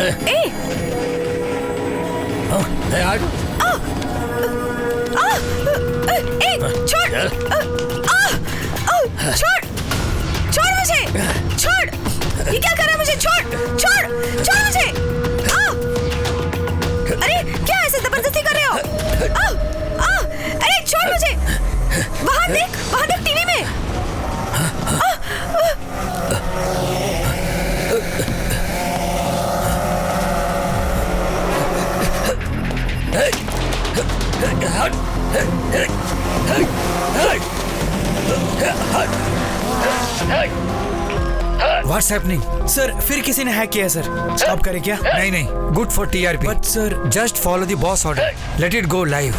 छोड़ मुझे, छोड़। ये क्या कर रहा है मुझे? छोड़ मुझे। अरे क्या ऐसे जबरदस्ती कर रहे हो? अरे छोड़ मुझे। वहाँ देख टीवी में। What's happening? सर फिर किसी ने हैक किया सर। स्टॉप करें क्या? नहीं, good for TRP। But sir just follow the boss order, let it go live.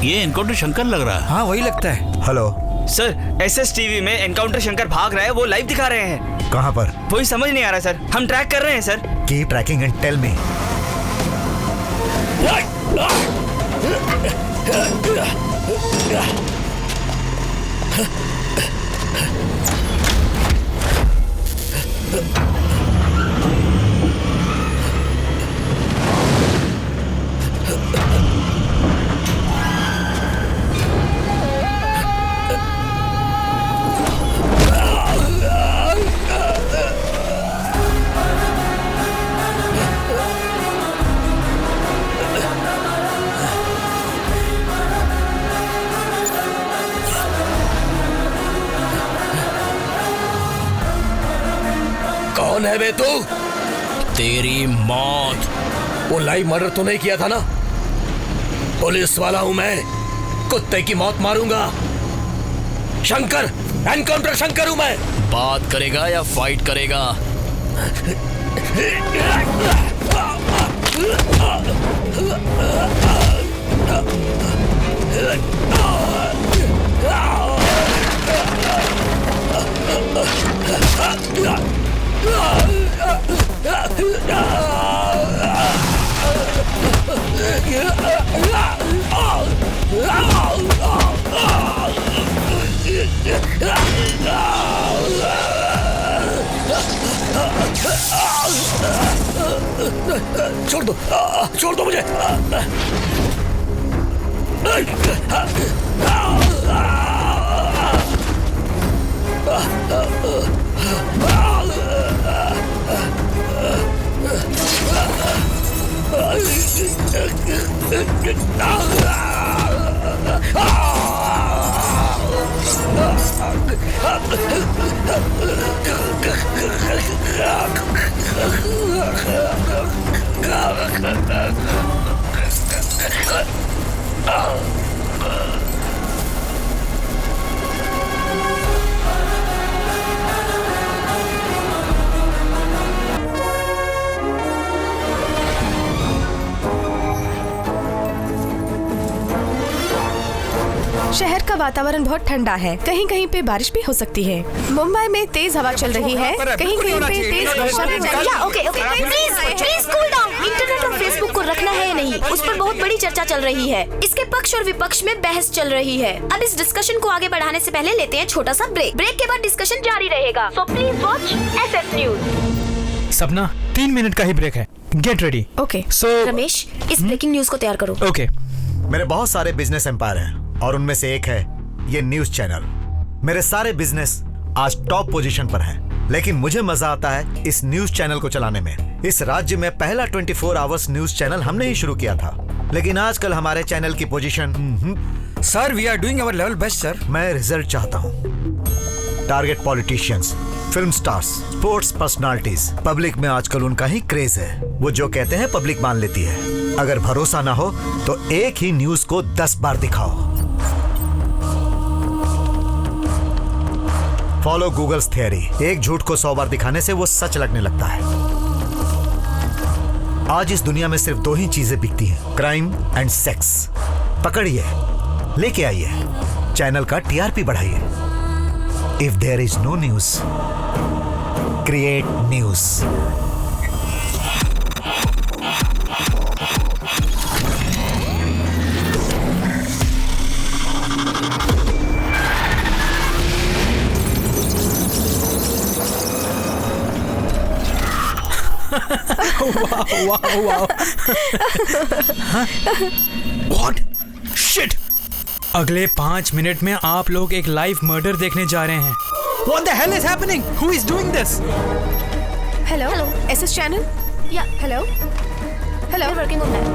ये एनकाउंटर शंकर लग रहा है। हाँ वही लगता है। हेलो सर, SS टीवी में एनकाउंटर शंकर भाग रहा है, वो लाइव दिखा रहे हैं। कहाँ पर? वही समझ नहीं आ रहा सर, हम ट्रैक कर रहे हैं सर। की ट्रैकिंग एंड टेल मी। कौन है बे तू? तेरी मौत। वो लाइव मर्डर तो नहीं किया था ना? पुलिस वाला हूं मैं, कुत्ते की मौत मारूंगा। शंकर, एनकाउंटर शंकर हूं मैं। बात करेगा या फाइट करेगा? छोड़ दो मुझे। शहर का वातावरण बहुत ठंडा है, कहीं कहीं पे बारिश भी हो सकती है। मुंबई में तेज हवा चल रही है, कहीं कहीं पे तेज वर्षा भी चल रही है। Okay please cool down. Internet और फेसबुक को रखना है या नहीं, उस पर बहुत बड़ी चर्चा चल रही है। इसके पक्ष और विपक्ष में बहस चल रही है। अब इस डिस्कशन को आगे बढ़ाने से पहले लेते हैं छोटा सा ब्रेक। ब्रेक के बाद डिस्कशन जारी रहेगा, so please watch SS news. सपना 3 मिनट का ही ब्रेक है, गेट रेडी। ओके रमेश, इस ब्रेकिंग न्यूज को तैयार करो। ओके। मेरे बहुत सारे बिजनेस एम्पायर हैं और उनमें से एक है ये न्यूज चैनल। मेरे सारे बिजनेस आज टॉप पोजीशन पर हैं, लेकिन मुझे मजा आता है इस न्यूज चैनल को चलाने में। इस राज्य में पहला 24 आवर्स न्यूज चैनल हमने ही शुरू किया था, लेकिन आजकल हमारे चैनल की position. Sir we are doing our level best sir. मैं रिजल्ट चाहता हूँ। Target politicians, film stars, sports personalities. Public में आजकल उनका ही क्रेज है, वो जो कहते हैं पब्लिक मान लेती है। अगर भरोसा ना हो तो एक ही न्यूज को 10 बार दिखाओ। फॉलो गूगल्स थियरी, एक झूठ को 100 बार दिखाने से वो सच लगने लगता है। आज इस दुनिया में सिर्फ 2 ही चीजें बिकती हैं, क्राइम एंड सेक्स। पकड़िए, लेके आइए, चैनल का TRP बढ़ाइए। If there is no news, create news. What? Shit! अगले 5 मिनट में आप लोग एक लाइव मर्डर देखने जा रहे हैं। What the hell is happening? Who is doing this? Hello SS channel. Yeah hello hello working on that.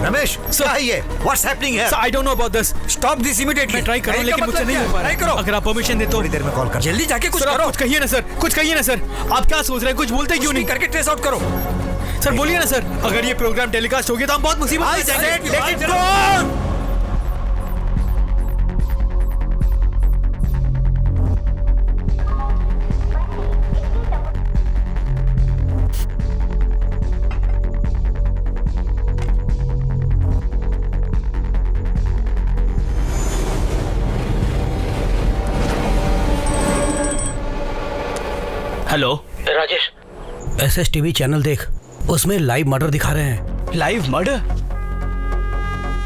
Ramesh, क्या है ये? What's happening here? I don't know about this. Stop this immediately. मैं try कर रहा हूँ लेकिन मुझसे नहीं हो पा रहा। ट्राई करो। अगर आप परमिशन देते हो थोड़ी देर में कॉल कर। जल्दी जाके कुछ सर, आप करो। कुछ कहिए ना सर, कुछ कहिए ना सर। आप क्या सोच रहे हैं? कुछ बोलते क्यों नहीं? करके ट्रेस आउट करो। सर बोलिए ना सर। अगर ये प्रोग्राम टेलीकास्ट हो गया तो हम बहुत मुसीबत में जाएंगे। Let it go. Hello Rajesh, SS TV channel देख, उसमें लाइव मर्डर दिखा रहे हैं। Live murder?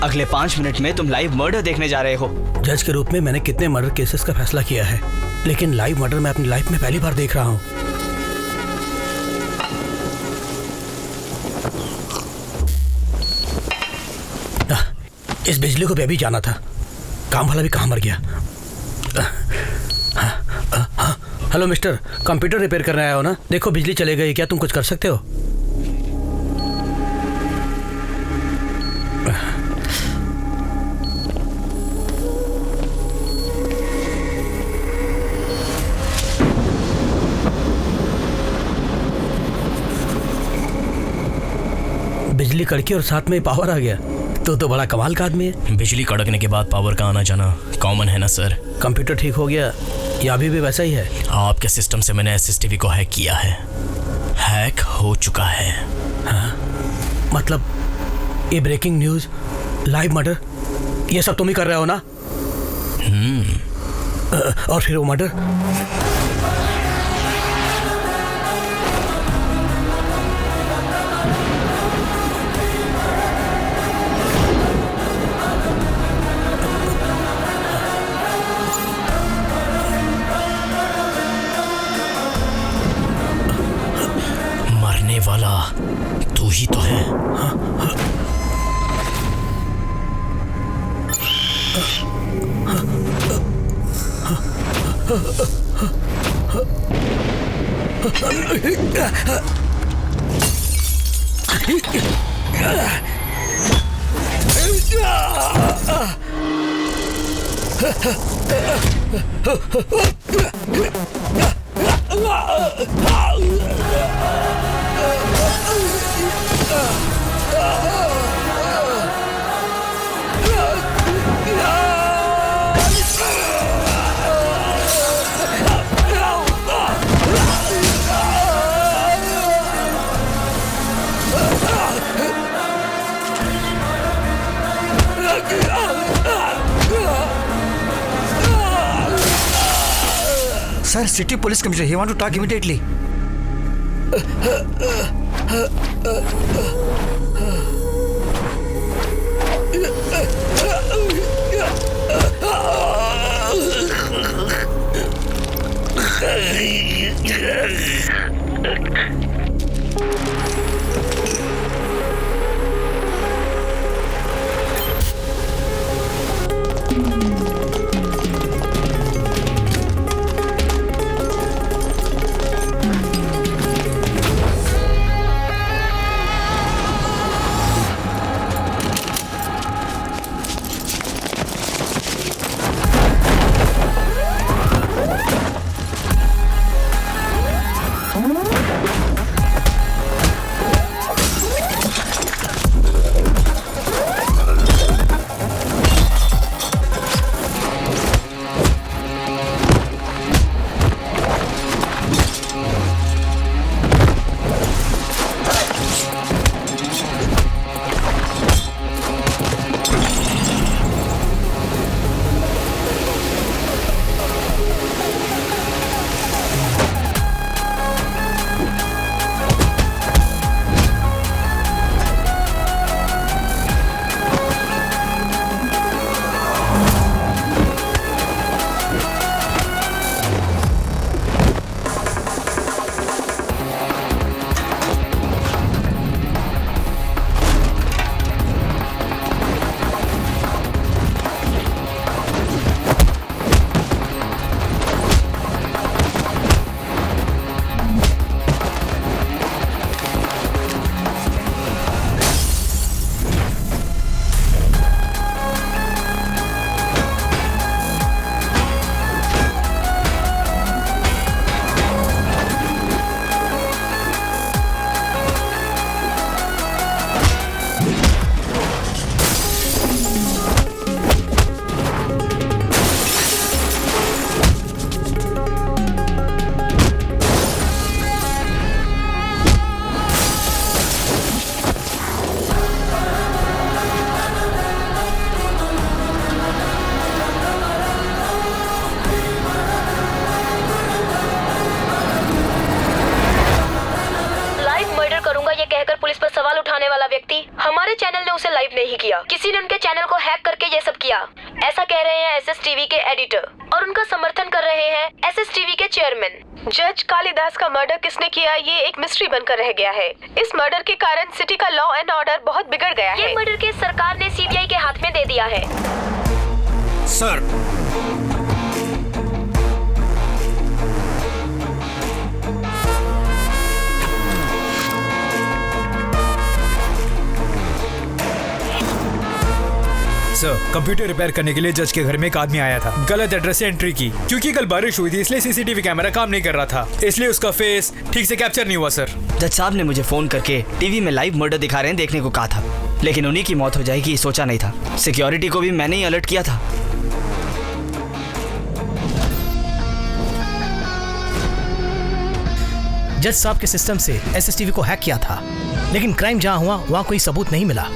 अगले 5 मिनट में तुम लाइव मर्डर देखने जा रहे हो? जज के रूप में मैंने कितने मर्डर केसेस का फैसला किया है, लेकिन लाइव मर्डर मैं अपनी लाइफ में पहली बार देख रहा हूँ। इस बिजली को भी अभी जाना था। काम वाला भी कहाँ मर गया? हेलो मिस्टर, कंप्यूटर रिपेयर करने आया हो ना? देखो बिजली चले गई, क्या तुम कुछ कर सकते हो? बिजली कड़की और साथ में पावर आ गया। तो बड़ा कमाल का आदमी है। बिजली कड़कने के बाद पावर का आना जाना कॉमन है ना सर। कंप्यूटर ठीक हो गया या अभी भी वैसा ही है? आपके सिस्टम से मैंने एसएसटीवी को हैक किया है। हैक हो चुका है। हाँ? मतलब ये ब्रेकिंग न्यूज, लाइव मर्डर, ये सब तुम ही कर रहे हो ना? और फिर वो मर्डर? वाला तू ही तो है। Sir, city police commissioner, he want to talk immediately. Live नहीं किया। किसी ने उनके चैनल को हैक करके ये सब किया, ऐसा कह रहे हैं एसएस टीवी के एडिटर, और उनका समर्थन कर रहे हैं एसएस टीवी के चेयरमैन। जज कालिदास का मर्डर किसने किया ये एक मिस्ट्री बनकर रह गया है। इस मर्डर के कारण सिटी का लॉ एंड ऑर्डर बहुत बिगड़ गया है। ये मर्डर केस सरकार ने सीबीआई के हाथ में दे दिया है। सर, सर, कंप्यूटर रिपेयर करने के लिए जज के घर में एक आदमी आया था। गलत एड्रेस से एंट्री की। क्योंकि कल बारिश हुई थी इसलिए सीसीटीवी कैमरा काम नहीं कर रहा था, इसलिए उसका फेस ठीक से कैप्चर नहीं हुआ सर। जज साहब ने मुझे फोन करके टीवी में लाइव मर्डर दिखा रहे हैं देखने को कहा था, लेकिन उन्हीं की मौत हो जाएगी सोचा नहीं था। सिक्योरिटी को भी मैंने ही अलर्ट किया था। जज साहब के सिस्टम से एसएसटीवी को हैक किया था, लेकिन क्राइम जहां हुआ वहां कोई सबूत नहीं मिला।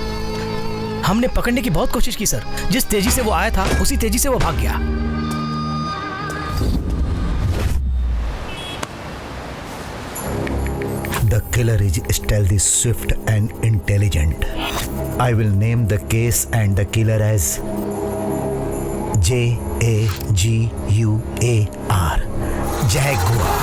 हमने पकड़ने की बहुत कोशिश की सर। जिस तेजी से वो आया था उसी तेजी से वो भाग गया। The killer is stealthy, swift and intelligent. I will name the case and the killer as Jaguar. Jaguar.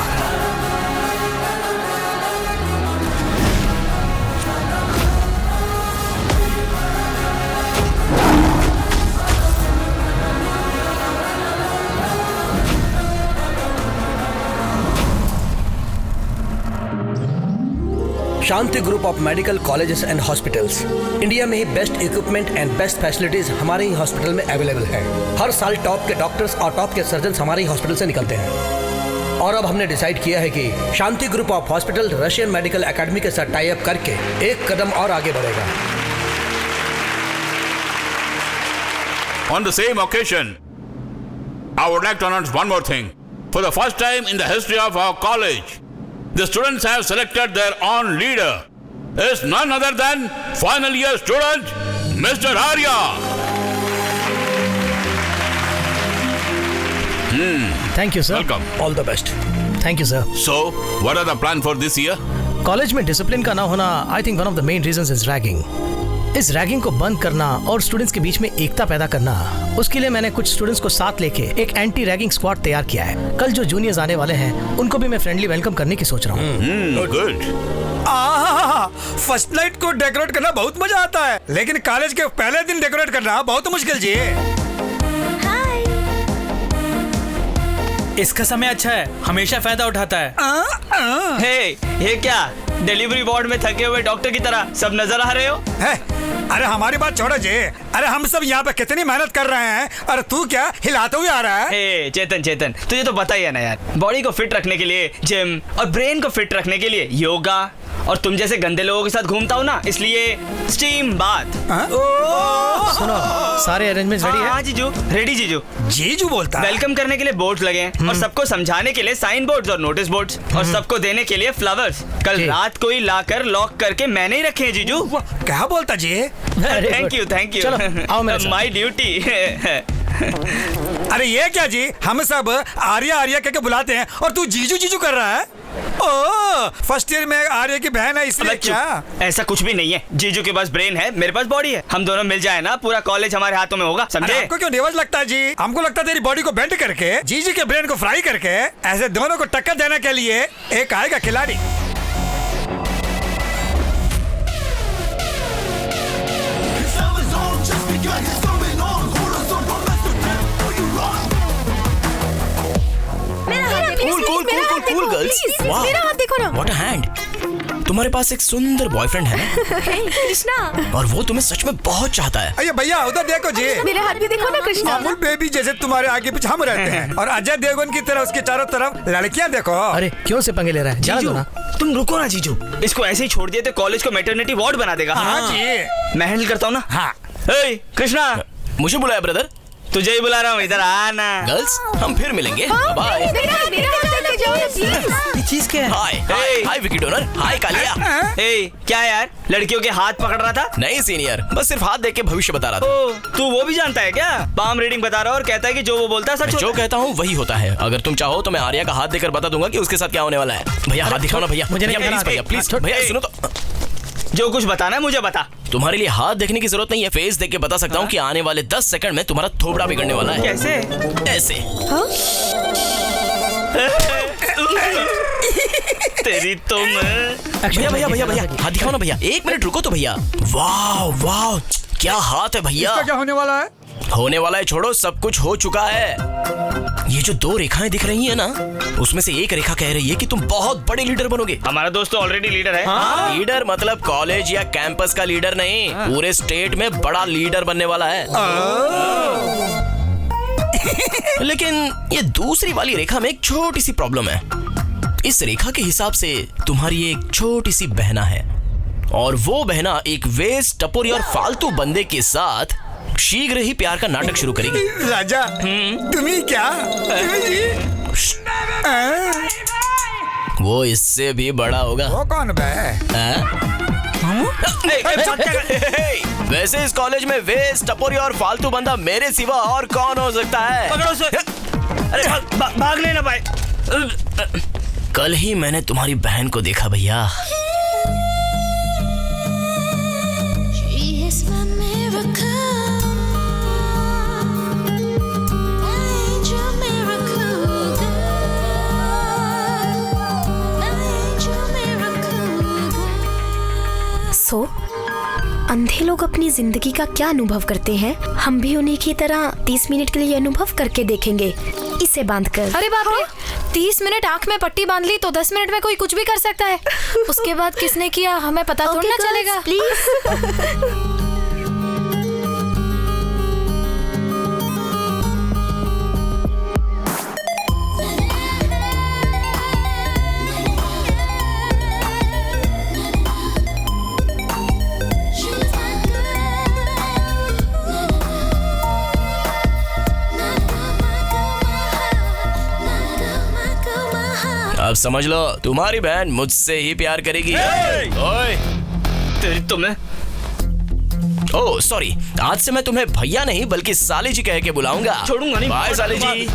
Shanti group of medical colleges and hospitals India में ही best equipment and best facilities हमारे ही हॉस्पिटल में available है। हर साल top के doctors और top के सर्जन हमारे ही हॉस्पिटल से निकलते हैं। और अब हमने डिसाइड किया है कि Shanti group of hospital Russian medical academy के साथ टाई अप करके एक कदम और आगे बढ़ेगा। On the same occasion, I would like to announce one more thing. For the first time in the history of our college, the students have selected their own leader. It's none other than final year student, Mr. Arya. Thank you sir. Welcome. All the best. Thank you sir. So, what are the plan for this year? College में discipline का ना होना I think one of the main reasons is ragging. इस ragging को बंद करना और students के बीच में एकता पैदा करना, उसके लिए मैंने कुछ स्टूडेंट्स को साथ लेके एक एंटी रैगिंग स्क्वाड तैयार किया है। कल जो जूनियर्स आने वाले हैं उनको भी मैं फ्रेंडली वेलकम करने की सोच रहा हूँ। Good. फर्स्ट नाइट को डेकोरेट करना बहुत मजा आता है, लेकिन कॉलेज के पहले दिन डेकोरेट करना बहुत मुश्किल जी। इसका समय अच्छा है, हमेशा फायदा उठाता है। हे, ये क्या डिलीवरी वार्ड में थके हुए डॉक्टर की तरह सब नजर आ रहे हो? अरे हमारी बात छोड़ो जी। अरे हम सब यहाँ पे कितनी मेहनत कर रहे हैं और तू क्या हिलाते हुए आ रहा है? हे चेतन, तुझे तो पता ही है ना यार, बॉडी को फिट रखने के लिए जिम और ब्रेन को फिट रखने के लिए योगा, और तुम जैसे गंदे लोगों के साथ घूमता हूँ ना, इसलिए स्टीम बाथ। सुनो, सारे अरेंजमेंट्स रेडी है? हाँ जीजू, रेडी जीजू। जीजू बोलता है। वेलकम करने के लिए बोर्ड्स लगे हैं और सबको समझाने के लिए साइन बोर्ड्स और नोटिस बोर्ड्स, और सबको देने के लिए फ्लावर्स। कल रात को ही लाकर लॉक करके मैंने ही रखे हैं जीजू। क्या बोलता जी? थैंक यू चलो, आओ मेरे साथ। My duty. अरे ये क्या जी, हम सब आर्या कहकर बुलाते हैं और तू जीजू कर रहा है? ओ, फर्स्ट ईयर में आर्य की बहन है इसलिए क्या? ऐसा कुछ भी नहीं है, जीजू के पास ब्रेन है, मेरे पास बॉडी है। हम दोनों मिल जाए ना, पूरा कॉलेज हमारे हाथों में होगा, समझे? आपको क्यों नेवज लगता है जी? हमको लगता है तेरी बॉडी को बेंड करके जीजू के ब्रेन को फ्राई करके ऐसे दोनों को टक्कर देने के लिए एक आएगा खिलाड़ी। Cool girls. वाह, मेरा हाथ देखो ना। What a hand. तुम्हारे पास एक सुंदर बॉयफ्रेंड है ना? कृष्णा, और वो तुम्हें सच में बहुत चाहता है। अरे भैया उधर देखो जी, मेरे हाथ भी देखो ना कृष्णा। अमूल बेबी जैसे तुम्हारे आगे पीछे हम रहते हैं और अजय देवगन की तरह उसके चारों तरफ लड़कियां देखो। अरे क्यों से पंगे ले रहा है? जाने दो ना। तुम रुको ना जीजू, इसको ऐसे ही छोड़ दिए तो कॉलेज को मैटरनिटी वार्ड बना देगा। हाँ जी, मैं हैंडल करता हूँ ना। हाँ। कृष्णा, मुझे बुलाया ब्रदर? तुझे ही बुला रहा हूँ, इधर आना। गर्ल्स, हम फिर मिलेंगे। बाय। चीज क्या है? हाय विकी डोनर। हाय कालिया। क्या यार, लड़कियों के हाथ पकड़ रहा था? नहीं सीनियर, बस सिर्फ हाथ देख के भविष्य बता रहा था। तू वो भी जानता है क्या? पाम रीडिंग बता रहा और कहता है कि जो वो बोलता है सच। जो कहता हूँ वही होता है। अगर तुम चाहो तो मैं आर्या का हाथ देकर बता दूंगा कि उसके साथ क्या होने वाला है। भैया हाथ दिखाओ ना भैया। मुझे नहीं प्लीज भैया, प्लीज भैया सुनो तो। जो कुछ बताना है मुझे बता। तुम्हारे लिए हाथ देखने की जरूरत नहीं है, फेस देख के बता सकता हूँ कि आने वाले 10 सेकंड में तुम्हारा थोबड़ा बिगड़ने वाला है। कैसे? ऐसे। तेरी तो मैं। भैया हाथ दिखाओ ना भैया, 1 मिनट रुको तो भैया। वाह वाह, क्या हाथ है भैया। क्या होने वाला है? होने वाला है छोड़ो, सब कुछ हो चुका है। ये जो 2 रेखाएं दिख रही है ना, उसमें से एक रेखा कह रही है कि तुम बहुत बड़े लीडर बनोगे। हमारा दोस्त तो ऑलरेडी लीडर है। हाँ? लीडर मतलब कॉलेज या कैंपस का लीडर नहीं, पूरे स्टेट में बड़ा लीडर बनने वाला है। लेकिन ये दूसरी वाली रेखा में एक छोटी सी प्रॉब्लम है। इस रेखा के हिसाब से तुम्हारी एक छोटी सी बहना है, और वो बहना एक वेस्ट, टपोरी और फालतू बंदे के साथ शीघ्र ही प्यार का नाटक शुरू करेगी। राजा, तुम्ही क्या? वो इससे भी बड़ा होगा। वो कौन बे? वैसे इस कॉलेज में वेस्ट, टपोरी और फालतू बंदा मेरे सिवा और कौन हो सकता है? पकड़ो उसे। अरे भाग लेना भाई। कल ही मैंने तुम्हारी बहन को देखा भैया। अंधे लोग अपनी जिंदगी का क्या अनुभव करते हैं, हम भी उन्हीं की तरह 30 मिनट के लिए अनुभव करके देखेंगे, इसे बांधकर। अरे बाप रे, 30 मिनट आंख में पट्टी बांध ली तो 10 मिनट में कोई कुछ भी कर सकता है। उसके बाद किसने किया हमें पता थोड़ी ना चलेगा। प्लीज। अब समझ लो, तुम्हारी बहन मुझसे ही प्यार करेगी। ओए, तेरी तो मैं। ओह सॉरी, आज से मैं तुम्हें भैया नहीं बल्कि साले जी कह के बुलाऊंगा। छोड़ूंगा नहीं। बाय साले जी।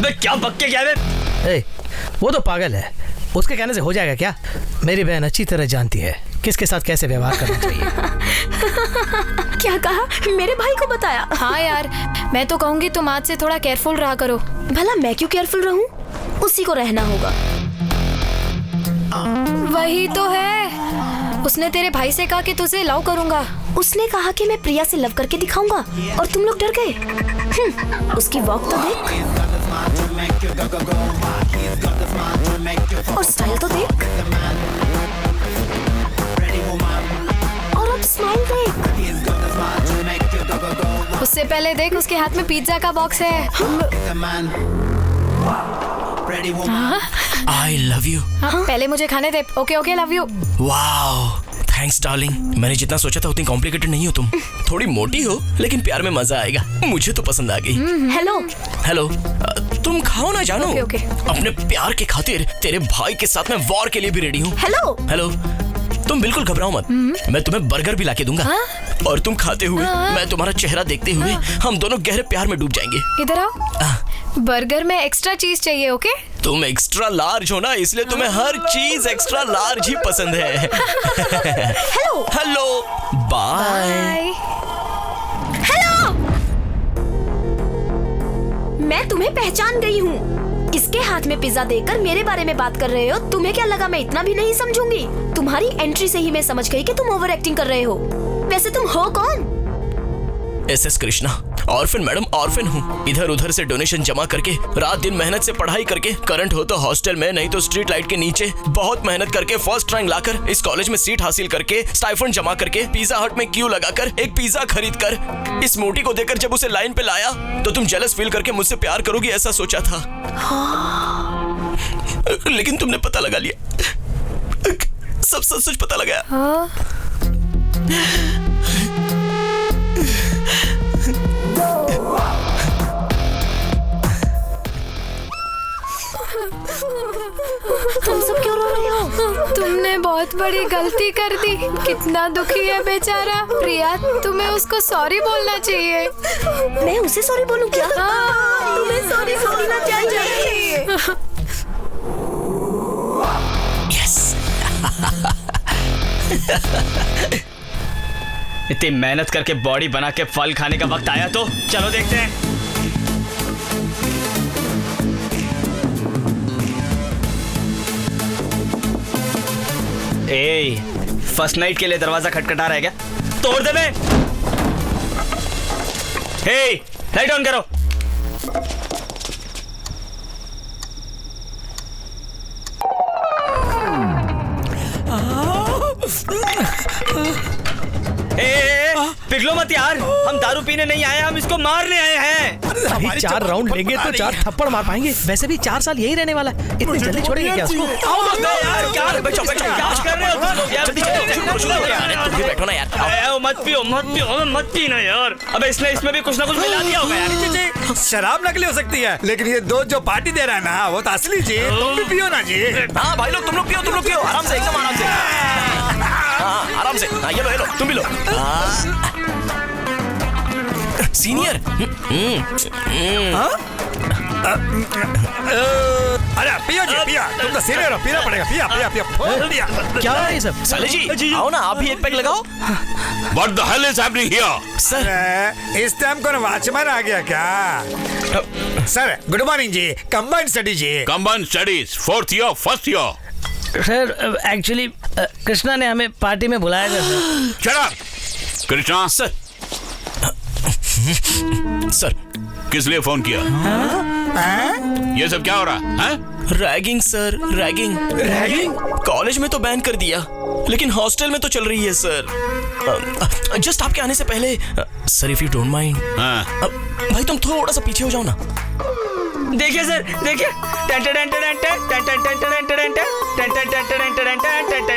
बे क्या बक्के क्या है? वो तो पागल है, उसके कहने से हो जाएगा क्या? मेरी बहन अच्छी तरह जानती है किसके साथ कैसे व्यवहार करना चाहिए। क्या कहा? मेरे भाई को बताया? हाँ यार, मैं तो कहूँगी तुम आज से थोड़ा केयरफुल रहा करो। भला मैं क्यों केयरफुल रहूं? उसी को रहना होगा। वही तो है, उसने तेरे भाई से कहा कि तुझे लव करूंगा। उसने कहा कि मैं प्रिया से लव करके दिखाऊंगा और तुम लोग डर गए। उसकी वॉक तो देख और स्टाइल तो देख और अब स्माइल देख। उससे पहले देख, उसके हाथ में पिज्जा का बॉक्स है। I love you. पहले मुझे खाने दे। Okay okay, love you. Wow, thanks darling. मैंने जितना सोचा था उतनी कॉम्प्लिकेटेड नहीं हो तुम। थोड़ी मोटी हो लेकिन प्यार में मजा आएगा। मुझे तो पसंद आ गई। हेलो हेलो, तुम खाओ ना जानू। Okay, okay. अपने प्यार के खातिर तेरे भाई के साथ मैं वॉर के लिए भी रेडी हूँ। हेलो हेलो, तुम बिल्कुल घबराओ मत। मैं तुम्हें बर्गर भी लाके दूंगा। और तुम खाते हुए, मैं तुम्हारा चेहरा देखते हुए, हम दोनों गहरे प्यार में डूब जाएंगे। इधर आओ। बर्गर में एक्स्ट्रा चीज चाहिए। ओके? तुम एक्स्ट्रा लार्ज हो ना, इसलिए तुम्हें हर चीज एक्स्ट्रा लार्ज ही पसंद है। Hello hello, bye. हेलो, मैं तुम्हें पहचान गई हूँ। इसके हाथ में पिज्जा देकर मेरे बारे में बात कर रहे हो। तुम्हें क्या लगा मैं इतना भी नहीं समझूंगी? तुम्हारी एंट्री से ही मैं समझ गई कि तुम ओवर एक्टिंग कर रहे हो। वैसे तुम हो कौन? SS Krishna, orphan madam, orphan हूँ। इधर उधर से डोनेशन जमा करके, रात दिन मेहनत से पढ़ाई करके, करंट हो तो हॉस्टल में, नहीं तो स्ट्रीट लाइट के नीचे, बहुत मेहनत करके फर्स्ट रैंक लाकर, इस कॉलेज में सीट हासिल करके, स्टाइफंड जमा करके, पिज्जा हट में क्यू लगाकर, एक पिज्जा खरीद कर, इस मोटी को देकर जब उसे लाइन पे लाया तो तुम जेलस फील करके मुझसे प्यार करोगी ऐसा सोचा था। लेकिन तुमने पता लगा लिया, सब सच पता लगा। तुम सब क्यों रो रहे हो? तुमने बहुत बड़ी गलती कर दी। कितना दुखी है बेचारा। प्रिया, तुम्हें उसको सॉरी बोलना चाहिए। मैं उसे सॉरी बोलूं क्या? तुम्हें सॉरी बोलना चाहिए। यस। इतनी मेहनत करके बॉडी बना के फल खाने का वक्त आया तो चलो देखते हैं। ए, फर्स्ट नाइट के लिए दरवाजा खटखटा रहा है क्या? तोड़ दे बे। हे, लाइट ऑन करो। पिघलो मत यार, हम दारू पीने नहीं आए, हम इसको मारने आए हैं। अभी 4 राउंड लेंगे तो 4 थप्पड़ मार पाएंगे। वैसे भी 4 साल यही रहने वाला है, इतनी जल्दी छोड़ेंगे क्या उसको? यार क्या कर रहे हो तुम लोग यार? तुम भी बैठो ना यार। मत पीना यार। अबे इसमें भी कुछ ना कुछ मिला दिया होगा यार। शराब नकली हो सकती है, लेकिन ये दोस्त जो पार्टी दे रहा है ना, वो तो असली जी। तुम भी पियो ना जी। हाँ भाई लोग, तुम लोग पियो आराम से, एकदम आराम से। हाँ आराम से। हाँ ये लो तुम भी लो। सीनियर। अरे पियो जी, पिया। तुम तो सीनियर हो, पीना पड़ेगा। पिया। क्या है ये सब? साले जी आओ ना, आप भी एक पैक लगाओ। What the hell is happening here? Sir इस टाइम कौन वॉचमैन आ गया क्या? सर गुड मॉर्निंग जी। कंबाइंड स्टडी जी। Combined studies, 4th year, 1st year. Sir actually Krishna ने हमें पार्टी में बुलाया था। Shut up, Krishna. सर किस लिए फोन किया? ये सब क्या हो रहा है? रैगिंग सर, रैगिंग कॉलेज में तो बैन कर दिया, लेकिन हॉस्टल में तो चल रही है सर। जस्ट आपके आने से पहले sir, if you don't mind, भाई तुम थोड़ा सा पीछे हो जाओ ना। देखिए सर, देखिए।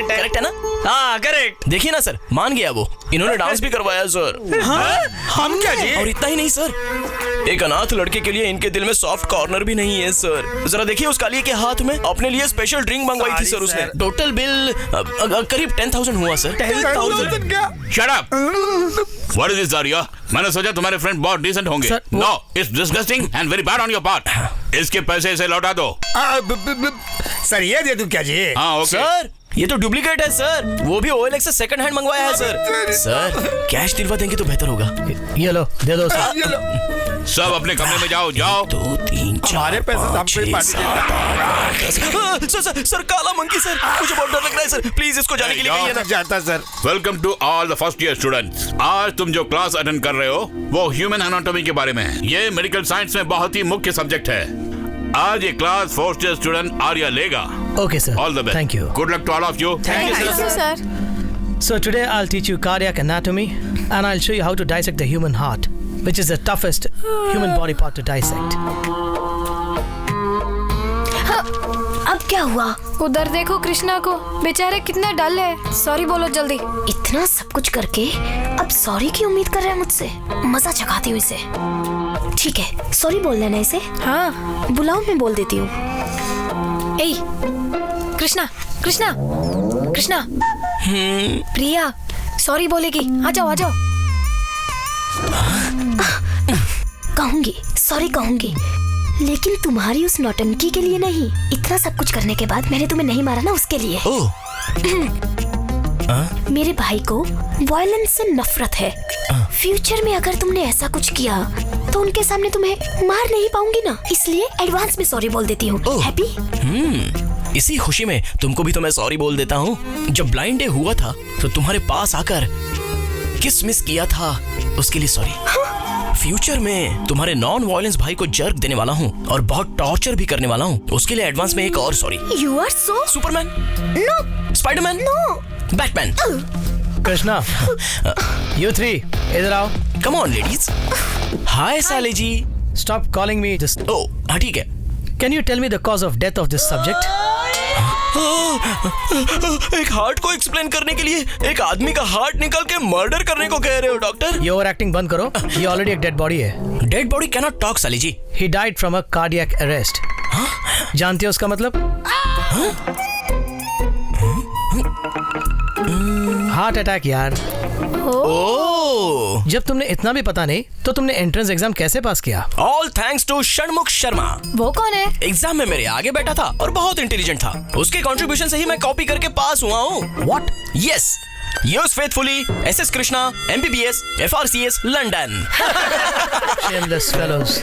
करेक्ट है ना? हाँ करेक्ट। देखिए ना सर, मान गया वो। इन्होंने डांस भी करवाया सर। हम क्या जी? और इतना ही नहीं सर, एक अनाथ लड़के के लिए इनके दिल में सॉफ्ट कॉर्नर भी नहीं है सर। जरा देखिए उस काली के हाथ में अपने लिए स्पेशल ड्रिंक मंगवाई थी सर उसने। टोटल बिल करीब 10,000 हुआ सर। 10,000 क्या? Shut up! What is this, Zarya? मैंने सोचा तुम्हारे फ्रेंड बहुत डिसेंट होंगे। No, it's disgusting and very bad on your part. इसके पैसे इसे लौटा दो। सर ये दे दूं क्या जी? हाँ ओके। सर ये तो डुप्लीकेट है सर, वो भी OLX से सेकंड हैंड मंगवाया है सर। सर कैश दिलवा देंगे तो बेहतर होगा। ये लो, दे दो सर। सब अपने कमरे में जाओ। 2, 3, 4, हमारे पैसे हमको ही पार्टी सर काला मंकी सर, मुझे बहुत डर लग रहा है सर, प्लीज इसको जाने के लिए कहिए ना। जाता sir. Welcome to all the first year students. आज तुम जो क्लास अटेंड कर रहे हो वो ह्यूमन एनाटॉमी के बारे में है। ये मेडिकल साइंस में बहुत ही मुख्य सब्जेक्ट है। आज ये class first year student Arya लेगा। Okay sir. All the best. Thank you. Good luck to all of you. Thank you, sir. So today I'll teach you cardiac anatomy and I'll show you how to dissect the human heart, which is the toughest human body part to dissect. अब क्या हुआ? उधर देखो कृष्णा को, बेचारे कितना डल है। Sorry बोलो जल्दी। इतना सब कुछ करके अब सॉरी की उम्मीद कर रहा है मुझसे? मजा चखाती हूँ इसे। ठीक है, सॉरी बोल देना इसे। हाँ बुलाओ, मैं बोल देती हूँ। ए कृष्णा, कृष्णा, कृष्णा। प्रिया सॉरी बोलेगी। आ जाओ, आ जाओ। कहूंगी, सॉरी कहूंगी, लेकिन तुम्हारी उस नौटंकी के लिए नहीं। इतना सब कुछ करने के बाद मैंने तुम्हें नहीं मारा ना, उसके लिए। मेरे भाई को वायलेंस से नफरत है। फ्यूचर में अगर तुमने ऐसा कुछ किया तो उनके सामने तुम्हें मार नहीं पाऊंगी ना, इसलिए एडवांस में सॉरी बोल देती हूँ। हैप्पी? इसी खुशी में तुमको भी तो मैं सॉरी बोल देता हूँ। जब ब्लाइंड डे हुआ था तो तुम्हारे पास आकर किस मिस किया था, उसके लिए सॉरी। फ्यूचर में तुम्हारे नॉन वायलेंस भाई को जर्क देने वाला हूँ और बहुत टॉर्चर भी करने वाला हूँ, उसके लिए एडवांस में एक और sorry. You are so Superman? No. Spiderman? No. Batman? Krishna, you three, इधर आओ। Come on ladies. हाय साले जी। Stop calling me just. Oh, हाँ ठीक है। Can you tell me the cause of death of this subject? एक हार्ट को explain करने के लिए एक आदमी का हार्ट निकाल के मर्डर करने को कह रहे हो डॉक्टर? ये ओवर एक्टिंग बंद करो। ये ऑलरेडी एक डेड बॉडी है। Dead body can not talk साली जी। He died from a cardiac arrest. जानते हो उसका मतलब? हार्ट अटैक यार। ओह, जब तुमने इतना भी पता नहीं तो तुमने एंट्रेंस एग्जाम कैसे पास किया? All thanks to Shanmukh Sharma. वो कौन है? एग्जाम में मेरे आगे बैठा था और बहुत इंटेलिजेंट था। उसके कंट्रीब्यूशन से ही मैं कॉपी करके पास हुआ हूँ। What? Yes. Yours faithfully, SS Krishna, MBBS, FRCS, London. Shameless fellows.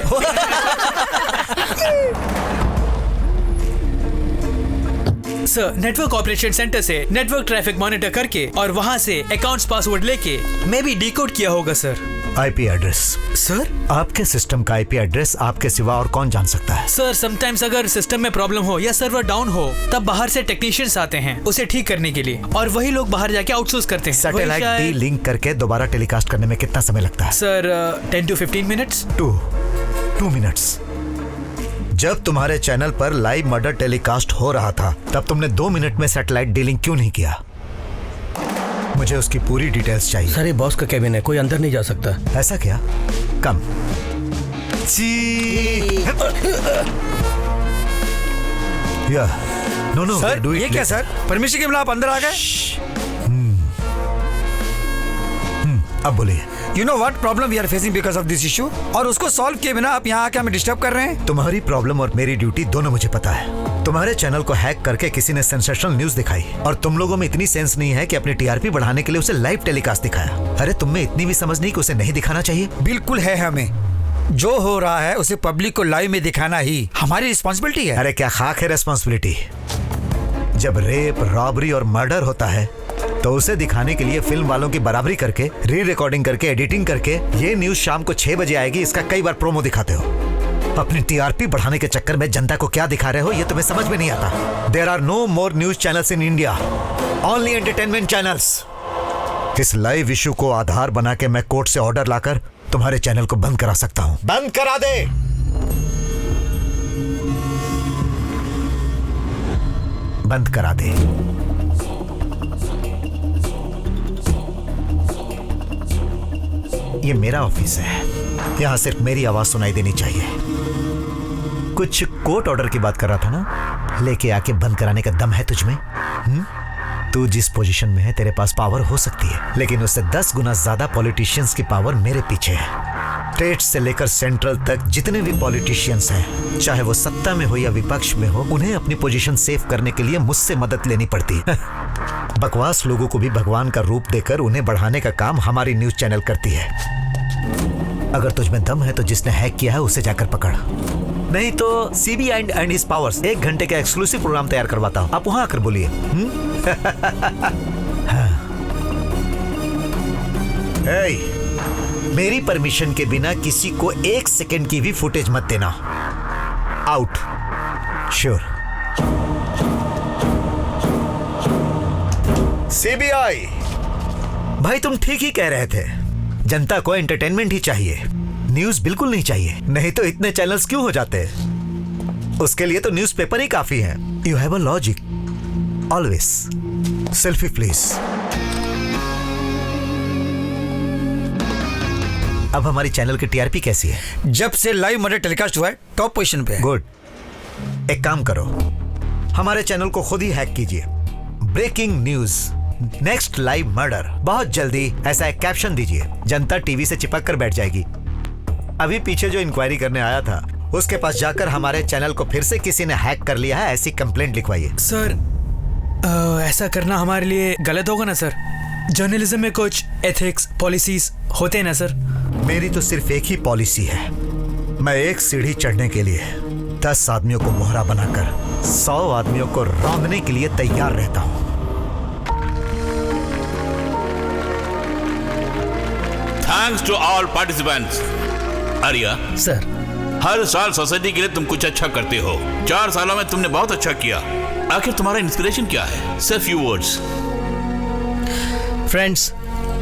Sir, network operation centre से नेटवर्क ट्रैफिक मॉनिटर करके और वहाँ से अकाउंट्स पासवर्ड लेके मैं भी डिकोड किया होगा सर। आईपी एड्रेस सर, आपके सिस्टम का आईपी एड्रेस आपके सिवा और कौन जान सकता है? सर समटाइम्स अगर सिस्टम में प्रॉब्लम हो या सर्वर डाउन हो तब बाहर से टेक्नीशियंस आते हैं उसे ठीक करने के लिए और वही लोग बाहर जाके आउटसोर्स करते हैं। सैटेलाइट डी लिंक करके दोबारा टेलीकास्ट करने में कितना समय लगता है? Sir 10 to 15 minutes. 2 मिनट्स। जब तुम्हारे चैनल पर लाइव मर्डर टेलीकास्ट हो रहा था तब तुमने 2 मिनट में सैटेलाइट डीलिंग क्यों नहीं किया? मुझे उसकी पूरी डिटेल्स चाहिए। सर, ये बॉस का केबिन है, कोई अंदर नहीं जा सकता। ऐसा क्या? कम। नो सर, ये क्या सर? परमिशन के बिना आप अंदर आ गए? अब बोलिए। You know what problem we are facing because of this issue? और उसको सॉल्व किए बिना आप यहाँ आके हमें डिस्टर्ब कर रहे हैं। तुम्हारी प्रॉब्लम और मेरी ड्यूटी दोनों मुझे पता है। तुम्हारे चैनल को हैक करके किसी ने सेंसेशनल न्यूज दिखाई और तुम लोगों में इतनी सेंस नहीं है कि अपनी टीआरपी बढ़ाने के लिए उसे लाइव टेलीकास्ट दिखाया। अरे तुम में इतनी भी समझ नहीं कि उसे नहीं दिखाना चाहिए? बिल्कुल है, हमें जो हो रहा है उसे पब्लिक को लाइव में दिखाना ही हमारी रिस्पॉन्सिबिलिटी है। अरे क्या खाक है रिस्पॉन्सिबिलिटी? जब रेप, रॉबरी और मर्डर होता है तो उसे दिखाने के लिए फिल्म वालों की बराबरी करके, री रिकॉर्डिंग करके, एडिटिंग करके ये न्यूज शाम को 6 बजे आएगी इसका कई बार प्रोमो दिखाते हो। अपनी टीआरपी बढ़ाने के चक्कर में जनता को क्या दिखा रहे हो ये तुम्हें समझ में नहीं आता। There are no more news channels in India, only entertainment channels. इस लाइव इशू को आधार बना के मैं कोर्ट से ऑर्डर लाकर तुम्हारे चैनल को बंद करा सकता हूं। बंद करा दे। बंद करा दे। ये मेरा ऑफिस है, यहां सिर्फ मेरी आवाज सुनाई देनी चाहिए। कुछ कोर्ट ऑर्डर की बात कर रहा था ना? लेके आके बंद कराने का दम है तुझ में? तू जिस पोजीशन में है तेरे पास पावर हो सकती है, लेकिन उससे 10 गुना ज्यादा पॉलिटिशियंस की पावर मेरे पीछे है। स्टेट से लेकर सेंट्रल तक जितने भी पॉलिटिशियंस हैं, चाहे वो सत्ता में हो या विपक्ष में हो, उन्हें अपनी पोजीशन सेव करने के लिए मुझसे मदद लेनी पड़ती है। बकवास लोगों को भी भगवान का रूप देकर उन्हें बढ़ाने का काम हमारी न्यूज चैनल करती है। अगर तुझमें दम है तो जिसने हैक किया है उसे जाकर पकड़, नहीं तो सीबीआई एंड हिज पावर्स 1 घंटे का एक्सक्लूसिव प्रोग्राम तैयार करवाता हूं, आप वहां आकर बोलिए। मेरी परमिशन के बिना किसी को 1 सेकंड की भी फुटेज मत देना। आउट। श्योर। सीबीआई भाई तुम ठीक ही कह रहे थे, जनता को एंटरटेनमेंट ही चाहिए, न्यूज बिल्कुल नहीं चाहिए। नहीं तो इतने चैनल्स क्यों हो जाते हैं? उसके लिए तो न्यूज़पेपर ही काफी है। You have a logic always. Selfie please. अब हमारी चैनल की टीआरपी कैसी है? जब से लाइव मर्डर टेलीकास्ट हुआ है टॉप पोजीशन पे है। गुड। एक काम करो, हमारे चैनल को खुद ही हैक कीजिए। Breaking news, next live murder. बहुत जल्दी ऐसा एक कैप्शन दीजिए, जनता टीवी से चिपक कर बैठ जाएगी। अभी पीछे जो इंक्वायरी करने आया था उसके पास जाकर हमारे चैनल को फिर से किसी ने हैक कर लिया है ऐसी कंप्लेंट लिखवाइए। सर ऐसा करना हमारे लिए गलत होगा ना सर? जर्नलिज्म में कुछ एथिक्स, पॉलिसीज होते हैं ना सर? मेरी तो सिर्फ एक ही पॉलिसी है, मैं एक सीढ़ी चढ़ने के लिए 10 आदमियों को मोहरा बनाकर 100 आदमियों को रौंदने के लिए तैयार रहता हूं। Thanks to all participants. Arya sir, हर साल सोसाइटी के लिए तुम कुछ अच्छा करते हो। 4 सालों में तुमने बहुत अच्छा किया। आखिर तुम्हारा इंस्पिरेशन क्या है? सिर्फ फ्यू वर्ड्स। फ्रेंड्स,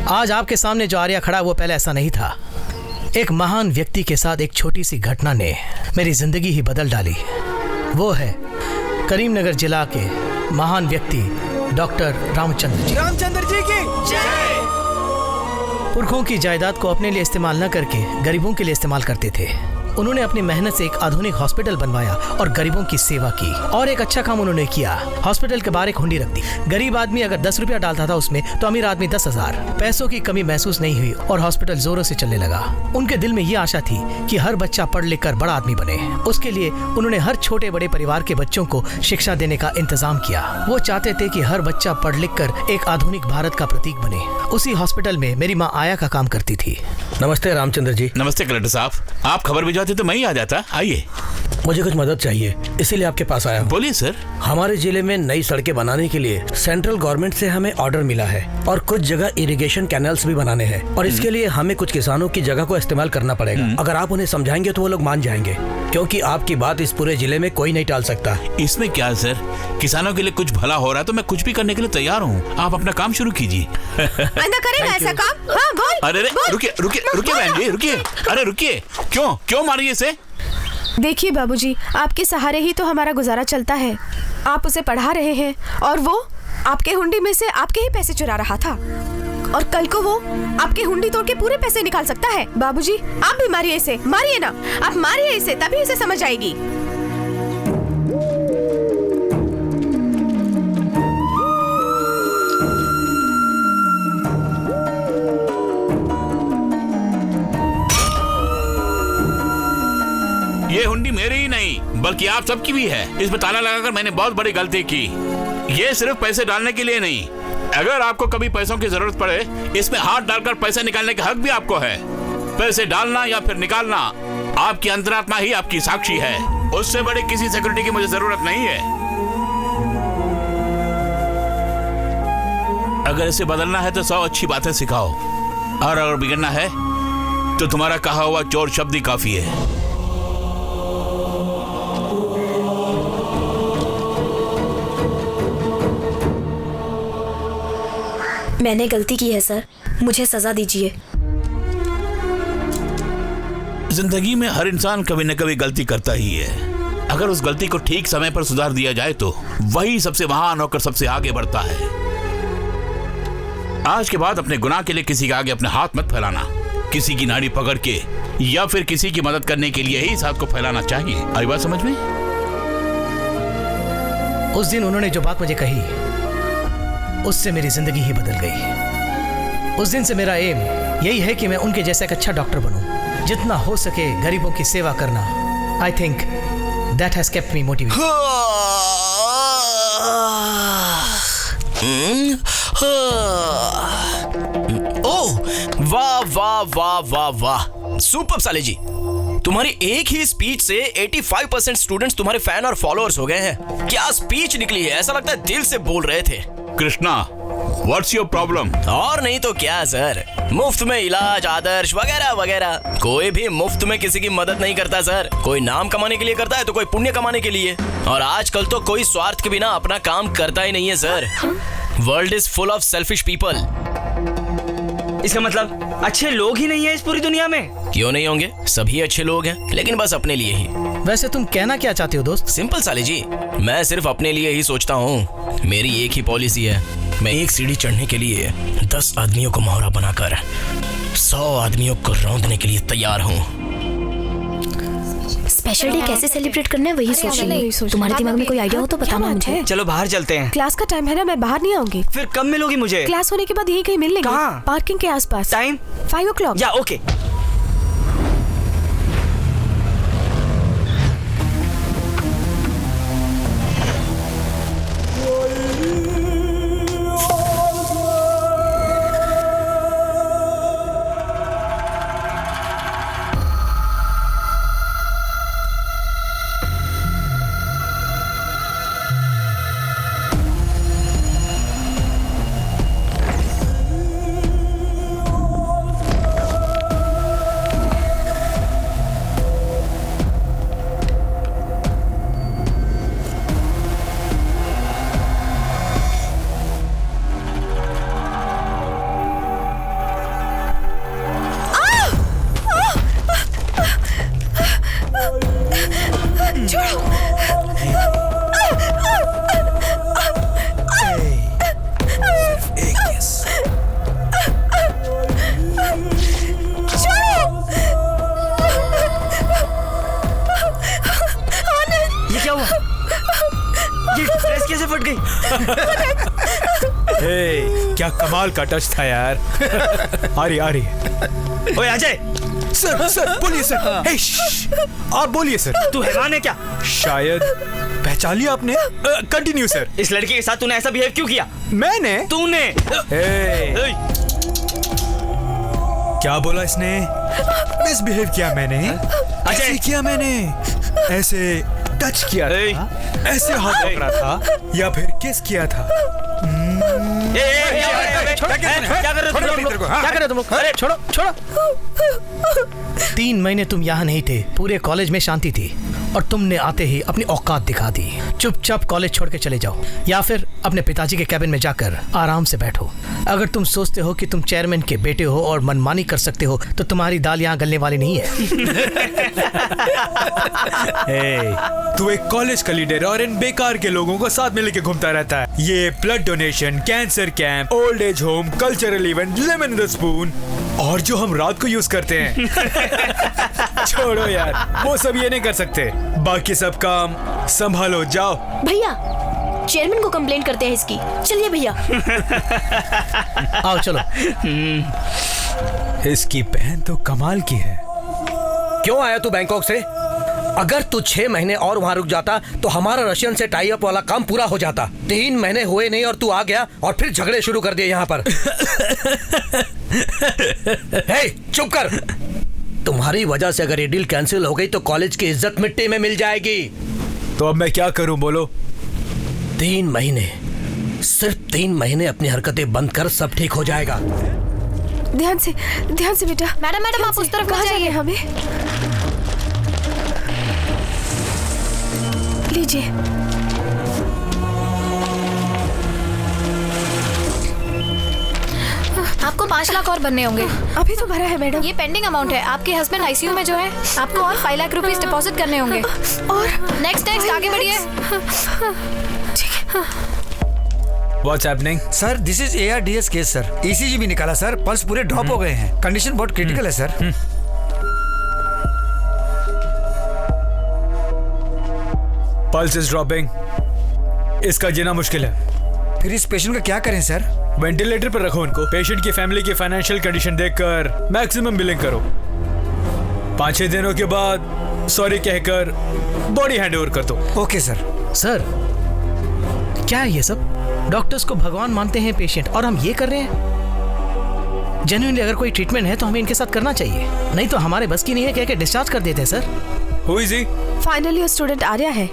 आज आपके सामने जो आर्या खड़ा वो पहले ऐसा नहीं था। एक महान व्यक्ति के साथ एक छोटी सी घटना ने मेरी जिंदगी ही बदल डाली। वो है करीमनगर जिला के महान व्यक्ति डॉक्टर रामचंद्र जी। रामचंद्र जी की जय। पुरखों की जायदाद को अपने लिए इस्तेमाल न करके गरीबों के लिए इस्तेमाल करते थे। उन्होंने अपनी मेहनत से एक आधुनिक हॉस्पिटल बनवाया और गरीबों की सेवा की। और एक अच्छा काम उन्होंने किया, हॉस्पिटल के बाहर एक हुंडी रख दी। गरीब आदमी अगर 10 रुपया डालता था उसमें, तो अमीर आदमी 10,000। पैसों की कमी महसूस नहीं हुई और हॉस्पिटल जोरों से चलने लगा। उनके दिल में ये आशा थी कि हर बच्चा पढ़ लिख कर बड़ा आदमी बने। उसके लिए उन्होंने हर छोटे बड़े परिवार के बच्चों को शिक्षा देने का इंतजाम किया। वो चाहते थे कि हर बच्चा पढ़ लिख कर एक आधुनिक भारत का प्रतीक बने। उसी हॉस्पिटल में मेरी माँ आया का काम करती थी। नमस्ते रामचंद्र जी। नमस्ते कलेक्टर साहब, आप खबर भिजवाते तो मैं ही आ जाता। आइए। मुझे कुछ मदद चाहिए, इसीलिए आपके पास आया हूँ। बोलिए सर। हमारे जिले में नई सड़कें बनाने के लिए सेंट्रल गवर्नमेंट से हमें ऑर्डर मिला है और कुछ जगह इरिगेशन कैनल्स भी बनाने हैं और इसके लिए हमें कुछ किसानों की जगह को इस्तेमाल करना पड़ेगा। अगर आप उन्हें समझाएंगे तो वो लोग मान जाएंगे, क्योंकि आपकी बात इस पूरे जिले में कोई नहीं टाल सकता। इसमें क्या है सर, किसानों के लिए कुछ भला हो रहा है तो मैं कुछ भी करने के लिए तैयार हूँ। आप अपना काम शुरू कीजिए। करेगा ऐसा काम? हाँ, बोल। अरे रुकिए बहन जी, रुकिए। अरे रुकिए, क्यों मारिए इसे? देखिए बाबूजी, आपके सहारे ही तो हमारा गुजारा चलता है। आप उसे पढ़ा रहे हैं और वो आपके हुंडी में से आपके ही पैसे चुरा रहा था, और कल को वो आपके हुंडी तोड़ के पूरे पैसे निकाल सकता है। बाबूजी, आप भी मारिए इसे। मारिए ना, आप मारिए इसे, तभी इसे समझ आएगी। ये हुंडी मेरी ही नहीं बल्कि आप सबकी भी है। इसमें ताला लगाकर मैंने बहुत बड़ी गलती की। ये सिर्फ पैसे डालने के लिए नहीं, अगर आपको कभी पैसों की जरूरत पड़े, इसमें हाथ डालकर पैसे निकालने का हक भी आपको है। पैसे डालना या फिर निकालना आपकी अंतरात्मा ही आपकी साक्षी है। उससे बड़ी किसी सिक्योरिटी की मुझे जरूरत नहीं है। अगर इसे बदलना है तो 100 अच्छी बातें सिखाओ, और अगर बिगड़ना है तो तुम्हारा कहा हुआ चोर शब्द ही काफी है। मैंने गलती की है सर, मुझे सजा दीजिए। जिंदगी में हर इंसान कभी न कभी गलती करता ही है। अगर उस गलती को ठीक समय पर सुधार दिया जाए तो वही सबसे महान होकर सबसे आगे बढ़ता है। आज के बाद अपने गुनाह के लिए किसी के आगे अपने हाथ मत फैलाना। किसी की नाड़ी पकड़ के या फिर किसी की मदद करने के लिए ही इस हाथ को फैलाना चाहिए। आई बात समझ में? उस दिन उन्होंने जो बात मुझे कही, उससे मेरी जिंदगी ही बदल गई। उस दिन से मेरा एम यही है कि मैं उनके जैसा एक अच्छा डॉक्टर बनूं, जितना हो सके गरीबों की सेवा करना। I think that has kept me motivated. Oh, वाह वाह वाह वाह वाह, सुपर साले जी। तुम्हारी एक ही स्पीच से 85% स्टूडेंट्स तुम्हारे फैन और फॉलोअर्स हो गए हैं। क्या स्पीच निकली है, ऐसा लगता है दिल से बोल रहे थे। Krishna, what's your problem? और नहीं तो क्या सर, मुफ्त में इलाज, आदर्श वगैरह वगैरह। कोई भी मुफ्त में किसी की मदद नहीं करता सर। कोई नाम कमाने के लिए करता है तो कोई पुण्य कमाने के लिए, और आजकल तो कोई स्वार्थ के बिना अपना काम करता ही नहीं है sir. World is full of selfish people. इसका मतलब अच्छे लोग ही नहीं है इस पूरी दुनिया में? क्यों नहीं होंगे, सभी अच्छे लोग हैं, लेकिन बस अपने लिए ही। वैसे तुम कहना क्या चाहते हो दोस्त? सिंपल साले जी, मैं सिर्फ अपने लिए ही सोचता हूँ। मेरी एक ही पॉलिसी है, मैं एक सीढ़ी चढ़ने के लिए 10 आदमियों को मोहरा बनाकर 100 आदमियों को रौंदने के लिए तैयार हूँ। स्पेशल डे कैसे सेलिब्रेट करना है वही सोच रही हूँ। तुम्हारे दिमाग में कोई आइडिया हो तो बताना मुझे। चलो बाहर चलते हैं। क्लास का टाइम है ना, मैं बाहर नहीं आऊंगी। फिर कब मिलोगी मुझे? क्लास होने के बाद यहीं कहीं मिल लेंगे। कहाँ? पार्किंग के आसपास। Time 5 o'clock। या ओके। क्या कमाल का टच था यार। आ रही। ओए अजय, सर बोलिए सर। हे, आप बोलिए सर। तू हैरान है क्या? शायद पहचान लिया आपने। Continue sir. इस लड़के के साथ तूने ऐसा बिहेव क्यों किया? मैंने? तूने? क्या बोला इसने? मिसबिहेव किया मैंने? ऐसे किया मैंने? ऐसे टच किया था? ऐसे हाथ पकड़ा था या फिर किस किया था? क्या कर रहे हो तुम लोग? अरे छोड़ो। 3 महीने तुम यहाँ नहीं थे, पूरे कॉलेज में शांति थी और तुमने आते ही अपनी औकात दिखा दी। चुपचाप कॉलेज छोड़ के चले जाओ या फिर अपने पिताजी के कैबिन में जाकर आराम से बैठो। अगर तुम सोचते हो कि तुम चेयरमैन के बेटे हो और मनमानी कर सकते हो तो तुम्हारी दाल यहाँ गलने वाली नहीं है। तू एक कॉलेज का लीडर है और इन बेकार के लोगों को साथ में लेके घूमता रहता है। ये blood donation, cancer camp, old age home, cultural event, lemon in the spoon और जो हम रात को यूज करते हैं। छोड़ो यार, वो सब ये नहीं कर सकते। बाकी सब काम संभालो, जाओ। भैया, चेयरमैन को कंप्लेंट करते हैं इसकी। चलिए भैया। आओ चलो। इसकी बहन तो कमाल की है। क्यों आया तू बैंकॉक से? अगर तू 6 महीने और वहाँ रुक जाता तो हमारा रशियन से टाई अप वाला काम पूरा हो जाता। 3 महीने हुए नहीं और तू आ गया और फिर झगड़े शुरू कर दिए यहाँ पर। हे, चुप कर। तुम्हारी वजह से अगर ये डील कैंसिल हो गई तो कॉलेज की इज्जत मिट्टी में मिल जाएगी। तो अब मैं क्या करूं, बोलो? 3 महीने, सिर्फ 3 महीने अपनी हरकतें बंद कर, सब ठीक हो जाएगा। ध्यान से बेटा। मैडम आप उस तरफ कहाँ जाइए? हमें लीजिए। आपको 5 लाख और बनने होंगे। अभी तो भरा है मैडम। ये पेंडिंग अमाउंट है। आपके हस्बैंड आईसीयू में जो है, आपको और 5 लाख रुपीस डिपॉजिट करने होंगे। और नेक्स्ट आगे बढ़िए। ठीक है। What's happening? Sir this is ARDS case sir. ECG भी निकाला सर, पल्स पूरे ड्रॉप हो गए हैं। कंडीशन बहुत क्रिटिकल है सर। Pulse is dropping. इसका जीना मुश्किल है। फिर इस पेशेंट का क्या करें सर? वेंटिलेटर पर रखो उनको। पेशेंट की फैमिली की फाइनेंशियल कंडीशन देखकर मैक्सिमम बिलिंग करो। 5-6 दिनों के बाद सॉरी कहकर बॉडी हैंडओवर कर दो। Okay sir. सर क्या है ये सब? डॉक्टर्स को भगवान मानते हैं पेशेंट और हम ये कर रहे हैं। जेन्युइनली अगर कोई ट्रीटमेंट है तो हमें इनके साथ करना चाहिए, नहीं तो हमारे बस की नहीं है, कह के डिस्चार्ज कर देते हैं sir. Who is he? Finally वो स्टूडेंट आर्या है।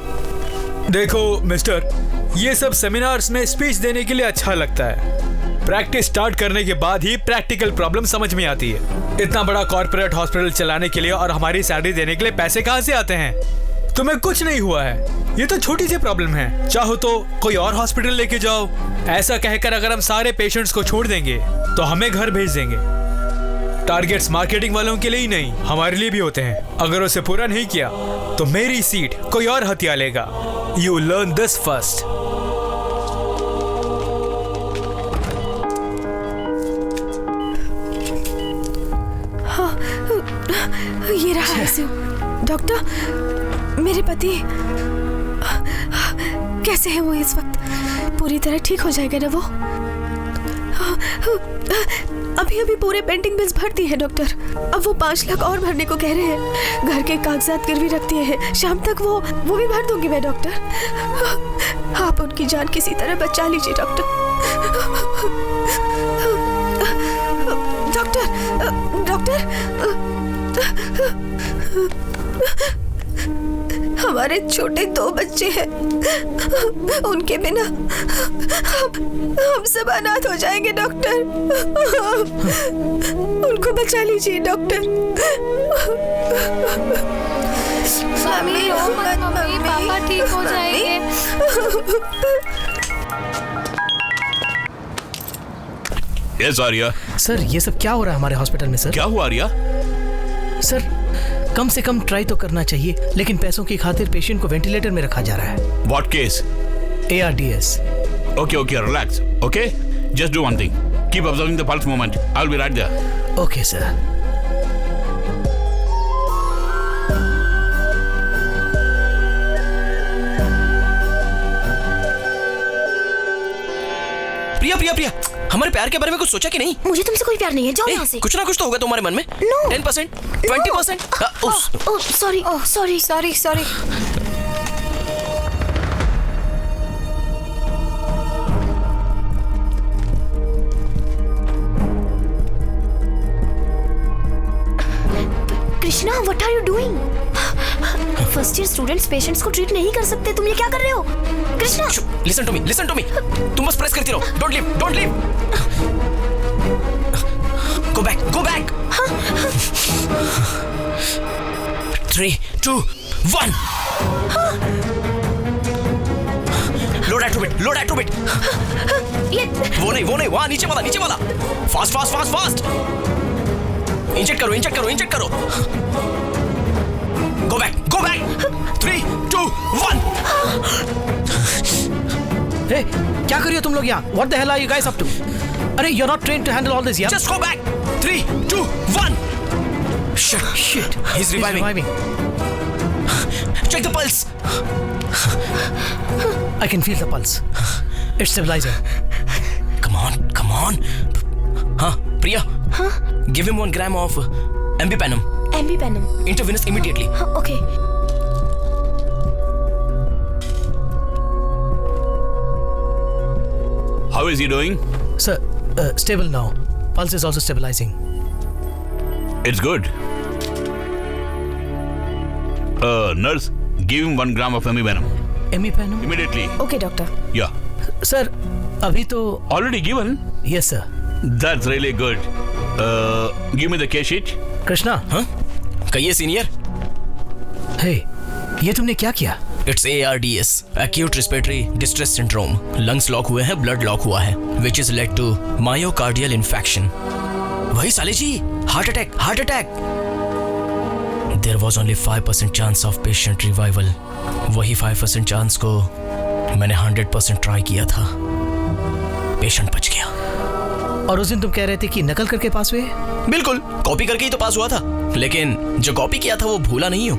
देखो मिस्टर, ये सब सेमिनार्स में स्पीच देने के लिए अच्छा लगता है। प्रैक्टिस स्टार्ट करने के बाद ही प्रैक्टिकल प्रॉब्लम समझ में आती है। इतना बड़ा कॉर्पोरेट हॉस्पिटल चलाने के लिए और हमारी सैलरी देने के लिए पैसे कहाँ से आते हैं? तुम्हें कुछ नहीं हुआ है, ये तो छोटी सी प्रॉब्लम है। चाहो तो कोई और हॉस्पिटल लेके जाओ। ऐसा कहकर अगर हम सारे पेशेंट्स को छोड़ देंगे तो हमें घर भेज देंगे। टारगेट्स मार्केटिंग वालों के लिए ही नहीं, हमारे लिए भी होते हैं। अगर उसे पूरा नहीं किया तो मेरी सीट कोई और हथिया लेगा। You learn this first. ये रहा ICU। डॉक्टर, मेरे पति कैसे हैं वो इस वक्त? पूरी तरह ठीक हो जाएगा ना वो? अभी पूरे पेंडिंग बिल्स भर दिए हैं डॉक्टर। अब वो 5 लाख और भरने को कह रहे हैं। घर के कागजात गिरवी रख दिए हैं। शाम तक वो भी भर दूंगी मैं डॉक्टर। आप उनकी जान किसी तरह बचा लीजिए डॉक्टर। डॉक्टर हमारे छोटे 2 बच्चे हैं, उनके बिना हम सब अनाथ हो जाएंगे डॉक्टर। उनको बचा लीजिए डॉक्टर। मम्मी रो मत मम्मी, पापा ठीक हो जाएंगे। Yes, आर्या। सर ये सब क्या हो रहा है हमारे हॉस्पिटल में सर? क्या हुआ आर्या? सर कम से कम ट्राई तो करना चाहिए, लेकिन पैसों की खातिर पेशेंट को वेंटिलेटर में रखा जा रहा है। What case? ARDS। Okay, relax. Okay? Just do one thing. Keep observing the pulse movement. I'll be right there. Okay, sir. प्रिया हमारे प्यार के बारे में कुछ सोचा कि नहीं? मुझे तुमसे कोई प्यार नहीं है, जाओ यहाँ से। कुछ ना कुछ तो होगा तुम्हारे मन में। No. 10%, 20%। Sorry sorry sorry sorry. Krishna, what are you doing? First year students patients को ट्रीट नहीं कर सकते, तुम ये क्या कर रहे हो? Krishna, listen to me. तुम बस प्रेस करती रहो। Don't leave. Go back. 3, 2, 1। Load एट्रोबिट। ये वो नहीं, वहाँ नीचे वाला। फास्ट। इंजेक्ट करो। गो बैक। 3, 2, 1। Hey, क्या कर रही हो तुम लोग यहाँ? What the hell are you guys up to? अरे you're not trained to handle all this, yeah? Just go back. 3, 2, 1. Shit. He's reviving. Check the pulse. I can feel the pulse. It's stabilizing. Come on. हाँ, Priya. Give him 1 gram of Ambipanum. Intravenous immediately. Okay. How is he doing? Sir, stable now. Pulse is also stabilizing. It's good. Nurse, give him 1 gram of Ambipanum. Ambipanum? Immediately. Okay doctor. Yeah. Sir, अभी तो Already given? yes sir. That's really good. Give me the case sheet. Krishna, हाँ? कहिए senior. hey, ये तुमने क्या किया? It's ARDS, Acute Respiratory Distress Syndrome. Lungs lock हुए हैं, blood लॉक हुआ है, which is led to myocardial infarction. वही साले जी, heart attack. There was only 5% chance of patient revival. वही 5% चांस को मैंने 100% ट्राई किया था। पेशेंट बच गया। और उस दिन तुम कह रहे थे कि नकल करके पास हुए? बिल्कुल, कॉपी करके ही तो पास हुआ था, लेकिन जो कॉपी किया था वो भूला नहीं हूं।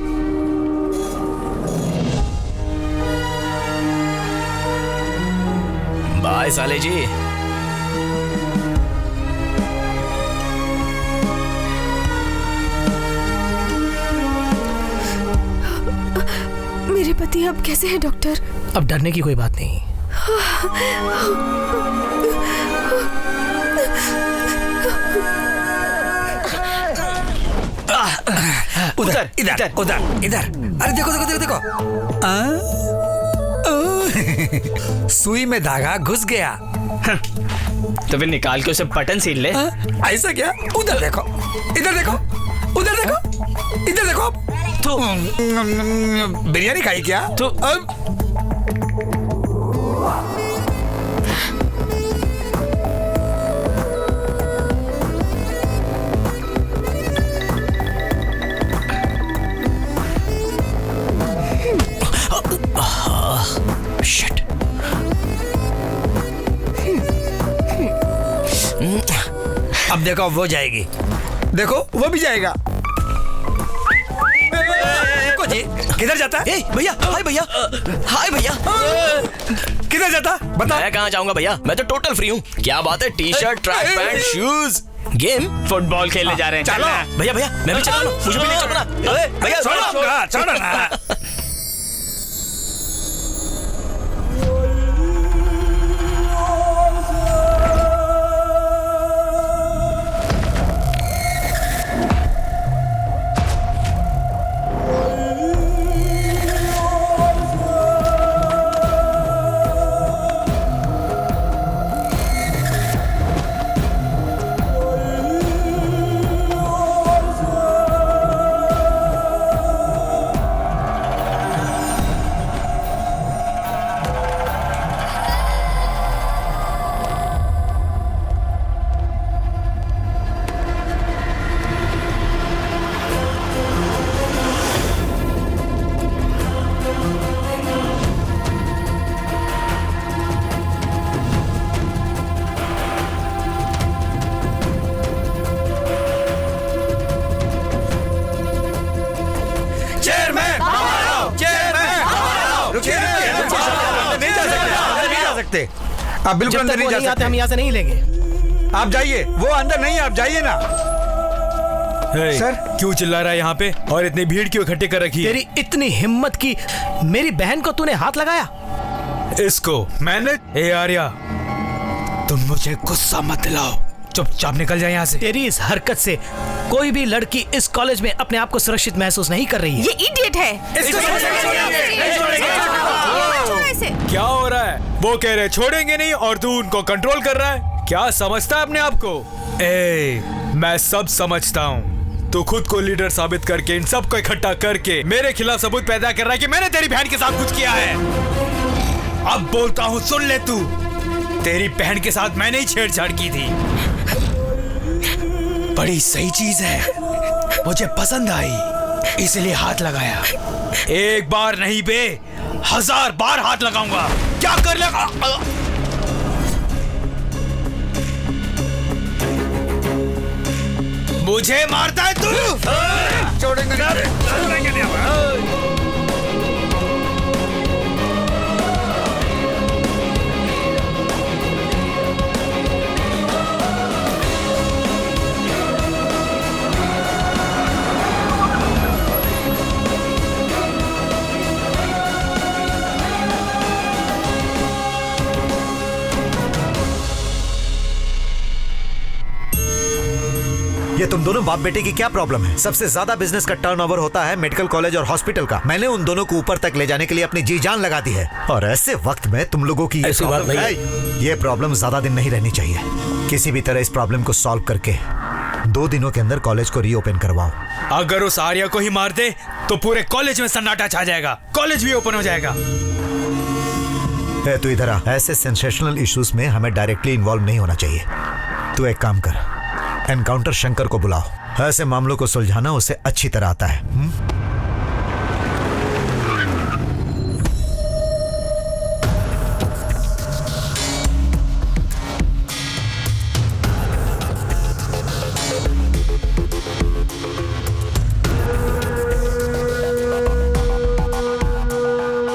बाय साले जी। मेरे पति अब कैसे हैं डॉक्टर? अब डरने की कोई बात नहीं। उधर। अरे देखो। सुई में धागा घुस गया। तो फिर निकाल के उसे बटन सील ले। ऐसा क्या? उधर देखो, इधर देखो, उधर देखो, इधर देखो। तो बिरयानी खाई क्या? तो शिट। अब देखो वो जाएगी, देखो वो भी जाएगा। देखो जी, किधर जाता है? भैया, हाय भैया। किधर जाता? बता। मैं कहाँ जाऊंगा भैया, मैं तो टोटल फ्री हूँ। क्या बात है, t-shirt, track pant, shoes. Game football खेलने जा रहे हैं। चलो भैया, मैं भी चला ना, मुझे भी ले चलो ना। भैया छोड़ो ना। आप बिल्कुल अंदर नहीं जा सकते। हम यहाँ से नहीं लेंगे। आप जाइए, वो अंदर नहीं, आप जाइए ना। सर क्यों चिल्ला रहा है यहाँ पे और इतनी भीड़ क्यों इकट्ठी कर रखी है? तेरी इतनी हिम्मत की मेरी बहन को तूने हाथ लगाया? इसको मैंने? ए आर्या, तुम मुझे गुस्सा मत दिलाओ, चुपचाप निकल जाए यहाँ से। तेरी इस हरकत से कोई भी लड़की इस कॉलेज में अपने आप को सुरक्षित महसूस नहीं कर रही है। ये इडियट है। क्या हो रहा है? वो कह रहे छोड़ेंगे नहीं और तू उनको कंट्रोल कर रहा है। क्या समझता है अपने आप को? मैं सब समझता हूँ। तू खुद को लीडर साबित करके इन सबको इकट्ठा करके मेरे खिलाफ सबूत पैदा कर रहा है कि मैंने तेरी बहन के साथ कुछ किया है। अब बोलता हूँ, सुन ले तू। तेरी बहन के साथ मैंने ही छेड़छाड़ की थी। बड़ी सही चीज है, मुझे पसंद आई इसलिए हाथ लगाया। एक बार नहीं बे, 1000 बार हाथ लगाऊंगा। क्या कर लेगा? मुझे मारता है तू? छोड़ेंगे नहीं। ये तुम दोनों बाप बेटे की क्या प्रॉब्लम है? सबसे ज्यादा बिजनेस का टर्नओवर होता है मेडिकल कॉलेज और हॉस्पिटल का। मैंने उन दोनों को ऊपर तक ले जाने के लिए अपनी जी जान लगा दी है, और ऐसे वक्त में तुम लोगों की ऐसी बात नहीं है। ये प्रॉब्लम ज्यादा दिन नहीं रहनी चाहिए। किसी भी तरह इस प्रॉब्लम को सॉल्व करके 2 दिनों के अंदर कॉलेज को रीओपन करवाओ। अगर उस आर्या को ही मार दे तो पूरे कॉलेज में सन्नाटा छा जाएगा, कॉलेज भी ओपन हो जाएगा। तू इधर आ। ऐसे सेंसेशनल इश्यूज में हमें डायरेक्टली इन्वॉल्व नहीं होना चाहिए। तू एक काम कर, एनकाउंटर शंकर को बुलाओ। ऐसे मामलों को सुलझाना उसे अच्छी तरह आता है।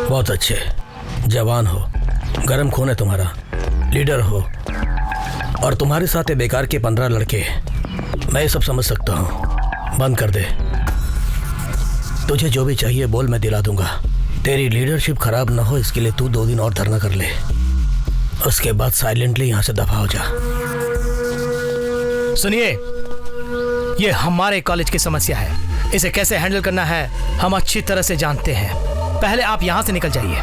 बहुत अच्छे, जवान हो, गरम खून है तुम्हारा, लीडर हो, और तुम्हारे साथ बेकार के 15 लड़के। मैं ये सब समझ सकता हूँ, बंद कर दे। तुझे जो भी चाहिए बोल, मैं दिला दूंगा। तेरी लीडरशिप खराब ना हो इसके लिए तू 2 दिन और धरना कर ले, उसके बाद साइलेंटली यहाँ से दफा हो जा। सुनिए, ये हमारे कॉलेज की समस्या है, इसे कैसे हैंडल करना है हम अच्छी तरह से जानते हैं। पहले आप यहाँ से निकल जाइए।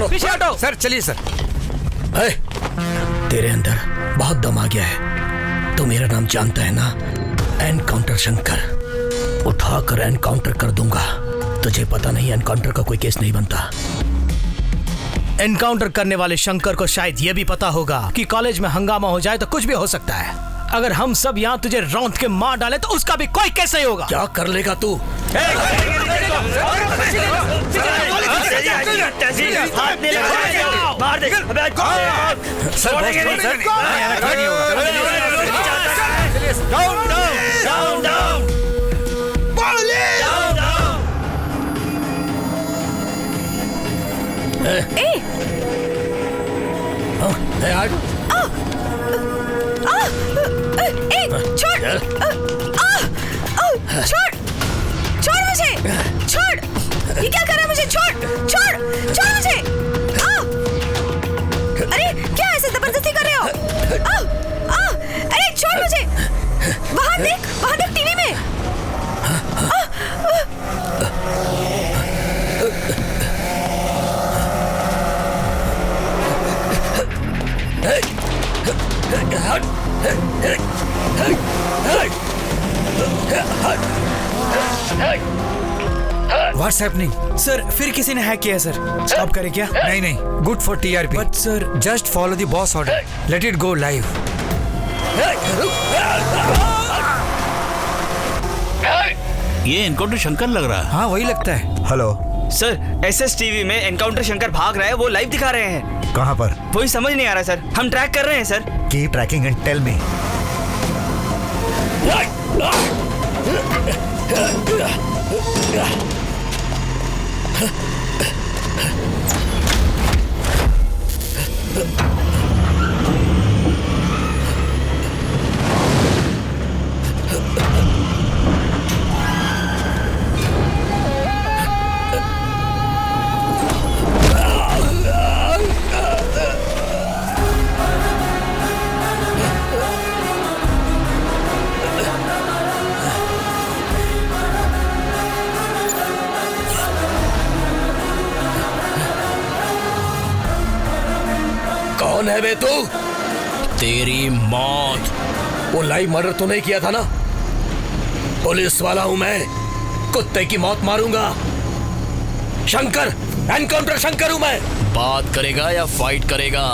पीछे हटो। सर चलिए सर। तेरे अंदर बहुत दम आ गया है। तू मेरा नाम जानता है ना, एनकाउंटर शंकर। उठाकर एनकाउंटर कर दूंगा। तुझे पता नहीं एनकाउंटर का कोई केस नहीं बनता। एनकाउंटर करने वाले शंकर को शायद यह भी पता होगा कि कॉलेज में हंगामा हो जाए तो कुछ भी हो सकता है। अगर हम सब यहाँ तुझे रौंद के मार डाले तो उसका भी कोई केस नहीं होगा। क्या कर लेगा तू? छोड़ मुझे, छोड़। ये क्या कर रहा है? मुझे छोड़ मुझे। अरे क्या ऐसे जबरदस्ती कर रहे हो? अरे छोड़ मुझे। वहां देख टीवी में। What's happening? सर फिर किसी ने हैक किया है सर। स्टॉप करें क्या? नहीं, good for TRP. But sir, just follow the boss order. Let it go live. ये एनकाउंटर शंकर लग रहा है। हाँ वही लगता है। हेलो सर, एसएस टीवी में एनकाउंटर शंकर भाग रहा है, वो लाइव दिखा रहे हैं। कहाँ पर? वही समझ नहीं आ रहा सर, हम ट्रैक कर रहे हैं sir. Keep tracking and tell me. है बे तू? तेरी मौत। वो लाइव मर्डर तो नहीं किया था ना? पुलिस वाला हूं मैं, कुत्ते की मौत मारूंगा। शंकर, एनकाउंटर शंकर हूं मैं। बात करेगा या फाइट करेगा?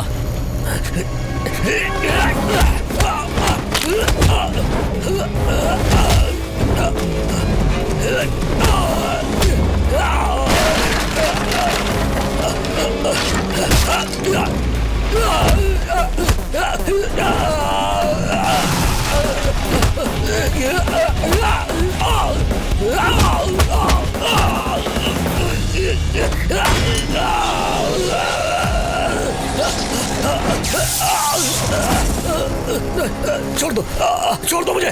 छोड़ दो मुझे।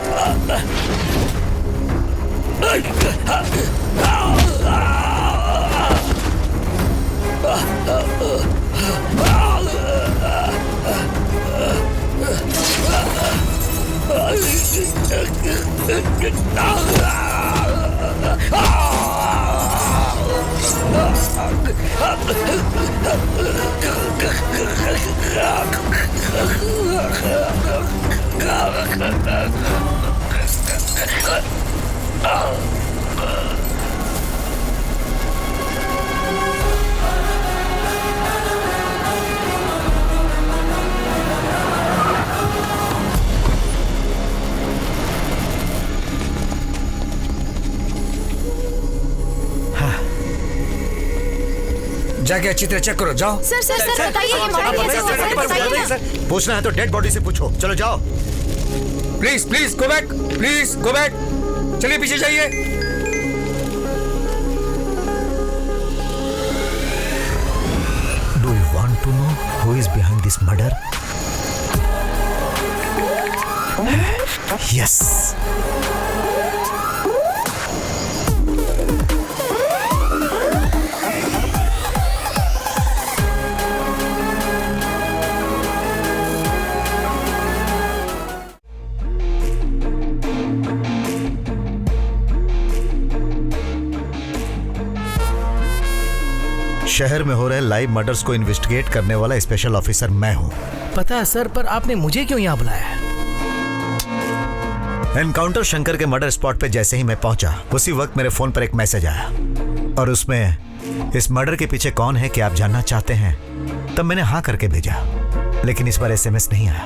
जाके अच्छी तरह चेक करो, जाओ। सर सर सर बताइए ये मर्डर कैसे हुआ सर, बताइए ना। पूछना है तो डेड बॉडी से पूछो। चलो जाओ। Please please go back, please go back. चलिए पीछे जाइए। Do you want to know who is behind this murder? Yes. शहर में हो रहे लाइव मर्डर्स को इन्वेस्टिगेट करने वाला स्पेशल ऑफिसर मैं हूं। पता है सर, पर आपने मुझे क्यों यहाँ बुलाया है? एनकाउंटर शंकर के मर्डर स्पॉट पे जैसे ही मैं पहुंचा, उसी वक्त मेरे फोन पर एक मैसेज आया और उसमें इस मर्डर के पीछे कौन है कि आप जानना चाहते हैं। तब मैंने हाँ करके भेजा, लेकिन इस बार एसएमएस नहीं आया,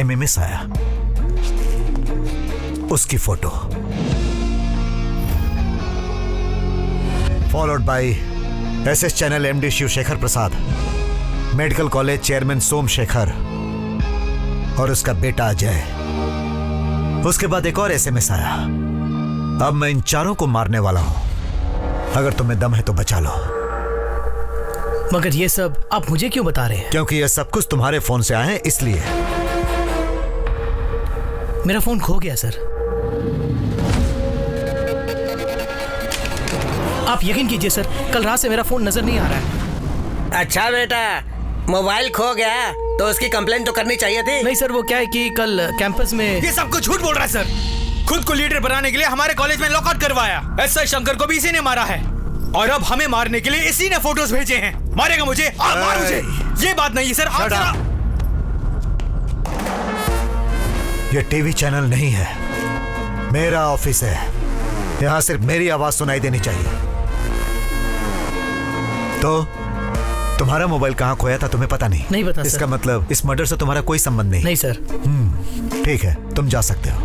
एमएमएस आया। उसकी photo followed by SS channel MD Shivshekhar Prasad, medical college chairman Somshekhar और उसका बेटा अजय। उसके बाद एक और एसएमएस आया। अब मैं इन चारों को मारने वाला हूं। अगर तुम्हें दम है तो बचा लो। मगर ये सब आप मुझे क्यों बता रहे हैं? क्योंकि ये सब कुछ तुम्हारे फोन से आए हैं, इसलिए। मेरा फोन खो गया सर। आप यकीन कीजिए सर, कल रात से मेरा फोन नजर नहीं आ रहा है। अच्छा बेटा, मोबाइल खो गया तो उसकी कंप्लेंट तो करनी चाहिए थी। नहीं सर, वो क्या है कि कल कैंपस में। ये सब कुछ झूठ बोल रहा है सर। खुद को लीडर बनाने के लिए हमारे कॉलेज में लॉकआउट करवाया। एसआई शंकर को भी इसी ने मारा है और अब हमें मारने के लिए इसी ने फोटोज भेजे हैं। मारेगा मुझे? मार मुझे। ये बात नहीं है सर। ये टीवी चैनल नहीं है, मेरा ऑफिस है। यहाँ सिर्फ मेरी आवाज सुनाई देनी चाहिए। तो तुम्हारा मोबाइल कहाँ खोया था तुम्हें पता नहीं? नहीं पता। इसका मतलब इस मर्डर से तुम्हारा कोई संबंध नहीं? नहीं सर। ठीक है, तुम जा सकते हो।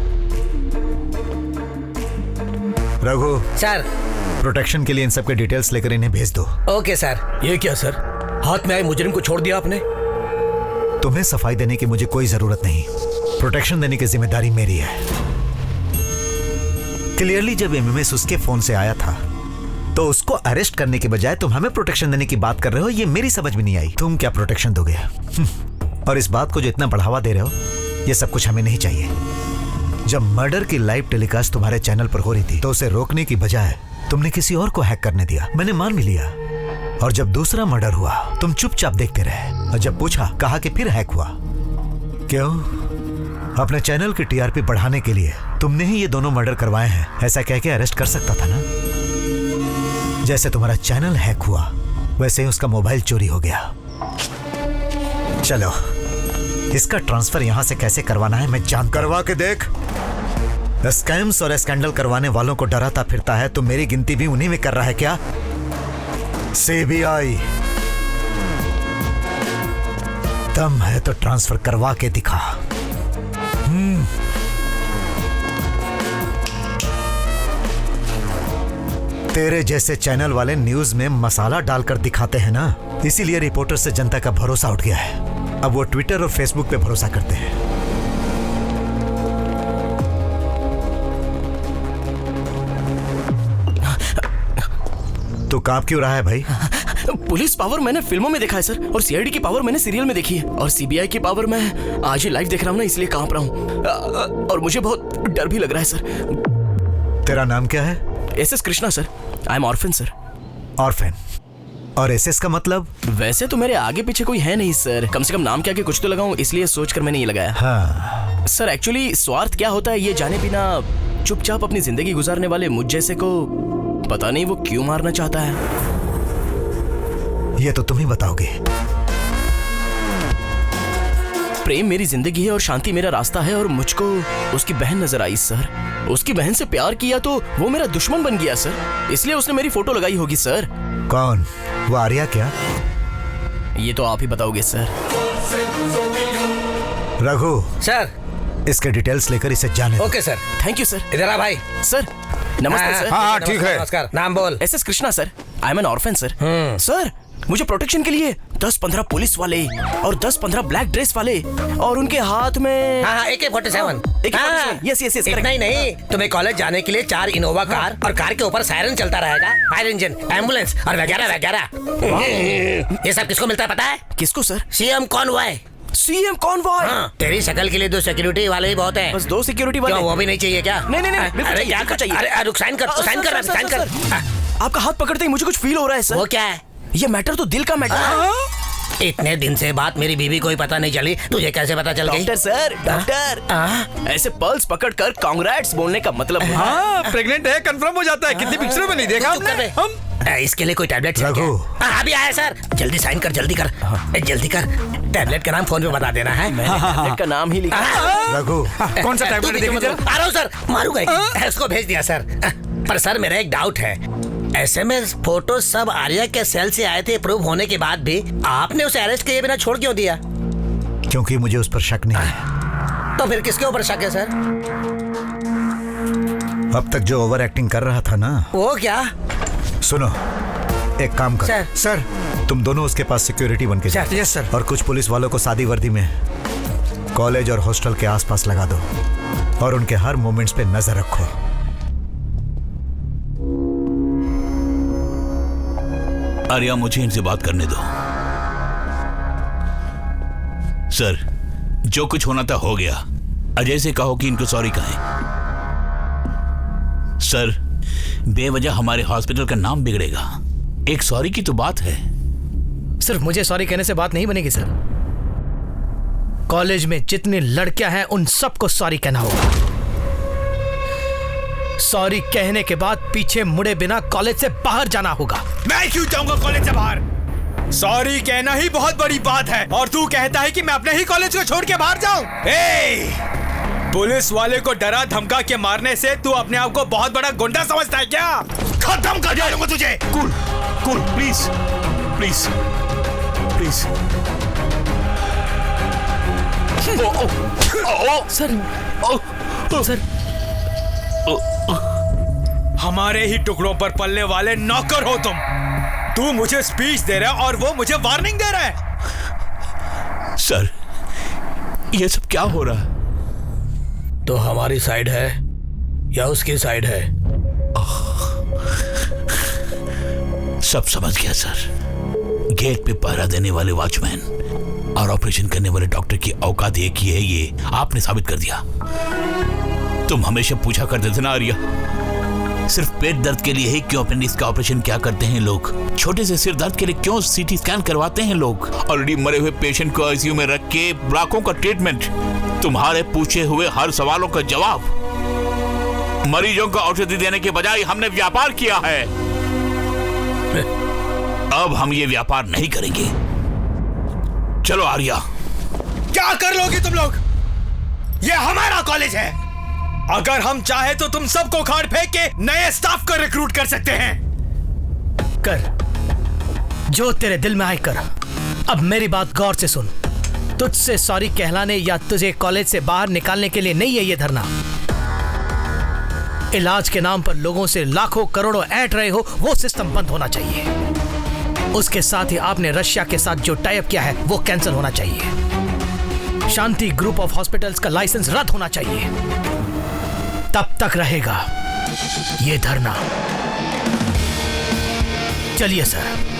रघु सर, प्रोटेक्शन के लिए इन सब के डिटेल्स लेकर इन्हें भेज दो। Okay sir. ये क्या सर, हाथ में आए मुजरिम को छोड़ दिया आपने? तुम्हें सफाई देने की मुझे कोई जरूरत नहीं, प्रोटेक्शन देने की जिम्मेदारी मेरी है। क्लियरली जब एमएमएस उसके फोन से आया था तो उसको अरेस्ट करने के बजाय तुम हमें प्रोटेक्शन देने की बात कर रहे हो। ये मेरी समझ में नहीं आई। तुम क्या प्रोटेक्शन दोगे? और इस बात को जो इतना बढ़ावा दे रहे हो, ये सब कुछ हमें नहीं चाहिए। जब मर्डर की लाइव टेलीकास्ट तुम्हारे चैनल पर हो रही थी तो उसे रोकने की बजाय तुमने किसी और को हैक करने दिया। मैंने मान भी लिया। और जब दूसरा मर्डर हुआ तुम चुपचाप देखते रहे और जब पूछा कहा कि फिर हैक हुआ। क्यों? अपने चैनल की टीआरपी बढ़ाने के लिए तुमने ही ये दोनों मर्डर करवाए हैं, ऐसा कह के अरेस्ट कर सकता था ना। जैसे तुम्हारा चैनल हैक हुआ वैसे ही उसका मोबाइल चोरी हो गया। चलो इसका ट्रांसफर यहाँ से कैसे करवाना है मैं जान करवा के देख। स्कैम्स और स्कैंडल करवाने वालों को डराता फिरता है तो मेरी गिनती भी उन्हीं में कर रहा है क्या? सीबीआई दम है तो ट्रांसफर करवा के दिखा। तेरे जैसे चैनल वाले न्यूज में मसाला डालकर दिखाते हैं ना, इसीलिए रिपोर्टर से जनता का भरोसा उठ गया है। अब वो ट्विटर और फेसबुक पे भरोसा करते हैं। तो कांप क्यों रहा है भाई? पुलिस पावर मैंने फिल्मों में देखा है सर, और सीआईडी की पावर मैंने सीरियल में देखी है, और सीबीआई की पावर मैं आज ही लाइव देख रहा हूँ ना, इसलिए कांप रहा हूँ। और मुझे बहुत डर भी लग रहा है सर। तेरा नाम क्या है? SS Krishna sir. I am orphan sir. Orphan? और एसएस का मतलब? वैसे तो मेरे आगे पीछे कोई है नहीं सर, कम से कम नाम क्या के कुछ तो लगाऊं, इसलिए सोचकर मैंने ये लगाया। हाँ। सर एक्चुअली स्वार्थ क्या होता है ये जाने बिना चुपचाप अपनी जिंदगी गुजारने वाले मुझ जैसे को पता नहीं वो क्यों मारना चाहता है। ये तो तुम ही बताओगे। प्रेम मेरी जिंदगी है और शांति मेरा रास्ता है, और मुझको उसकी बहन नजर आई सर। उसकी बहन से प्यार किया तो वो मेरा दुश्मन बन गया सर, इसलिए उसने मेरी फोटो लगाई होगी सर। कौन? वो आर्या क्या? ये तो आप ही बताओगे सर। रघु सर, इसके डिटेल्स लेकर इसे जाने दो। Okay sir. Thank you sir. इधर आ भाई। सर नमस्ते सर। हाँ ठीक है। नमस्कार। नाम बोल। SS Krishna sir. I am N orphan sir. Sir मुझे प्रोटेक्शन के लिए 10-15 पुलिस वाले और 10-15 ब्लैक ड्रेस वाले, और उनके हाथ में हाँ AK-47। Yes yes yes. इतना ही नहीं, तुम्हें कॉलेज जाने के लिए 4 इनोवा कार और कार के ऊपर सायरन चलता रहेगा, फायर इंजन, एम्बुलेंस और वगैरह वगैरह। ये सब किसको मिलता है पता है? किसको sir? CM Conway. CM Conway? तेरी शक्ल के लिए 2 सिक्योरिटी वाले ही बहुत हैं। बस 2 सिक्योरिटी वाले? क्यों, वो भी नहीं चाहिए क्या? नहीं, अरे क्या चाहिए? अरे रुक, साइन कर। आपका हाथ पकड़ते ही मुझे कुछ फील हो रहा है सर। वो क्या है? ये मैटर तो दिल का मैटर है। इतने दिन से बात मेरी बीवी को ही पता नहीं चली, तुझे कैसे पता चल गई? डॉक्टर सर, डॉक्टर ऐसे पल्स पकड़कर कांग्रेट्स बोलने का मतलब है। हाँ, प्रेग्नेंट है कंफर्म हो जाता है। कितनी पिक्चरों में नहीं देखा हमने? हम इसके लिए कोई टैबलेट है रघु। क्या? अभी आया सर। जल्दी साइन कर, जल्दी कर, जल्दी कर। टैबलेट का नाम फोन पे बता देना है। मैंने टैबलेट का नाम ही लिखा। रघु कौन सा टैबलेट देखिए जरा। आ रहा हूँ सर, मारूंगा। इसको भेज दिया सर। पर सर मेरा एक डाउट है, SMS फोटो सब आर्या के सेल से आए थे, प्रूव होने के बाद भी आपने उसे अरेस्ट किए बिना छोड़ क्यों दिया? क्योंकि मुझे उस पर शक नहीं है। तो फिर किसके ऊपर शक है सर? अब तक जो ओवर एक्टिंग कर रहा था ना। वो क्या? सुनो, एक काम कर सर, तुम दोनों उसके पास सिक्योरिटी बन के जाओ। Yes sir. और कुछ पुलिस वालों को सादी वर्दी में कॉलेज और हॉस्टल के आसपास लगा दो, और उनके हर मोमेंट्स पे नजर रखो। आर्या, मुझे इनसे बात करने दो। सर, जो कुछ होना था हो गया। अजय से कहो कि इनको सॉरी कहें। सर, बेवजह हमारे हॉस्पिटल का नाम बिगड़ेगा। एक सॉरी की तो बात है। सिर्फ मुझे सॉरी कहने से बात नहीं बनेगी सर। कॉलेज में जितनी लड़कियां हैं उन सबको सॉरी कहना होगा। सॉरी कहने के बाद पीछे मुड़े बिना कॉलेज से बाहर जाना होगा। मैं क्यों जाऊंगा कॉलेज से बाहर? सॉरी कहना ही बहुत बड़ी बात है, और तू कहता है कि मैं अपने ही कॉलेज को छोड़ के बाहर जाऊं? पुलिस वाले को डरा धमका के मारने से तू अपने आप को बहुत बड़ा गुंडा समझता है क्या? खत्म कर दूंगा तुझे। Cool, cool, please, please, please. Sir, sir, हमारे ही टुकड़ों पर पलने वाले नौकर हो तुम। तू मुझे स्पीच दे रहा है और वो मुझे वार्निंग दे रहा है। सर, ये सब क्या हो रहा है? तो हमारी साइड है या उसकी साइड है? सब समझ गया सर। गेट पे पहरा देने वाले वॉचमैन और ऑपरेशन करने वाले डॉक्टर की औकात एक ही है, ये आपने साबित कर दिया। तुम हमेशा पूछा करते थे ना आर्या, सिर्फ पेट दर्द के लिए ही क्यों अपेंडिक्स का ऑपरेशन क्या करते हैं लोग? छोटे से सिर दर्द के लिए क्यों CT स्कैन करवाते हैं लोग? ऑलरेडी मरे हुए पेशेंट को ICU में रख के लाखों का ट्रीटमेंट, तुम्हारे पूछे हुए हर सवालों का जवाब। मरीजों को औषधि देने के बजाय हमने व्यापार किया है। अब हम ये व्यापार नहीं करेंगे। चलो आर्या, क्या कर लोगे तुम लोग? ये हमारा कॉलेज है। अगर हम चाहे तो तुम सबको उखाड़ फेंक के नए स्टाफ को रिक्रूट कर सकते हैं। कर, जो तेरे दिल में आए कर। अब मेरी बात गौर से सुन। तुझसे सॉरी कहलाने या तुझे कॉलेज से बाहर निकालने के लिए नहीं है ये धरना। इलाज के नाम पर लोगों से लाखों करोड़ों ऐंठ रहे हो, वो सिस्टम बंद होना चाहिए। उसके साथ ही आपने रशिया के साथ जो टाई अप किया है वो कैंसिल होना चाहिए। शांति ग्रुप ऑफ हॉस्पिटल्स का लाइसेंस रद्द होना चाहिए। तब तक रहेगा ये धरना। चलिए सर।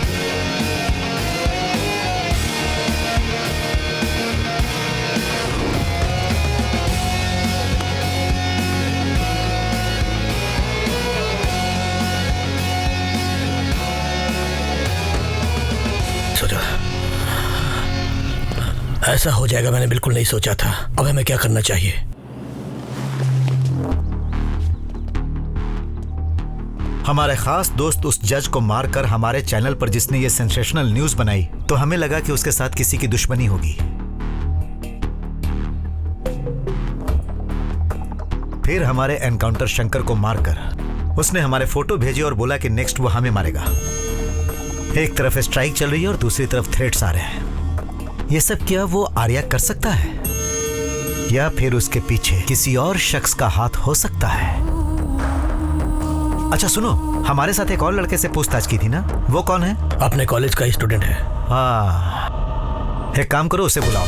ऐसा हो जाएगा मैंने बिल्कुल नहीं सोचा था। अब हमें क्या करना चाहिए? हमारे खास दोस्त उस जज को मारकर हमारे चैनल पर जिसने ये सेंसेशनल न्यूज बनाई, तो हमें लगा कि उसके साथ किसी की दुश्मनी होगी। फिर हमारे एनकाउंटर शंकर को मारकर उसने हमारे फोटो भेजे और बोला कि नेक्स्ट वो हमें मारेगा। एक तरफ स्ट्राइक चल रही है और दूसरी तरफ थ्रेट्स आ रहे हैं। ये सब क्या वो आर्या कर सकता है या फिर उसके पीछे किसी और शख्स का हाथ हो सकता है? अच्छा सुनो, हमारे साथ एक और लड़के से पूछताछ की थी ना, वो कौन है? अपने कॉलेज का ही स्टूडेंट है। हाँ, एक काम करो, उसे बुलाओ।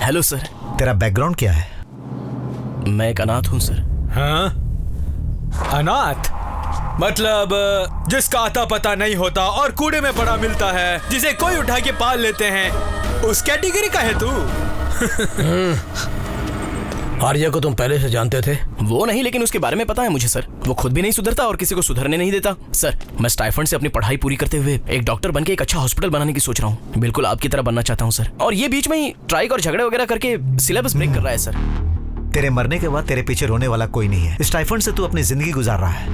Hello sir. तेरा बैकग्राउंड क्या है? मैं एक अनाथ हूँ सर। हाँ? अनाथ मतलब जिसका आता पता नहीं होता और कूड़े में पड़ा मिलता है, जिसे कोई उठा के पाल लेते हैं, उस कैटेगरी का है तू? आर्या को तुम पहले से जानते थे? वो नहीं, लेकिन उसके बारे में पता है मुझे सर। वो खुद भी नहीं सुधरता और किसी को सुधरने नहीं देता। सर, मैं स्टाइफंड से अपनी पढ़ाई पूरी करते हुए एक डॉक्टर बनके एक अच्छा हॉस्पिटल बनाने की सोच रहा हूँ। बिल्कुल आपकी तरह बनना चाहता हूँ सर। और ये बीच में ही स्ट्राइक और झगड़े वगैरह करके सिलेबस ब्रेक कर रहा है सर। तेरे मरने के बाद तेरे पीछे रोने वाला कोई नहीं है। स्टाइफंड से तू अपनी जिंदगी गुजार रहा है।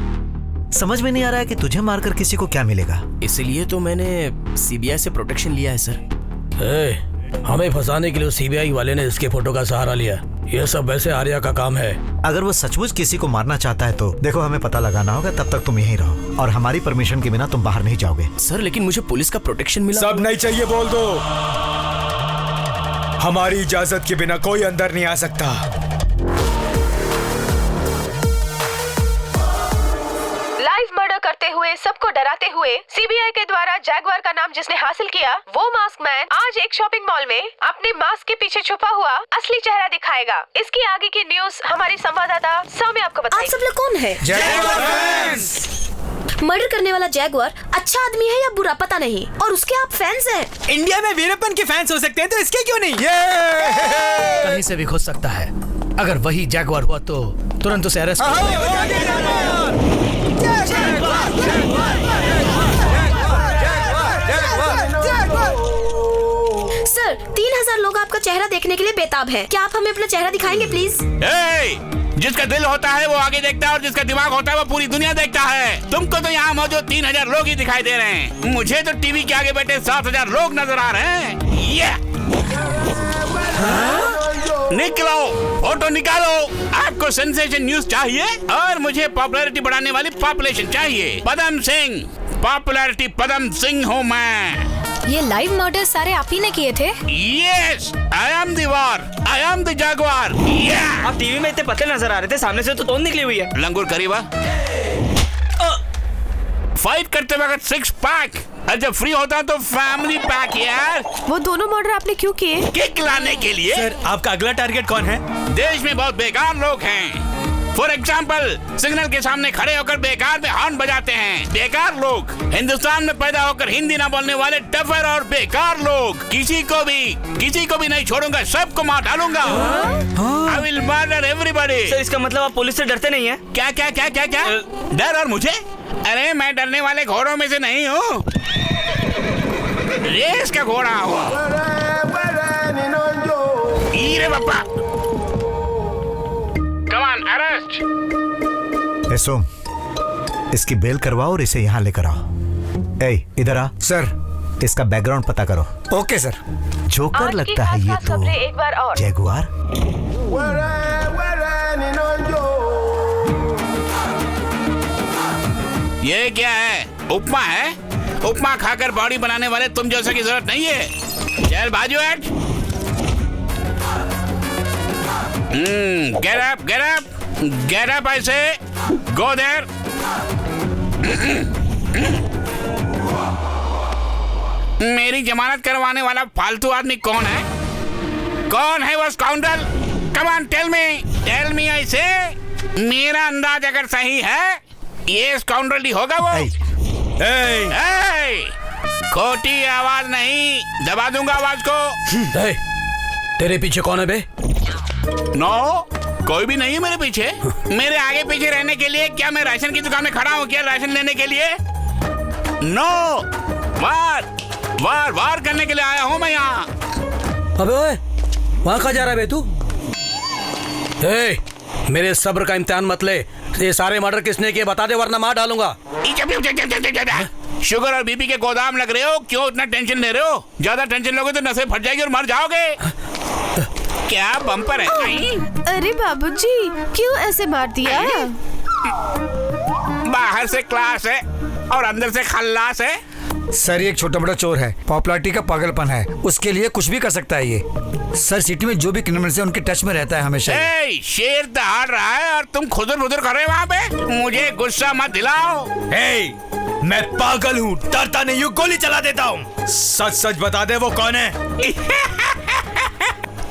समझ में नहीं आ रहा है कि तुझे मारकर किसी को क्या मिलेगा। इसीलिए तो मैंने सीबीआई से प्रोटेक्शन लिया है सर। हमें फंसाने के लिए सीबीआई वाले ने इसके फोटो का सहारा लिया। ये सब वैसे आर्या का काम है। अगर वो सचमुच किसी को मारना चाहता है तो देखो, हमें पता लगाना होगा। तब तक तुम यहीं रहो और हमारी परमिशन के बिना तुम बाहर नहीं जाओगे। सर, लेकिन मुझे पुलिस का प्रोटेक्शन मिला। सब नहीं चाहिए बोल दो। हमारी इजाजत के बिना कोई अंदर नहीं आ सकता। लाइव मर्डर करते हुए, सबको डराते हुए सीबीआई के द्वारा जैगवार का नाम जिसने हासिल किया, वो मास्क मैन आज एक शॉपिंग मॉल में अपने मास्क के पीछे छुपा हुआ असली चेहरा दिखाएगा। इसकी आगे की न्यूज हमारी संवाददाता सौम्य आपको बताएगी। आप सब लोग कौन है? मर्डर करने वाला जैगवार अच्छा आदमी है या बुरा पता नहीं, और उसके आप फैंस हैं। इंडिया में वीरप्पन के फैंस हो सकते हैं तो इसके क्यों नहीं? कहीं से भी घुस सकता है। अगर वही जैगवार हुआ तो तुरंत उसे अरेस्ट सर, 3000 लोग आपका चेहरा देखने के लिए बेताब हैं। क्या आप हमें अपना चेहरा दिखाएंगे प्लीज? जिसका दिल होता है वो आगे देखता है और जिसका दिमाग होता है वो पूरी दुनिया देखता है। तुमको तो यहाँ मौजूद 3000 लोग ही दिखाई दे रहे हैं। मुझे तो टीवी के आगे बैठे 7000 लोग नजर आ रहे हैं। निकलो, फोटो निकालो। आपको सेंसेशन न्यूज चाहिए और मुझे पॉपुलैरिटी बढ़ाने वाली पॉपुलेशन चाहिए। पदम सिंह, पॉपुलैरिटी पदम सिंह हूँ मैं। ये लाइव मर्डर सारे आप ही ने किए थे? Yes, I am the war, I am the jaguar. Yeah. आप टीवी में इतने पतले नजर आ रहे थे, सामने से तो तोंद निकली हुई है। लंगूर करीबा। फाइट करते वक्त 6 पैक, जब फ्री होता तो फैमिली पैक यार। वो दोनों मर्डर आपने क्यों किए? किक लाने के लिए। सर, आपका अगला टारगेट कौन है? देश में बहुत बेकार लोग हैं। फॉर एग्जाम्पल, सिग्नल के सामने खड़े होकर बेकार में हॉर्न बजाते हैं। बेकार लोग। हिंदुस्तान में पैदा होकर हिंदी ना बोलने वाले डफर और बेकार लोग। किसी को भी नहीं छोड़ूंगा, सबको मार डालूंगा। I will murder everybody. Sir, इसका मतलब आप पुलिस से डरते नहीं हैं? क्या? डर और मुझे? अरे मैं डरने वाले घोड़ों में से नहीं हूँ। रेस का घोड़ा हूँ। ईरे बापा, अरेस्ट। ए सोम, इसकी बेल करवाओ और इसे यहाँ लेकर आओ। ए इधर आ। सर, इसका बैकग्राउंड पता करो। Okay sir. जोकर लगता है ये तो। एक बार और। जैगुआर। ये क्या है? उपमा है? उपमा खाकर बॉडी बनाने वाले तुम जैसा की जरूरत नहीं है। चल बाजू हट। Get up, get up, get up. ऐसे गो देयर। मेरी जमानत करवाने वाला फालतू आदमी कौन है? कौन है वो स्काउंडल? Come on tell me. ऐसे मेरा अंदाज अगर सही है, ये स्काउंडल ही होगा वो। खोटी आवाज नहीं, दबा दूंगा आवाज को। तेरे पीछे कौन है बे? नो, कोई भी नहीं है मेरे पीछे। मेरे आगे पीछे रहने के लिए क्या मैं राशन की दुकान में खड़ा हूँ क्या राशन लेने के लिए? नो, वार करने के लिए आया हूँ मैं यहाँ। अबे ओए, वहाँ कहाँ जा रहा है बे तू? मेरे सब्र का इम्तिहान मत ले। ये सारे मर्डर किसने किए बता दे, वरना मार डालूंगा। शुगर और बीपी के गोदाम लग रहे हो, क्यों इतना टेंशन ले रहे हो? ज्यादा टेंशन लोगे तो नसें फट जाएगी और मर जाओगे। क्या बम्पर है? अरे बाबूजी, क्यों ऐसे मार दिया? बाहर से क्लास है और अंदर से खल्लास है। सर, ये एक छोटा बड़ा चोर है, पॉपुलैरिटी का पागलपन है, उसके लिए कुछ भी कर सकता है ये। सर, सिटी में जो भी क्रिमिनल्स हैं उनके टच में रहता है हमेशा। शेर दहाड़ रहा है और तुम खुदर बुदर कर रहे हो वहाँ पे। मुझे गुस्सा मत दिलाओ। मैं पागल हूँ, डरता नहीं हूँ, गोली चला देता हूँ। सच सच बता दे वो कौन है?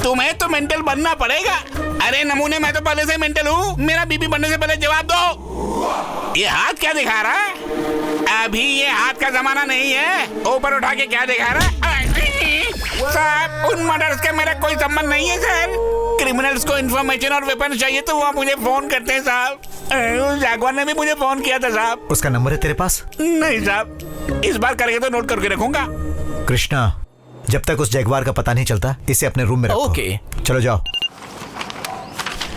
तुम्हें तो मेंटल बनना पड़ेगा। अरे नमूने, मैं तो पहले से मेंटल हूँ। मेरा बीपी बढ़ने से पहले जवाब दो। ये हाथ क्या दिखा रहा है? अभी ये हाथ का जमाना नहीं है। ऊपर उठा के क्या दिखा रहा है? साहब, उन मर्डर्स के मेरा कोई संबंध नहीं है सर। क्रिमिनल्स को इंफॉर्मेशन और वेपन चाहिए तो वो मुझे फोन करते हैं साहब। जागवार ने भी मुझे फोन किया था साहब। उसका नंबर है तेरे पास? नहीं साहब, इस बार करके तो नोट करके रखूंगा। कृष्णा, जब तक उस जैगुआर का पता नहीं चलता, इसे अपने रूम में रखो। ओके। चलो जाओ।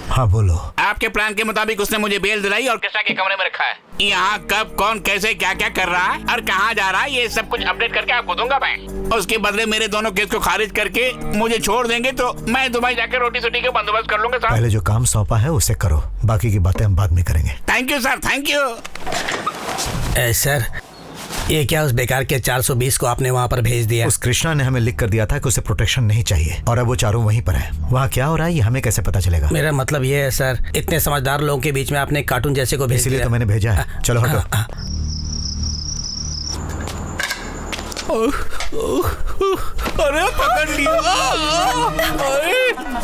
हाँ बोलो। आपके प्लान के मुताबिक उसने मुझे बेल दिलाई और कृष्णा के कमरे में रखा है। यहाँ कब, कौन, कैसे, क्या क्या कर रहा है और कहाँ जा रहा है, ये सब कुछ अपडेट करके आपको दूंगा मैं। उसके बदले मेरे दोनों केस को खारिज करके मुझे छोड़ देंगे तो मैं दुबई जाकर रोटी सोटी का बंदोबस्त कर लूंगा साहब। पहले जो काम सौंपा है उसे करो, बाकी की बातें हम बाद में करेंगे। Thank you sir, thank you. Sir, ये क्या उस बेकार के 420 को आपने वहाँ पर भेज दिया? उस कृष्णा ने हमें लिख कर दिया था कि उसे प्रोटेक्शन नहीं चाहिए और अब वो चारों वहीं पर है। वहाँ क्या हो रहा है ये हमें कैसे पता चलेगा? मेरा मतलब ये है सर, इतने समझदार लोगों के बीच में आपने कार्टून जैसे को भेज दिया। इसीलिए तो मैंने भेजा है। चलो हटो। अरे पकड़ लिया।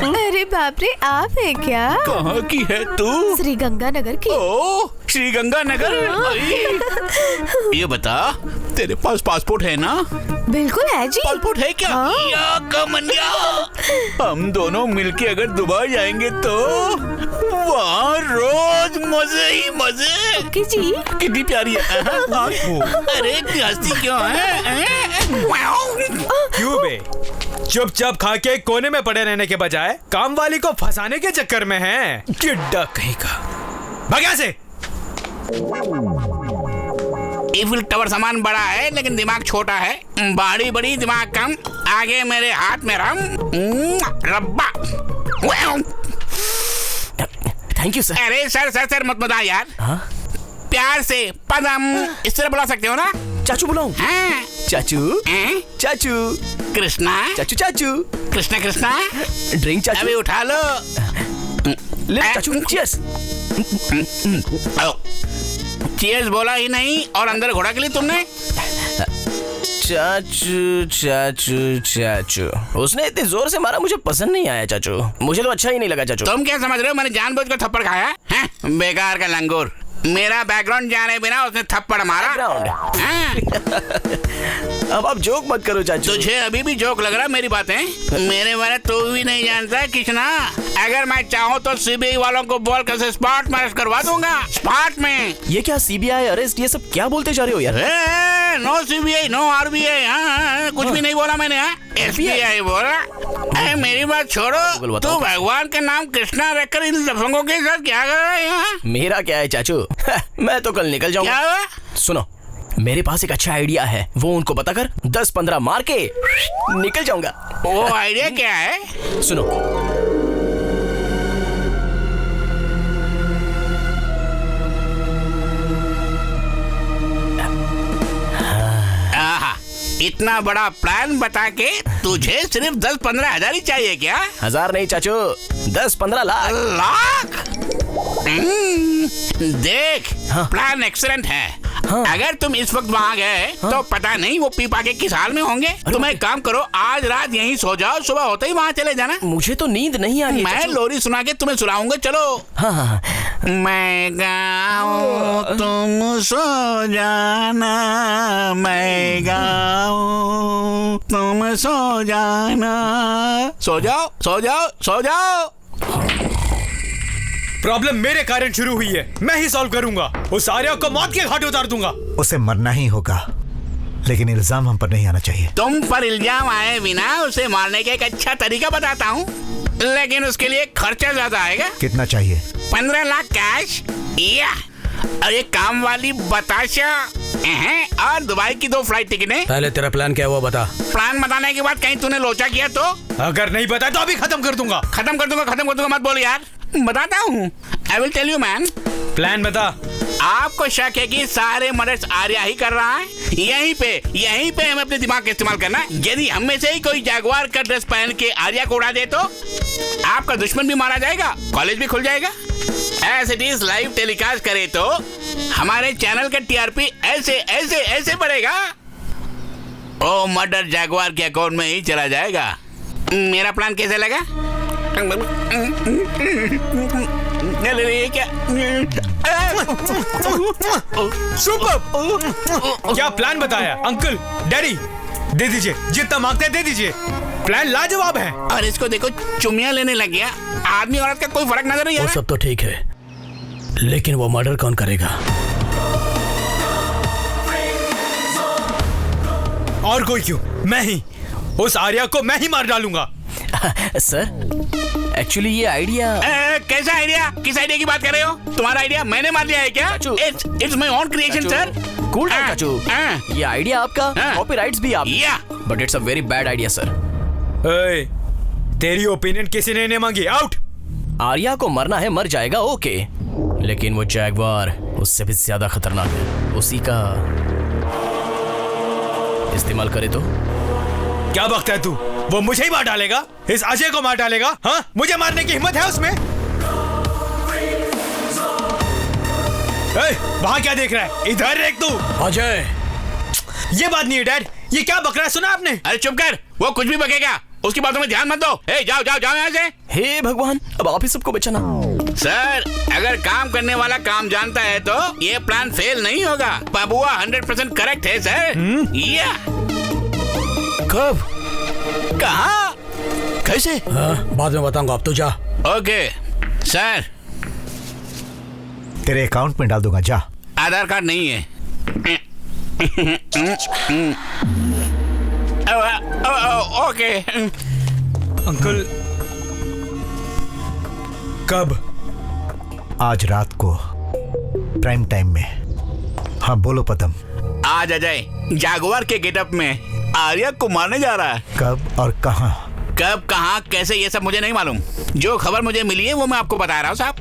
अरे बाप रे, आप है क्या? कहाँ की है तू? श्री गंगानगर की। ओ, श्री गंगानगर। ये बता, तेरे पास पासपोर्ट है ना? बिल्कुल है जी। पासपोर्ट है क्या? या कमनिया, हम दोनों मिलके अगर दुबई जाएंगे तो वहाँ रोज मजे ही मजे। जी कितनी प्यारी है। अरे प्यासी क्यों है? क्यों बे? चुपचाप खा के कोने में पड़े रहने के बजाय काम वाली को फंसाने के चक्कर में है। चिड्डा कहीं का। भाग्या से। ईफिल टावर सामान बड़ा है लेकिन दिमाग छोटा है। बड़ी बड़ी दिमाग कम। आगे मेरे हाथ में रम रब्बा। Thank you sir. अरे सर मत बता यार। प्यार से पदम इस तरह बुला सकते हो ना? चाचू बुलाऊं? हाँ। चाचू चाचू कृष्णा चाचू कृष्णा ड्रिंक चाचू। अभी उठा लो। ले चाचू, चीयर्स। चीयर्स बोला ही नहीं और अंदर घोड़ा के लिए तुमने। चाचू उसने इतने जोर से मारा, मुझे पसंद नहीं आया चाचू। मुझे तो अच्छा ही नहीं लगा चाचू। तुम क्या समझ रहे हो मैंने जानबूझ कर थप्पड़ खाया है? बेकार का लंगूर। मेरा बैकग्राउंड जाने बिना उसने थप्पड़ मारा। अब आप जोक मत करो चाचू। तुझे अभी भी जोक लग रहा है मेरी बातें? मेरे बारे तू भी नहीं जानता कृष्णा। अगर मैं चाहूँ तो सीबीआई वालों को बोल कर स्पॉट में अरेस्ट करवा दूंगा। स्पॉट में। ये क्या सीबीआई अरेस्ट, ये सब क्या बोलते जा रहे हो यार? No CBI, no RBI. कुछ भी नहीं बोला मैंने। एसबीआई बोला। मेरी बात छोड़ो, तू भगवान का नाम कृष्णा रखकर इन लफंगों के साथ क्या कर रहा है यहाँ? मेरा क्या है चाचू, मैं तो कल निकल जाऊंगा। क्या? सुनो, मेरे पास एक अच्छा आइडिया है, वो उनको बताकर 10-15 मार के निकल जाऊंगा। वो आइडिया क्या है? सुनो, इतना बड़ा प्लान बता के तुझे सिर्फ 10-15 हजार ही चाहिए क्या? हजार नहीं चाचू, 10-15 लाख। लाख? देख, हाँ। प्लान एक्सीलेंट है। हाँ। अगर तुम इस वक्त वहाँ गए तो पता नहीं वो पीपा के किस हाल में होंगे। तुम एक काम करो, आज रात यहीं सो जाओ, सुबह होते ही वहाँ चले जाना। मुझे तो नींद नहीं आ रही। मैं लोरी सुना के तुम्हें सुनाऊंगा। चलो। हाँ हाँ। मैं गाऊं तुम सो जाना, मैं गाऊं तुम सो जाना। सो जाओ, सो जाओ, सो जाओ। प्रॉब्लम मेरे कारण शुरू हुई है, मैं ही सॉल्व करूंगा। उस आर्या को मौत के घाट उतार दूंगा। उसे मरना ही होगा, लेकिन इल्जाम हम पर नहीं आना चाहिए। तुम पर इल्जाम आए बिना उसे मारने का एक अच्छा तरीका बताता हूँ, लेकिन उसके लिए खर्चा ज्यादा आएगा। कितना चाहिए? 15 लाख कैश या और एक काम वाली बताशा और दुबई की 2 फ्लाइट टिकटें। पहले तेरा प्लान क्या हुआ बता। प्लान बताने के बाद कहीं तूने लोचा किया तो? अगर नहीं बताया तो अभी खत्म कर दूंगा। खत्म कर दूंगा मत बोल यार। बताता हूँ, I will tell you man. Plan बता। आपको शक है कि सारे मर्डर्स आर्या ही कर रहा है? यहीं पे हमें अपने दिमाग का इस्तेमाल करना है। यदि हम में से ही कोई जैगुआर का ड्रेस पहन के आर्या को उड़ा दे तो आपका दुश्मन भी मारा जाएगा, कॉलेज भी खुल जाएगा। As it is live telecast करे तो हमारे चैनल का टीआरपी ऐसे बढ़ेगा। ओ मर्डर जैगुआर के अकाउंट में ही चला जाएगा। मेरा प्लान कैसे लगा? क्या सुपर! क्या प्लान बताया अंकल? डैडी दे दीजिए, जितना मांगते हैं दे दीजिए। प्लान लाजवाब है। और इसको देखो, चुम्मियां लेने लग गया। आदमी औरत का कोई फर्क नजर नहीं आ वो रहा। सब तो ठीक है, लेकिन वो मर्डर कौन करेगा? और कोई क्यों, मैं ही। उस आर्या को मैं ही मार डालूंगा। सर, एक्चुअली ये आइडिया। कैसा आइडिया? किस आइडिया की बात कर रहे हो? तुम्हारा आइडिया मैंने मार दिया है क्या? It's my own creation sir. Cool down चाचू, ये आइडिया आपका, कॉपीराइट्स भी आप। But it's a very bad idea sir. तेरी ओपिनियन किसी ने नहीं मांगी। आउट। आर्या को मरना है, मर जाएगा, ओके, लेकिन वो जैगवार उससे भी ज्यादा खतरनाक है। उसी का इस्तेमाल करे तो? क्या बकता है तू? वो मुझे ही मार डालेगा, इस अजय को मार डालेगा। हाँ, मुझे मारने की हिम्मत है उसमें? वहां क्या देख रहा है? इधर देख तू। अजय, ये बात नहीं है डैड, ये क्या बक रहा है? सुना आपने? अरे चुप कर, वो कुछ भी बकेगा, उसकी बातों में ध्यान मत दो। जाओ जाओ जाओ यहाँ से। हे भगवान, अब आप ही सबको बचाना। सर, अगर काम करने वाला काम जानता है तो ये प्लान फेल नहीं होगा। बबुआ 100% करेक्ट है सर। या कब? कहाँ? कैसे? बाद में बताऊंगा, अब तो जा। Okay sir. तेरे अकाउंट में डाल दूंगा, जा। आधार कार्ड नहीं है। ओके अंकल, कब? आज रात को प्राइम टाइम में। हाँ बोलो पदम। आज अजय जागवार के गेटअप में आर्या को मारने जा रहा है। कब और कहाँ? कब, कहाँ, कैसे, ये सब मुझे नहीं मालूम। जो खबर मुझे मिली है वो मैं आपको बता रहा हूँ साहब।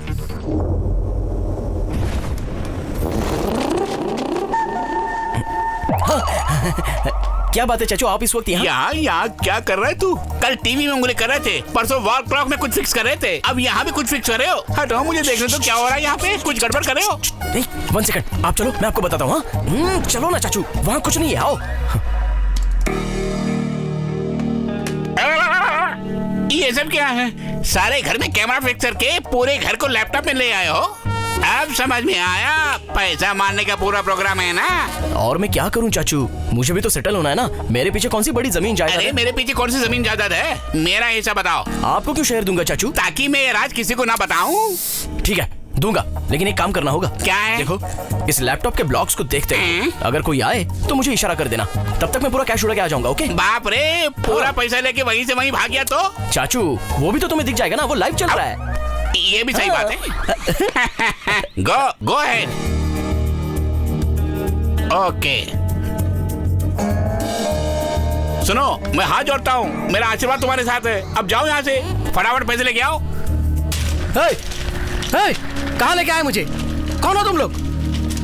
क्या बात है चाचू, आप इस वक्त यहाँ क्या कर रहे तू? कल टीवी में उंगली कर रहे थे, परसों वॉल क्लॉक में कुछ फिक्स कर रहे थे, अब यहाँ भी कुछ फिक्स कर रहे हो? हटो, मुझे देखने तो क्या हो रहा है यहाँ पे। कुछ गड़बड़ कर रहे हो? नहीं, 1 सेकंड, आप चलो, मैं आपको बताता हूँ। चलो ना चाचू, वहाँ कुछ नहीं है, आओ। ये सब क्या है? सारे घर में कैमरा फिक्स करके पूरे घर को लैपटॉप में ले आए हो? अब समझ में आया, पैसा मारने का पूरा प्रोग्राम है ना। और मैं क्या करूं चाचू, मुझे भी तो सेटल होना है ना। मेरे पीछे कौन सी बड़ी जमीन जायदाद अरे है? मेरे पीछे कौन सी जमीन जायदाद है? मेरा हिस्सा बताओ। आपको क्यों शेयर दूंगा चाचू? ताकि मैं ये राज किसी को ना बताऊं। ठीक है दूंगा, लेकिन एक काम करना होगा। क्या है? देखो इस लैपटॉप के ब्लॉक्स को देखते अगर कोई आए तो मुझे इशारा कर देना, तब तक मैं पूरा कैश उड़ा के आ जाऊंगा। ओके? बाप रे, पूरा पैसा लेके वहीं से वहीं भाग गया तो? चाचू वो भी तो तुम्हें दिख जाएगा ना, वो लाइव चल रहा है। ये भी सही बात है। Go ahead. ओके सुनो, मैं हाथ जोड़ता हूँ, मेरा आशीर्वाद तुम्हारे साथ है। अब जाओ यहाँ से, फटाफट पैसे लेके आओ। कहाँ लेके आए मुझे? कौन हो तुम लोग?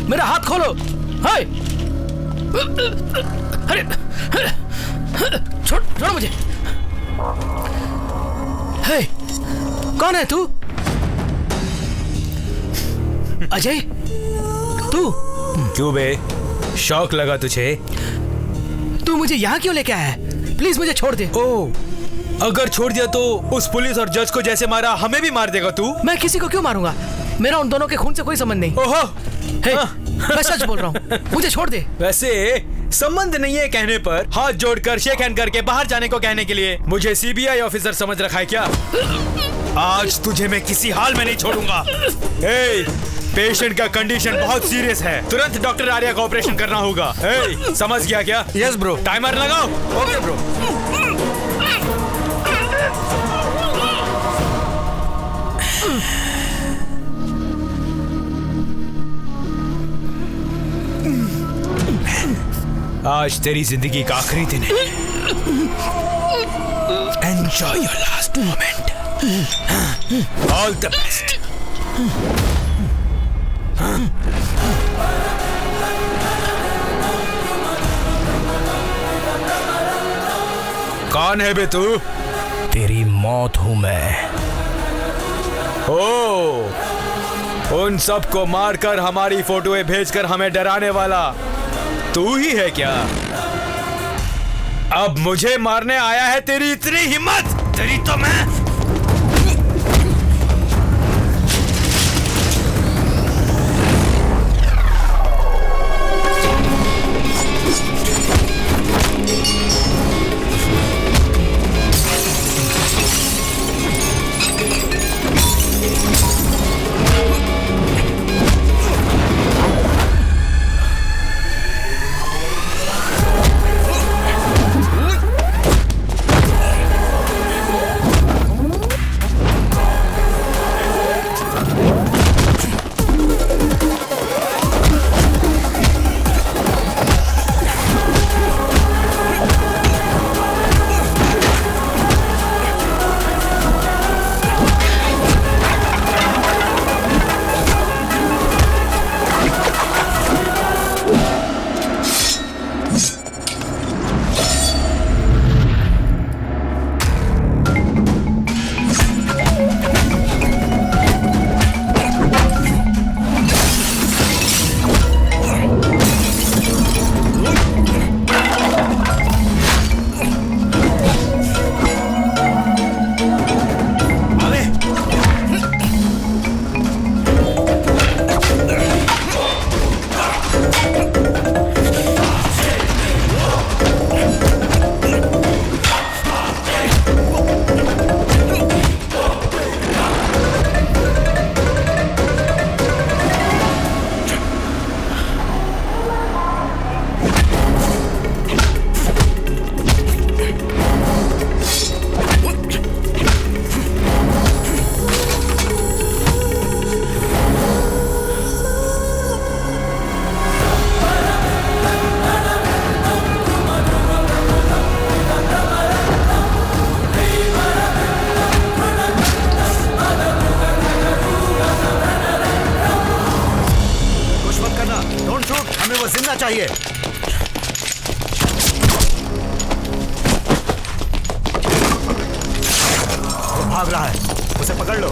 मेरा हाथ खोलो। अरे छोड़ो मुझे। कौन है तू? अजय तू? क्यों बे, शौक लगा तुझे? तू मुझे यहाँ क्यों लेके आया है? प्लीज मुझे छोड़ दे। ओ, अगर छोड़ दिया तो उस पुलिस और जज को जैसे मारा हमें भी मार देगा तू? मैं किसी को क्यों मारूंगा? मेरा उन दोनों के खून से कोई संबंध नहीं। ओहो, मैं सच बोल रहा हूँ, मुझे छोड़ दे। वैसे संबंध नहीं है कहने पर हाथ जोड़कर शेक हैंड करके बाहर जाने को कहने के लिए मुझे सीबीआई ऑफिसर समझ रखा है क्या? आज तुझे मैं किसी हाल में नहीं छोड़ूंगा। पेशेंट का कंडीशन बहुत सीरियस है, तुरंत डॉक्टर आर्या का ऑपरेशन करना होगा। समझ गया क्या? Yes bro. टाइमर लगाओ। Okay bro. आज तेरी जिंदगी का आखिरी दिन है। Enjoy your last moment. All the best. कौन है बे तू? तेरी मौत हूं मैं। ओ, उन सबको मारकर हमारी फोटोएं भेजकर हमें डराने वाला तू ही है क्या? अब मुझे मारने आया है? तेरी इतनी हिम्मत? तेरी तो मैं चाहिए। वो भाग रहा है, उसे पकड़ लो।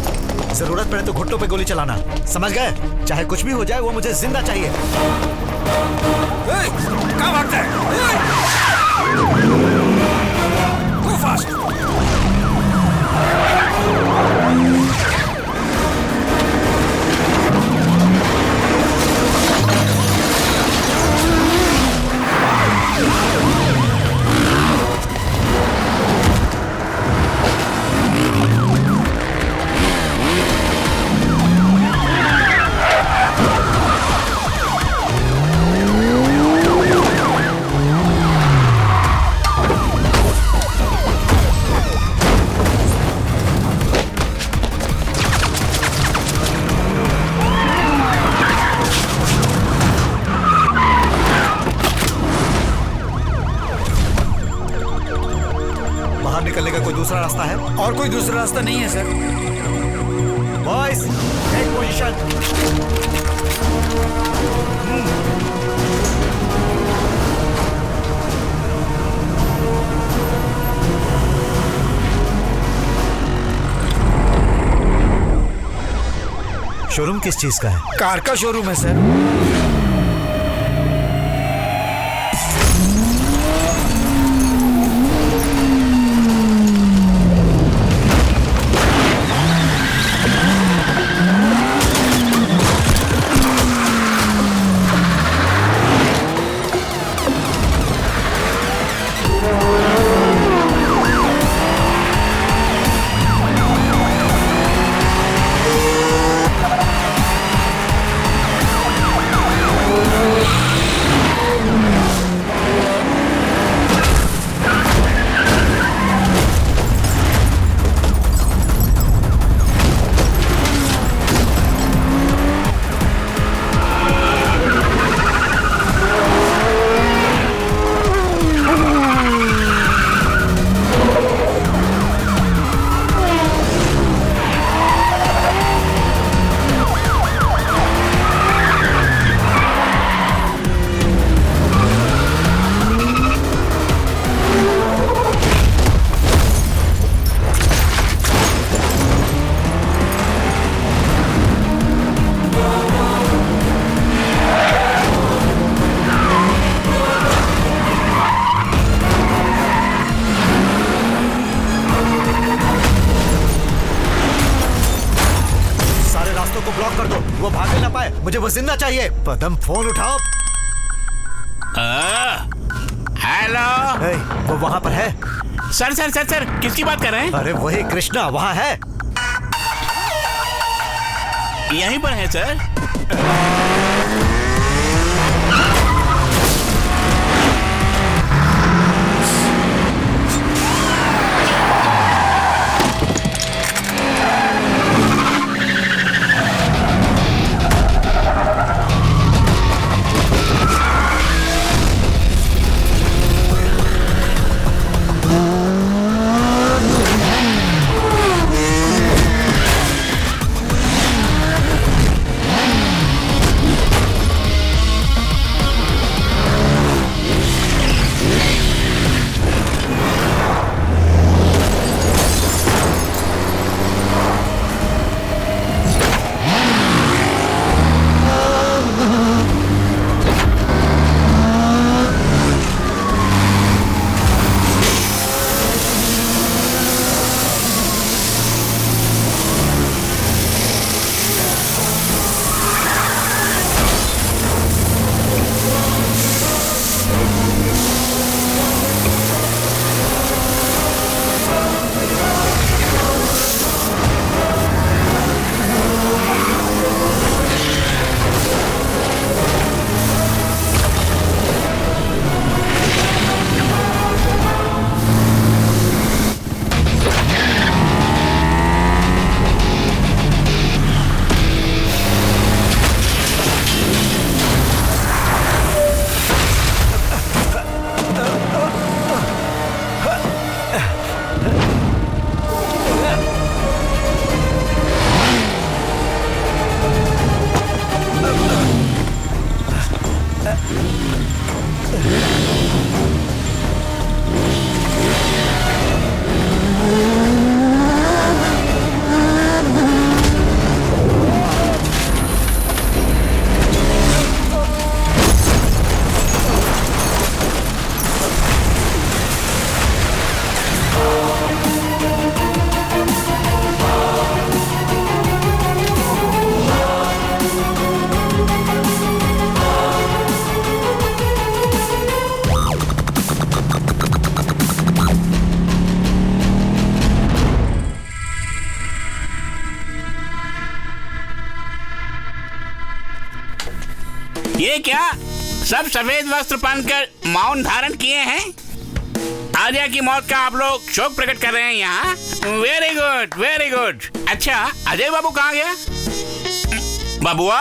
जरूरत पड़े तो घुटनों पे गोली चलाना, समझ गए? चाहे कुछ भी हो जाए, वो मुझे जिंदा चाहिए। कहाँ भागता है? Go fast! निकलने का कोई दूसरा रास्ता है? और कोई दूसरा रास्ता नहीं है sir. Boys, take position. Showroom किस चीज का है? कार का शोरूम है सर। मुझे वो जिंदा चाहिए। पदम, फोन उठाओ। हेलो। वो वहाँ पर है। सर सर सर सर किसकी बात कर रहे हैं? अरे वही कृष्णा वहाँ है। यहीं पर है सर। ये क्या सब सफेद वस्त्र पहनकर मौन धारण किए हैं? आर्या की मौत का आप लोग शोक प्रकट कर रहे हैं यहाँ। Very good very good. अच्छा अजय बाबू कहाँ गया? बाबुआ,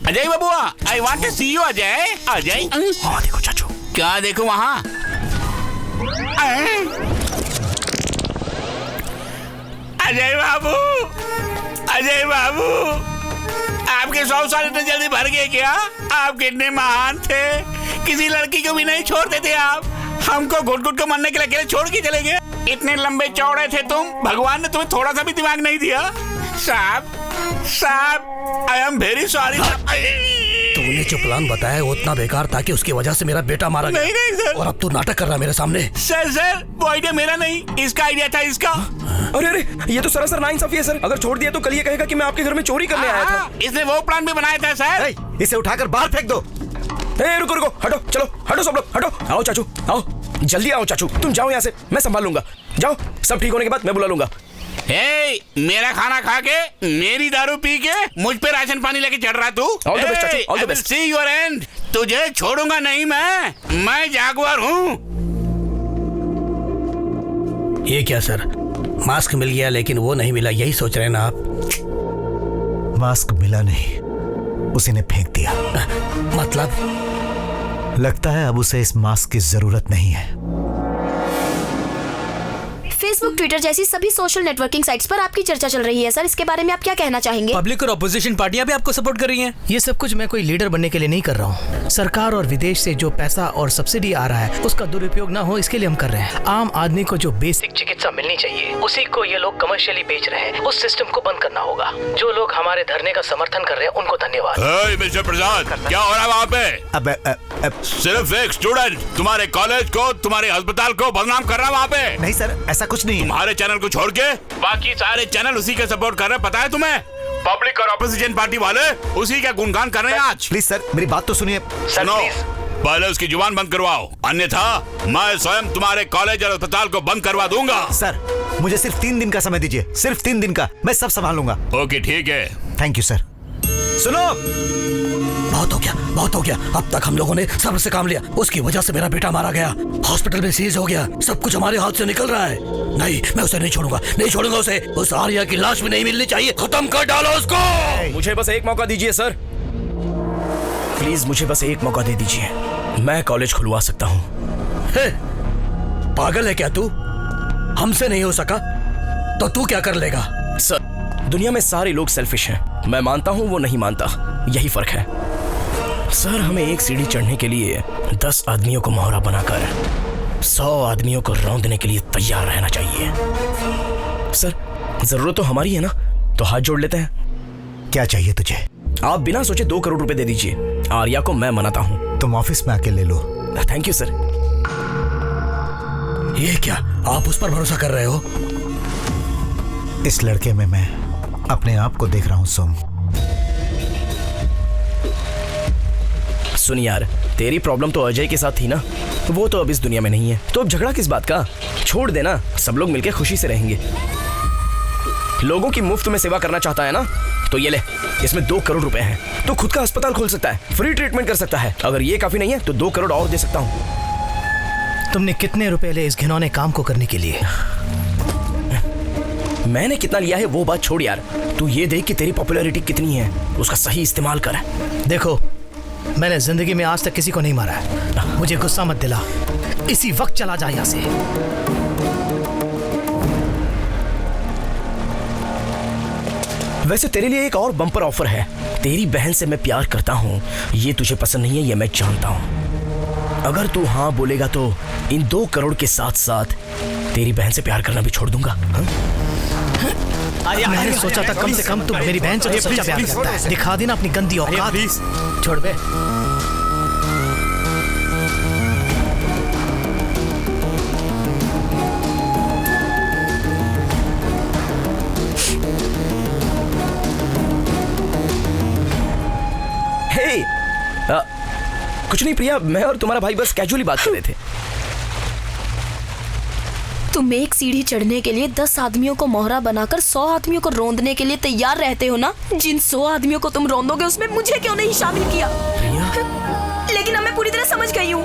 अजय बाबुआ, I want to see you Ajay. Ajay देखो चाचू। क्या देखो वहाँ? अजय बाबू, अजय बाबू, आपके 100 साल इतने जल्दी भर गए क्या? आप कितने महान थे, किसी लड़की को भी नहीं छोड़ते थे आप। हमको घुट-घुट को मरने के लिए अकेले छोड़ के चले गए। इतने लंबे चौड़े थे तुम, भगवान ने तुम्हें थोड़ा सा भी दिमाग नहीं दिया। साहब, साहब, आई एम वेरी सॉरी। तूने जो प्लान बताया है उतना बेकार था कि उसकी वजह से मेरा बेटा मारा गया। नहीं सर। और अब तू नाटक कर रहा है मेरे सामने। सर, वो आइडिया मेरा नहीं, इसका आइडिया था इसका। अरे ये तो सरासर नाइंसाफी है सर। अगर छोड़ दिया तो कल ये कहेगा कि मैं आपके घर में चोरी करने आया था। इसने वो प्लान भी बनाया था सर। इसे उठाकर बाहर फेंक दो। रुको, हटो, चलो, हटो सब लोग, हटो। आओ चाचू, आओ, जल्दी आओ चाचू, तुम जाओ यहाँ से, मैं संभाल लूंगा। जाओ, सब ठीक होने के बाद मैं बुला लूंगा। मेरा खाना खा के, मेरी दारू पी के मुझ पे राशन पानी लेके चढ़ रहा तू। ऑल द बेस्ट चाचू, all the best. See your and. तुझे छोड़ूंगा नहीं मैं जागवार हूँ। ये क्या सर, मास्क मिल गया लेकिन वो नहीं मिला, यही सोच रहे हैं ना आप? मास्क मिला नहीं, उसी ने फेंक दिया। मतलब? लगता है अब उसे इस मास्क की जरूरत नहीं है। फेसबुक, ट्विटर जैसी सभी सोशल नेटवर्किंग साइट्स पर आपकी चर्चा चल रही है सर, इसके बारे में आप क्या कहना चाहेंगे? पब्लिक और अपोजिशन पार्टियां भी आपको सपोर्ट कर रही हैं। ये सब कुछ मैं कोई लीडर बनने के लिए नहीं कर रहा हूँ। सरकार और विदेश से जो पैसा और सब्सिडी आ रहा है उसका दुरुपयोग ना हो, इसके लिए हम कर रहे हैं। आम आदमी को जो बेसिक चिकित्सा मिलनी चाहिए उसी को ये लोग कमर्शियली बेच रहे हैं। उस सिस्टम को बंद करना होगा। जो लोग हमारे धरने का समर्थन कर रहे हैं उनको धन्यवाद। मिस्टर प्रसाद, क्या हो रहा है वहाँ पे? सिर्फ एक स्टूडेंट तुम्हारे कॉलेज को, तुम्हारे अस्पताल को बदनाम कर रहा है वहाँ पे। नहीं सर, ऐसा कुछ नहीं। तुम्हारे चैनल को छोड़ के बाकी सारे चैनल उसी के सपोर्ट कर रहे हैं, पता है तुम्हें? पब्लिक और ऑपोजिशन पार्टी वाले उसी का गुणगान कर रहे हैं आज। प्लीज सर, मेरी बात तो सुनिए। सुनो, पहले उसकी जुबान बंद करवाओ, अन्यथा मैं स्वयं तुम्हारे कॉलेज और अस्पताल को बंद करवा दूंगा। सर, मुझे सिर्फ 3 दिन का समय दीजिए, सिर्फ 3 दिन का, मैं सब संभाल लूंगा। ओके, ठीक है। Thank you sir. सुनो, बहुत हो गया। अब तक हम लोगों ने सब्र से काम लिया, उसकी वजह से मेरा बेटा मारा गया, हॉस्पिटल में सीज हो गया, सब कुछ हमारे हाथ से निकल रहा है। नहीं, मैं उसे नहीं छोड़ूंगा उसे। उस आर्या की लाश भी नहीं मिलनी चाहिए। खत्म कर डालो उसको। मुझे बस एक मौका दीजिए सर, प्लीज मुझे बस एक मौका दे दीजिए, मैं कॉलेज खुलवा सकता हूँ। पागल है क्या तू? हमसे नहीं हो सका तो तू क्या कर लेगा? सर, दुनिया में सारे लोग सेल्फिश हैं। मैं मानता हूँ, वो नहीं मानता, यही फर्क है। सर, हमें एक सीढ़ी चढ़ने के लिए 10 आदमियों को मोहरा बनाकर 100 आदमियों को रौंदने के लिए तैयार रहना चाहिए। सर, जरूरत तो हमारी है ना, तो हाथ जोड़ लेते हैं। क्या चाहिए तुझे? आप बिना सोचे 2 करोड़ रुपए दे दीजिए। आर्या को मैं मनाता हूँ। तुम ऑफिस में आके ले लो। Thank you sir. ये क्या, आप उस पर भरोसा कर रहे हो? इस लड़के में मैं अपने आप को देख रहा हूँ सोम। सुन यार, तेरी प्रॉब्लम तो अजय के साथ थी ना, वो तो अब इस दुनिया में नहीं है, तो अब झगड़ा किस बात का? छोड़ देना, सब लोग मिलकर खुशी से रहेंगे। लोगों की मुफ्त में सेवा करना चाहता है ना, तो ये ले, इसमें 2 करोड़ रुपए हैं। तो खुद का अस्पताल खोल सकता है, फ्री ट्रीटमेंट कर सकता है। अगर ये काफी नहीं है तो 2 करोड़ और दे सकता हूँ। तुमने कितने रुपए ले इस घिनौने काम को करने के लिए? मैंने कितना लिया है वो बात छोड़ यार, तू ये देख कि तेरी पॉपुलैरिटी कितनी है, उसका सही इस्तेमाल कर। देखो, मैंने जिंदगी में आज तक किसी को नहीं मारा है। मुझे गुस्सा मत दिला, इसी वक्त चला जा यहाँ से। वैसे तेरे लिए एक और बम्पर ऑफर है। तेरी बहन से मैं प्यार करता हूँ, ये तुझे पसंद नहीं है, ये मैं जानता हूँ। अगर तू हाँ बोलेगा तो इन 2 करोड़ के साथ साथ तेरी बहन से प्यार करना भी छोड़ दूंगा। मैंने सोचा था कम से कम तू मेरी बहन से तो सच्चा प्यार करता है। दिखा देना अपनी गंदी औकात। छोड़ बे। कुछ नहीं प्रिया, मैं और तुम्हारा भाई बस कैजुअली बात कर रहे थे। तुम एक सीढ़ी चढ़ने के लिए 10 आदमियों को मोहरा बनाकर 100 आदमियों को रौंदने के लिए तैयार रहते हो ना? जिन 100 आदमियों को तुम रौंदोगे उसमें मुझे क्यों नहीं शामिल किया? लेकिन अब मैं पूरी तरह समझ गई हूँ,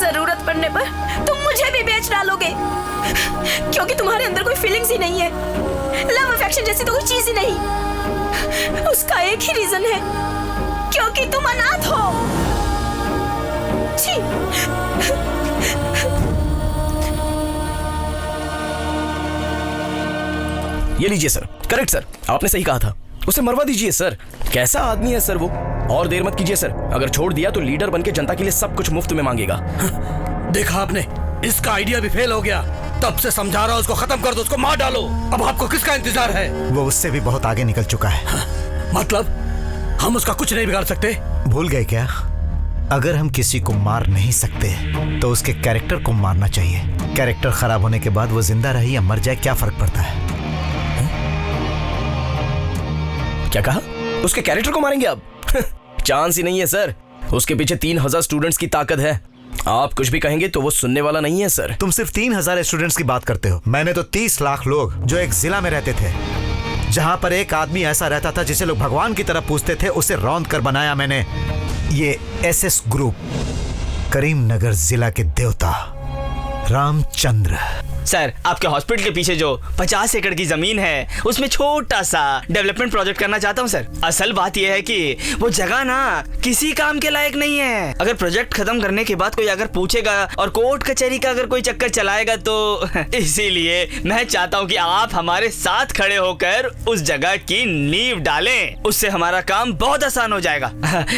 जरूरत पड़ने पर तुम मुझे भी बेच डालोगे, क्योंकि तुम्हारे अंदर कोई फीलिंग्स ही नहीं है, लव अफेक्शन जैसी तो कोई चीज ही नहीं। उसका एक ही रीजन है, क्योंकि तुम अनाथ हो। छी। ये लीजिए सर, करेक्ट सर, आपने सही कहा था, उसे मरवा दीजिए सर। कैसा आदमी है सर वो। और देर मत कीजिए सर, अगर छोड़ दिया तो लीडर बनके जनता के लिए सब कुछ मुफ्त में मांगेगा। देखा आपने, इसका आइडिया भी फेल हो गया। तब से समझा रहा हूं, उसको खत्म कर दो, उसको मार डालो। अब आपको किसका इंतजार है? वो उससे भी बहुत आगे निकल चुका है। मतलब हम उसका कुछ नहीं बिगाड़ सकते? भूल गए क्या? अगर हम किसी को मार नहीं सकते तो उसके कैरेक्टर को मारना चाहिए। कैरेक्टर खराब होने के बाद वो जिंदा रहे या मर जाए, क्या फर्क पड़ता है? क्या कहा? उसके कैरेक्टर को मारेंगे अब? चांस ही नहीं है सर। उसके पीछे 3000 स्टूडेंट्स की ताकत है। आप कुछ भी कहेंगे तो वो सुनने वाला नहीं है सर। तुम सिर्फ 3000 स्टूडेंट्स की बात करते हो। मैंने तो 30 लाख लोग जो एक जिला में रहते थे, जहां पर एक आदमी ऐसा रहता था जिसे लोग भगवान की तरह पूछते थे, उसे रौंद कर बनाया मैंने ये एसएस ग्रुप। करीमनगर जिला के देवता रामचंद्र। सर, आपके हॉस्पिटल के पीछे जो 50 एकड़ की जमीन है, उसमें छोटा सा डेवलपमेंट प्रोजेक्ट करना चाहता हूँ सर। असल बात यह है कि वो जगह ना किसी काम के लायक नहीं है। अगर प्रोजेक्ट खत्म करने के बाद कोई अगर पूछेगा और कोर्ट कचहरी का अगर कोई चक्कर चलाएगा तो इसीलिए मैं चाहता हूँ कि आप हमारे साथ खड़े होकर उस जगह की नींव डालें। उससे हमारा काम बहुत आसान हो जाएगा।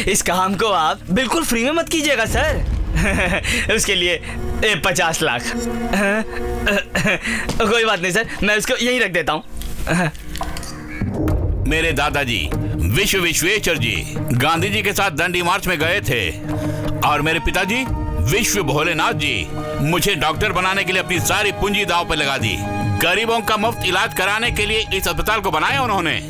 इस काम को आप बिल्कुल फ्री में मत कीजिएगा सर। उसके लिए 50 लाख। कोई बात नहीं सर, मैं उसको यहीं रख देता हूँ। मेरे दादाजी विश्वेश्वर जी गांधी जी के साथ दंडी मार्च में गए थे और मेरे पिताजी विश्व भोलेनाथ जी मुझे डॉक्टर बनाने के लिए अपनी सारी पूंजी दांव पर लगा दी। गरीबों का मुफ्त इलाज कराने के लिए इस अस्पताल को बनाया उन्होंने।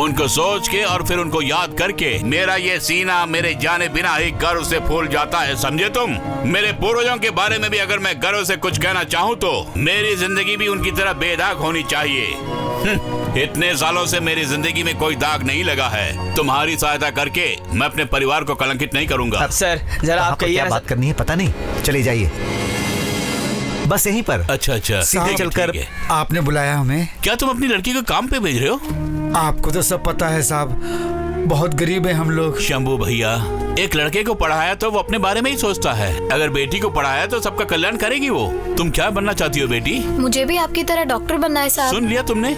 उनको सोच के और फिर उनको याद करके मेरा ये सीना मेरे जाने बिना ही गर्व से फूल जाता है, समझे तुम? मेरे पूर्वजों के बारे में भी अगर मैं गर्व से कुछ कहना चाहूँ तो मेरी जिंदगी भी उनकी तरह बेदाग होनी चाहिए। इतने सालों से मेरी जिंदगी में कोई दाग नहीं लगा है। तुम्हारी सहायता करके मैं अपने परिवार को कलंकित नहीं करूंगा। सर जरा आप कहिए। क्या बात करनी है पता नहीं, चले जाइए बस यहीं पर। अच्छा सीधे चलकर। आपने बुलाया हमें? क्या तुम अपनी लड़की को काम पे भेज रहे हो? आपको तो सब पता है साहब, बहुत गरीब है हम लोग। शंभू भैया, एक लड़के को पढ़ाया तो वो अपने बारे में ही सोचता है, अगर बेटी को पढ़ाया तो सबका कल्याण करेगी वो। तुम क्या बनना चाहती हो बेटी? मुझे भी आपकी तरह डॉक्टर बनना है साहब। सुन लिया तुमने?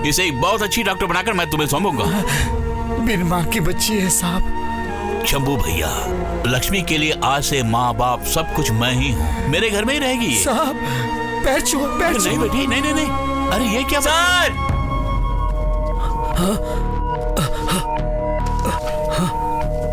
इसे एक बहुत अच्छी डॉक्टर बनाकर मैं तुम्हें सौंपूंगा। बिन माँ की बच्ची है साहब। शंभू भैया, लक्ष्मी के लिए आज से माँ बाप सब कुछ मैं ही हूँ। मेरे घर में ही रहेगी ये। साहब पैर छुओ, पैर छुओ। नहीं बेटी, नहीं। अरे ये क्या सर?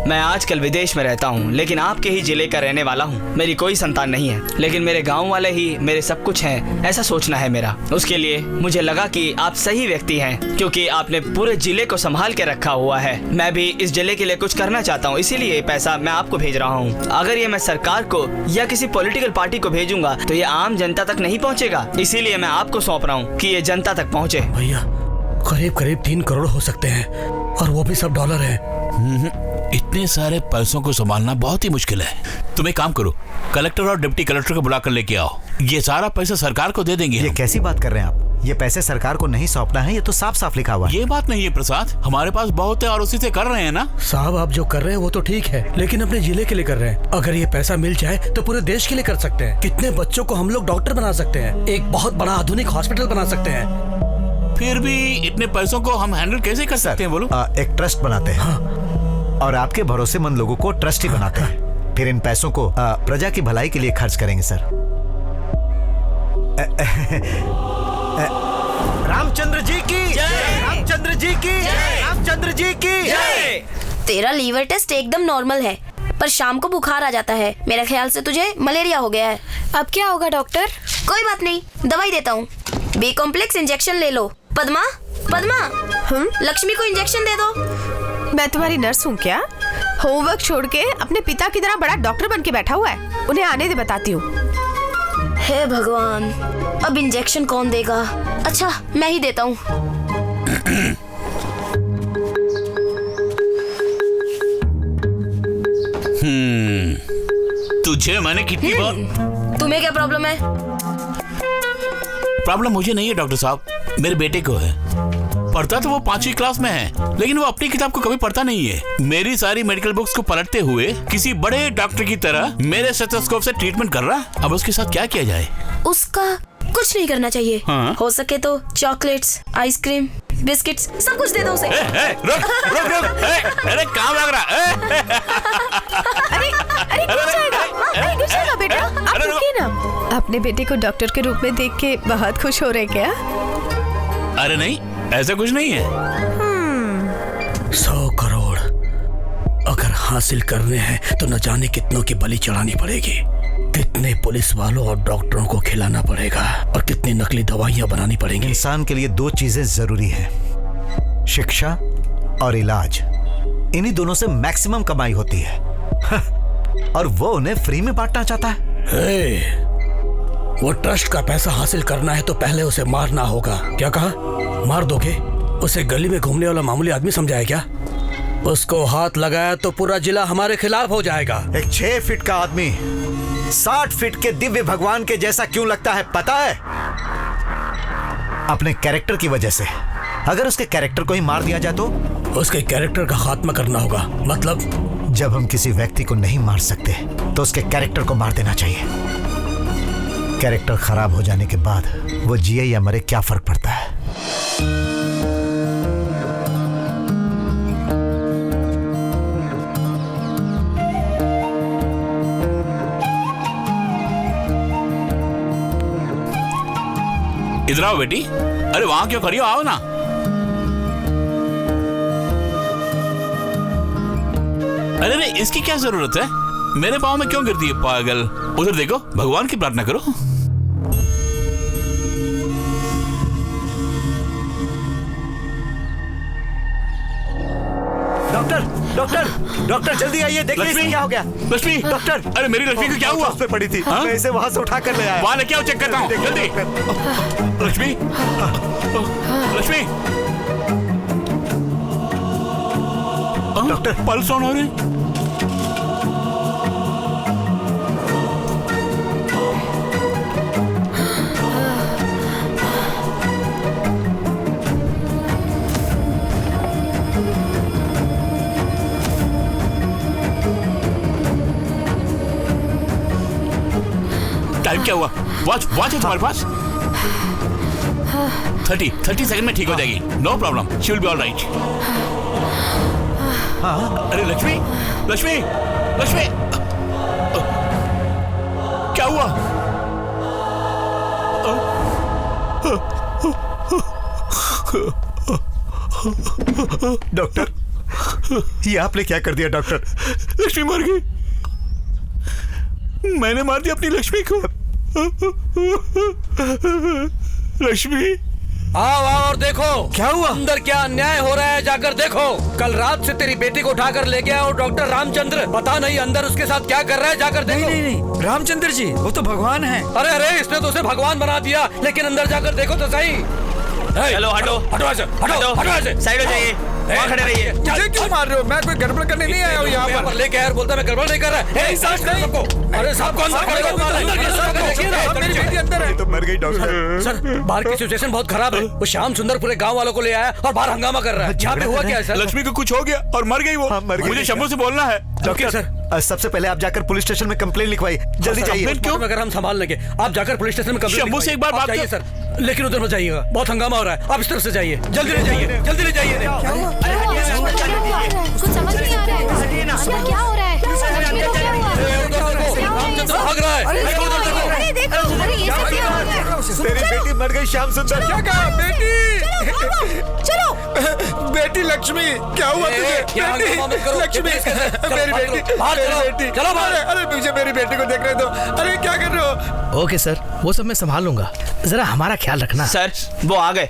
मैं आजकल विदेश में रहता हूँ, लेकिन आपके ही जिले का रहने वाला हूँ। मेरी कोई संतान नहीं है, लेकिन मेरे गांव वाले ही मेरे सब कुछ हैं, ऐसा सोचना है मेरा। उसके लिए मुझे लगा कि आप सही व्यक्ति हैं, क्योंकि आपने पूरे जिले को संभाल के रखा हुआ है। मैं भी इस जिले के लिए कुछ करना चाहता हूँ, इसीलिए ये पैसा मैं आपको भेज रहा हूँ। अगर ये मैं सरकार को या किसी पॉलिटिकल पार्टी को भेजूंगा तो ये आम जनता तक नहीं पहुँचेगा, इसीलिए मैं आपको सौंप रहा हूँ कि ये जनता तक पहुँचे। भैया करीब 3 करोड़ हो सकते हैं, और वो भी सब डॉलर है। इतने सारे पैसों को संभालना बहुत ही मुश्किल है। तुम एक काम करो, कलेक्टर और डिप्टी कलेक्टर को बुला कर लेके आओ। ये सारा पैसा सरकार को दे देंगे। ये कैसी बात कर रहे हैं आप? ये पैसे सरकार को नहीं सौंपना है, ये तो साफ साफ लिखा हुआ है। ये बात नहीं है प्रसाद, हमारे पास बहुत है और उसी से कर रहे हैं ना। साहब आप जो कर रहे हैं वो तो ठीक है, लेकिन अपने जिले के लिए कर रहे हैं। अगर ये पैसा मिल जाए तो पूरे देश के लिए कर सकते हैं। कितने बच्चों को हम लोग डॉक्टर बना सकते हैं, एक बहुत बड़ा आधुनिक हॉस्पिटल बना सकते हैं। फिर भी इतने पैसों को हम हैंडल कैसे कर सकते हैं बोलो? एक ट्रस्ट बनाते हैं और आपके भरोसेमंद लोगों को ट्रस्टी बनाते हैं। फिर इन पैसों को प्रजा की भलाई के लिए खर्च करेंगे सर। रामचंद्र जी की जय, रामचंद्र जी की जय, रामचंद्र जी की जय। तेरा लीवर टेस्ट एकदम नॉर्मल है, पर शाम को बुखार आ जाता है। मेरा ख्याल से तुझे मलेरिया हो गया है। अब क्या होगा डॉक्टर? कोई बात नहीं, दवाई देता हूँ। बी कॉम्प्लेक्स इंजेक्शन ले लो। पद्मा, लक्ष्मी को इंजेक्शन दे दो। मैं तुम्हारी नर्स हूँ क्या? होमवर्क छोड़ के अपने पिता की तरह बड़ा डॉक्टर बन के बैठा हुआ है। उन्हें आने दे, बताती हूँ। हे भगवान, अब इंजेक्शन कौन देगा? अच्छा मैं ही देता हूँ। तुझे मैंने कितनी बार। तुम्हें क्या प्रॉब्लम है? प्रॉब्लम मुझे नहीं है डॉक्टर साहब, मेरे बेटे को है। पढ़ता तो वो 5वीं क्लास में है, लेकिन वो अपनी किताब को कभी पढ़ता नहीं है। मेरी सारी मेडिकल बुक्स को पलटते हुए किसी बड़े डॉक्टर की तरह मेरे स्टेथोस्कोप से ट्रीटमेंट कर रहा है। अब उसके साथ क्या किया जाए? उसका कुछ नहीं करना चाहिए। हाँ? हो सके तो चॉकलेट्स, आइसक्रीम, बिस्किट्स सब कुछ दे दो उसे। रुक रुक रुक, अरे काम लग रहा है। अरे गिर जाएगा, अरे गिर जाएगा बेटा, आप रुकिए ना। अपने बेटे को डॉक्टर के रूप में देख के बहुत खुश हो रहे क्या? अरे नहीं, ऐसा कुछ नहीं है। 100 करोड़ अगर हासिल करने हैं तो न जाने कितनों की बलि चढ़ानी पड़ेगी, कितने पुलिस वालों और डॉक्टरों को खिलाना पड़ेगा और कितनी नकली दवाइयां बनानी पड़ेंगी। इंसान के लिए 2 चीजें जरूरी हैं, शिक्षा और इलाज। इन्हीं दोनों से मैक्सिमम कमाई होती है। और वो उन्हें फ्री में बांटना चाहता है। वो ट्रस्ट का पैसा हासिल करना है तो पहले उसे मारना होगा। क्या कहा? मार दोगे? उसे गली में घूमने वाला मामूली आदमी समझा है क्या? उसको हाथ लगाया तो पूरा जिला हमारे खिलाफ हो जाएगा। एक 6 फीट का आदमी 60 फीट के दिव्य भगवान के जैसा क्यों लगता है पता है? अपने कैरेक्टर की वजह से। अगर उसके कैरेक्टर को ही मार दिया जाए तो? उसके कैरेक्टर का खात्मा करना होगा। मतलब? जब हम किसी व्यक्ति को नहीं मार सकते तो उसके कैरेक्टर को मार देना चाहिए। कैरेक्टर खराब हो जाने के बाद वो जिए या मरे क्या फर्क पड़ता है? इधर आओ बेटी। अरे वहां क्यों खड़ी हो, आओ ना। अरे नहीं, इसकी क्या जरूरत है? मेरे पाँव में क्यों गिरती है पागल? उधर देखो, भगवान की प्रार्थना करो। डॉक्टर डॉक्टर डॉक्टर जल्दी आइए, देखिए इसे क्या हो गया। लक्ष्मी, डॉक्टर, अरे मेरी लक्ष्मी को क्या हुआ? उस पे पड़ी थी। मैं इसे वहां से उठा कर ले आया। वहां लेके आओ, चेक करता हूँ जल्दी। Lakshmi, Lakshmi. Doctor, pulse on हो रहे। टाइम क्या हुआ? वॉच है तुम्हारे पास? 30 सेकंड में ठीक हो जाएगी। No problem, she will be all right. अरे लक्ष्मी, लक्ष्मी, लक्ष्मी, क्या हुआ? डॉक्टर, ये आपने क्या कर दिया डॉक्टर? लक्ष्मी मर गई। मैंने मार दिया अपनी लक्ष्मी को। लक्ष्मी, आओ आओ और देखो क्या हुआ, अंदर क्या अन्याय हो रहा है, जाकर देखो। कल रात से तेरी बेटी को उठाकर ले गया और डॉक्टर रामचंद्र, पता नहीं अंदर उसके साथ क्या कर रहा है, जाकर देखो। नहीं, रामचंद्र जी वो तो भगवान है। अरे अरे, इसने तो उसे भगवान बना दिया, लेकिन अंदर जाकर देखो तो सही। चलो हटो, हटो ऐसे, हटो हटो ऐसे, साइड हो जाइए, वहाँ खड़े रहिए। मुझे क्यों मार रहे हो? मैं कोई गड़बड़ करने नहीं आया हूँ यहाँ पर। लेके आया और बोलता मैं गड़बड़ नहीं कर रहा है। सबको, अरे सबको अंदर ये तो मर गई डॉक्टर। सर, बाहर की सिचुएशन बहुत खराब है। वो श्याम सुंदर पूरे गांव वालों को ले आया और बाहर हंगामा कर रहा है। यहाँ पे हुआ क्या है सर? लक्ष्मी को कुछ हो गया और मर गई वो। मुझे शंभू से बोलना है। डॉक्टर सर, सबसे पहले आप जाकर पुलिस स्टेशन में कंप्लेंट लिखवाइए, जल्दी जाइए। क्यों? अगर हम संभाल लेंगे, आप जाकर पुलिस स्टेशन में कंप्लेंट शंभू से एक बार बात जाइए सर, लेकिन उधर मत जाइएगा, बहुत हंगामा हो रहा है। आप इस तरफ से जाइए, जल्दी ले जाइए, जल्दी ले जाइए। कुछ समझ नहीं आ रहा है, क्या हो रहा है? भाग रहा है। अरे देखो, अरे ये सब क्या हो रहा है? तेरी बेटी मर गई श्याम सुंदर। क्या कहा? बेटी, चलो बेटी लक्ष्मी, क्या हुआ तुझे? लक्ष्मी, मेरी बेटी, चलो बाहर। अरे मुझे मेरी बेटी को देख रहे दो। अरे क्या कर रहे हो? ओके सर, वो सब मैं संभाल लूंगा, जरा हमारा ख्याल रखना। सर, वो आ गए।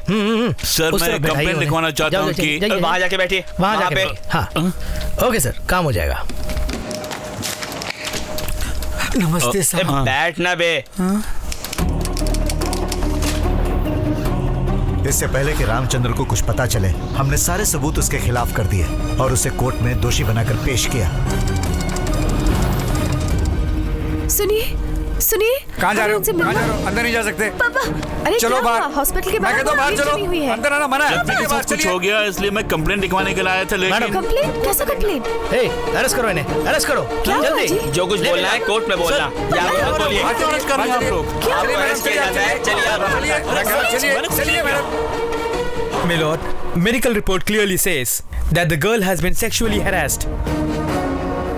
सर, मैं कंप्लेंट लिखवाना चाहता हूँ कि वहाँ जाके बैठिए, वहाँ जाके बैठिए। हाँ, ओके सर, काम हो जाएगा। नमस्ते साहब। बैठना बे। इससे पहले कि रामचंद्र को कुछ पता चले, हमने सारे सबूत उसके खिलाफ कर दिए और उसे कोर्ट में दोषी बनाकर पेश किया। सुनिए सुनिए, कहाँ जा रहे हो? उनसे कहाँ जा मिलना। रहे हो? अंदर नहीं जा सकते। पापा अरे चलो क्या बाहर। हुआ? हॉस्पिटल के मैं बाहर कहता हूँ बाहर भीड़ जमी हुई चलो, है। अंदर आना मना है। मेरे साथ कुछ हो गया इसलिए मैं कंप्लेंट लिखवाने के लिए आया था, लेकिन कंप्लेन? कैसा कंप्लेन? अरेस्ट करो इन्हें, अरेस्ट करो क्या हुआ जल्दी। जी? जो कुछ बोलना है कोर्ट में बोलना। बोलिए। बात क्यों कर रहे हैं आप लोग? क्या आपको हुआ? अरेस्ट किया जाता है। चलिए आप चलिए madam. My lord, medical report clearly says that the girl has been sexually harassed.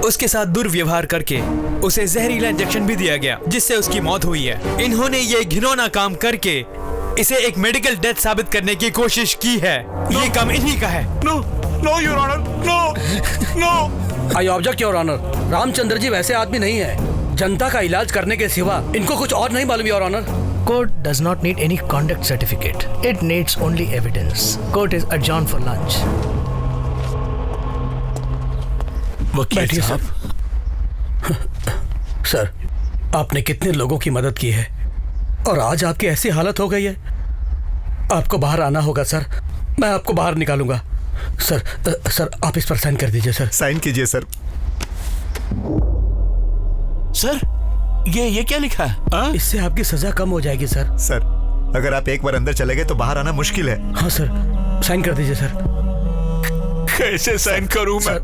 उसके साथ दुर्व्यवहार करके उसे जहरीला इंजेक्शन भी दिया गया, जिससे उसकी मौत हुई है। इन्होंने ये घिनौना काम करके इसे एक मेडिकल डेथ साबित करने की कोशिश की है। ये काम इन्हीं का है। No no your honour, no no. I object your honour. Ramchandra ji वैसे आदमी नहीं है। जनता का इलाज करने के सिवा इनको कुछ और नहीं मालूम your honour. Court does not need any conduct certificate. It needs only evidence. Court is adjourned for lunch. वकील साहब, सर, आपने कितने लोगों की मदद की है और आज आपकी ऐसी हालत हो गई है। आपको बाहर आना होगा सर। मैं आपको बाहर निकालूंगा। सर आप इस पर साइन कर दीजिए सर। साइन कीजिए सर। सर ये क्या लिखा है? इससे आपकी सजा कम हो जाएगी सर। सर, अगर आप एक बार अंदर चले गए तो बाहर आना मुश्किल है। हाँ सर, साइन कर दीजिए सर। कैसे साइन करूं मैं?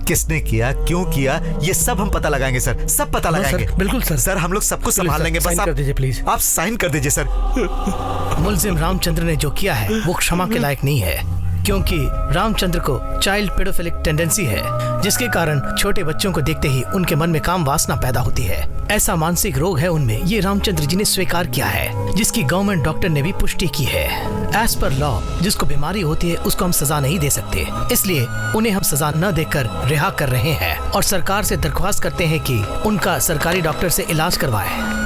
किसने किया, क्यों किया, ये सब हम पता लगाएंगे सर। सब पता लगाएंगे। सर, बिल्कुल सर। सर हम लोग सब कुछ संभाल सर, लेंगे। बस साइन कर दीजिए प्लीज। आप साइन कर दीजिए सर। मुलजिम रामचंद्र ने जो किया है वो क्षमा के लायक नहीं है, क्योंकि रामचंद्र को चाइल्ड पेडोफिलिक टेंडेंसी है, जिसके कारण छोटे बच्चों को देखते ही उनके मन में काम वासना पैदा होती है। ऐसा मानसिक रोग है उनमें, ये रामचंद्र जी ने स्वीकार किया है, जिसकी गवर्नमेंट डॉक्टर ने भी पुष्टि की है। एज पर लॉ जिसको बीमारी होती है उसको हम सजा नहीं दे सकते, इसलिए उन्हें हम सजा न देकर रिहा कर रहे हैं और सरकार से दरख्वास्त करते हैं कि उनका सरकारी डॉक्टर से इलाज करवाए।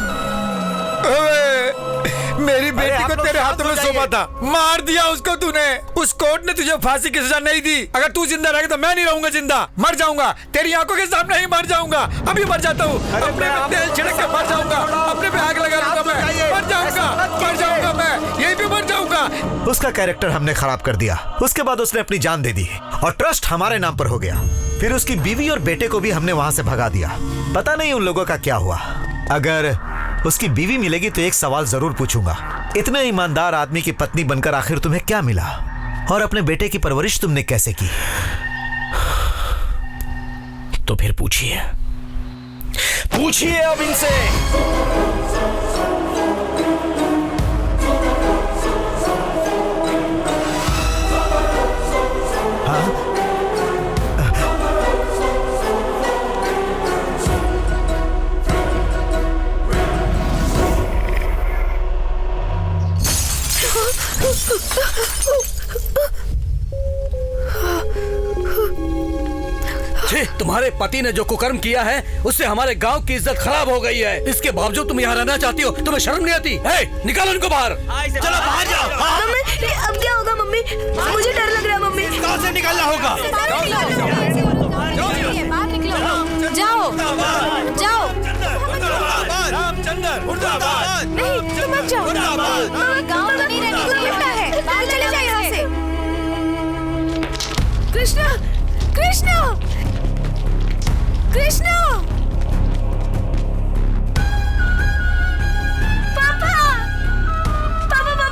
मेरी बेटी को तेरे हाथों में सौंपा था, मार दिया उसको तूने। उस कोर्ट ने तुझे फांसी की सजा नहीं दी। अगर तू जिंदा रहेगा तो मैं नहीं रहूंगा जिंदा, मर जाऊंगा। तेरी आंखों के सामने ही मर जाऊंगा। अभी मर जाता हूँ, अपने पे तेल छिड़क के मर जाऊंगा, अपने पे आग लगा लूंगा मैं। मर जाऊंगा मैं, यहीं पे मर जाऊंगा। उसका कैरेक्टर हमने खराब कर दिया। उसके बाद उसने अपनी जान दे दी और ट्रस्ट हमारे नाम पर हो गया। फिर उसकी बीवी और बेटे को भी हमने वहां से भगा दिया। पता नहीं उन लोगों का क्या हुआ। अगर उसकी बीवी मिलेगी तो एक सवाल जरूर पूछूंगा, इतने ईमानदार आदमी की पत्नी बनकर आखिर तुम्हें क्या मिला और अपने बेटे की परवरिश तुमने कैसे की? तो फिर पूछिए अब इनसे। तुम्हारे पति ने जो कुकर्म किया है उससे हमारे गांव की इज्जत खराब हो गई है। इसके बावजूद तुम यहाँ रहना चाहती हो, तुम्हें शर्म नहीं आती? निकालो इनको बाहर। चलो बाहर जाओ। मम्मी, अब क्या होगा मम्मी? मुझे डर लग रहा है मम्मी। कहाँ से निकलना होगा? बाहर निकलो। जाओ जाओ। रामचंद्र मुर्दाबाद। नहीं, तुम मत जाओ। गाँव तो नहीं रहने को मिलता है। बाहर चले चले जाओ यहाँ जाइए। से। कृष्णा, कृष्णा, कृष्णा, पापा, पापा, पापा,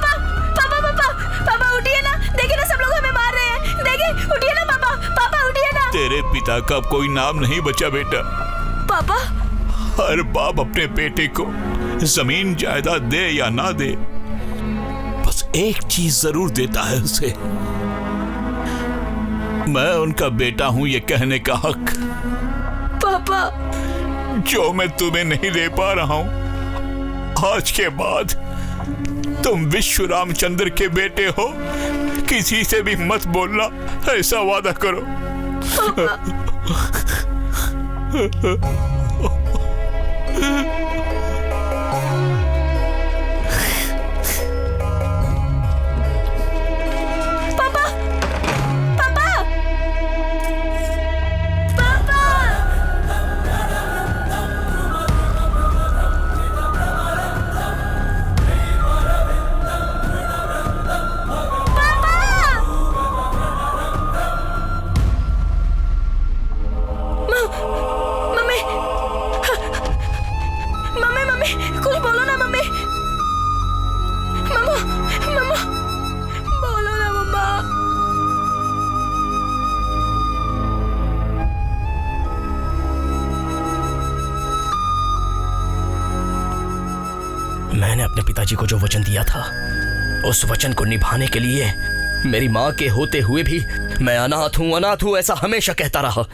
पापा, पापा, पापा उठिए ना। देखिए ना, सब लोग हमें मार रहे हैं। देखिए, उठिए ना पापा, पापा उठिए ना। तेरे पिता का अब कोई नाम नहीं बचा बेटा। पापा, हर बाप अपने बेटे को जमीन जायदाद दे या ना दे, बस एक चीज जरूर देता है उसे, मैं उनका बेटा हूं ये कहने का हक। पापा, जो मैं तुम्हें नहीं दे पा रहा हूं, आज के बाद तुम विश्व रामचंद्र के बेटे हो, किसी से भी मत बोलना, ऐसा वादा करो। पापा, पापा, पापा। मम्मी, मैंने अपने पिताजी को जो वचन दिया था, उस वचन को निभाने के लिए मेरी माँ के होते हुए भी मैं अनाथ हूँ ऐसा हमेशा कहता रहा।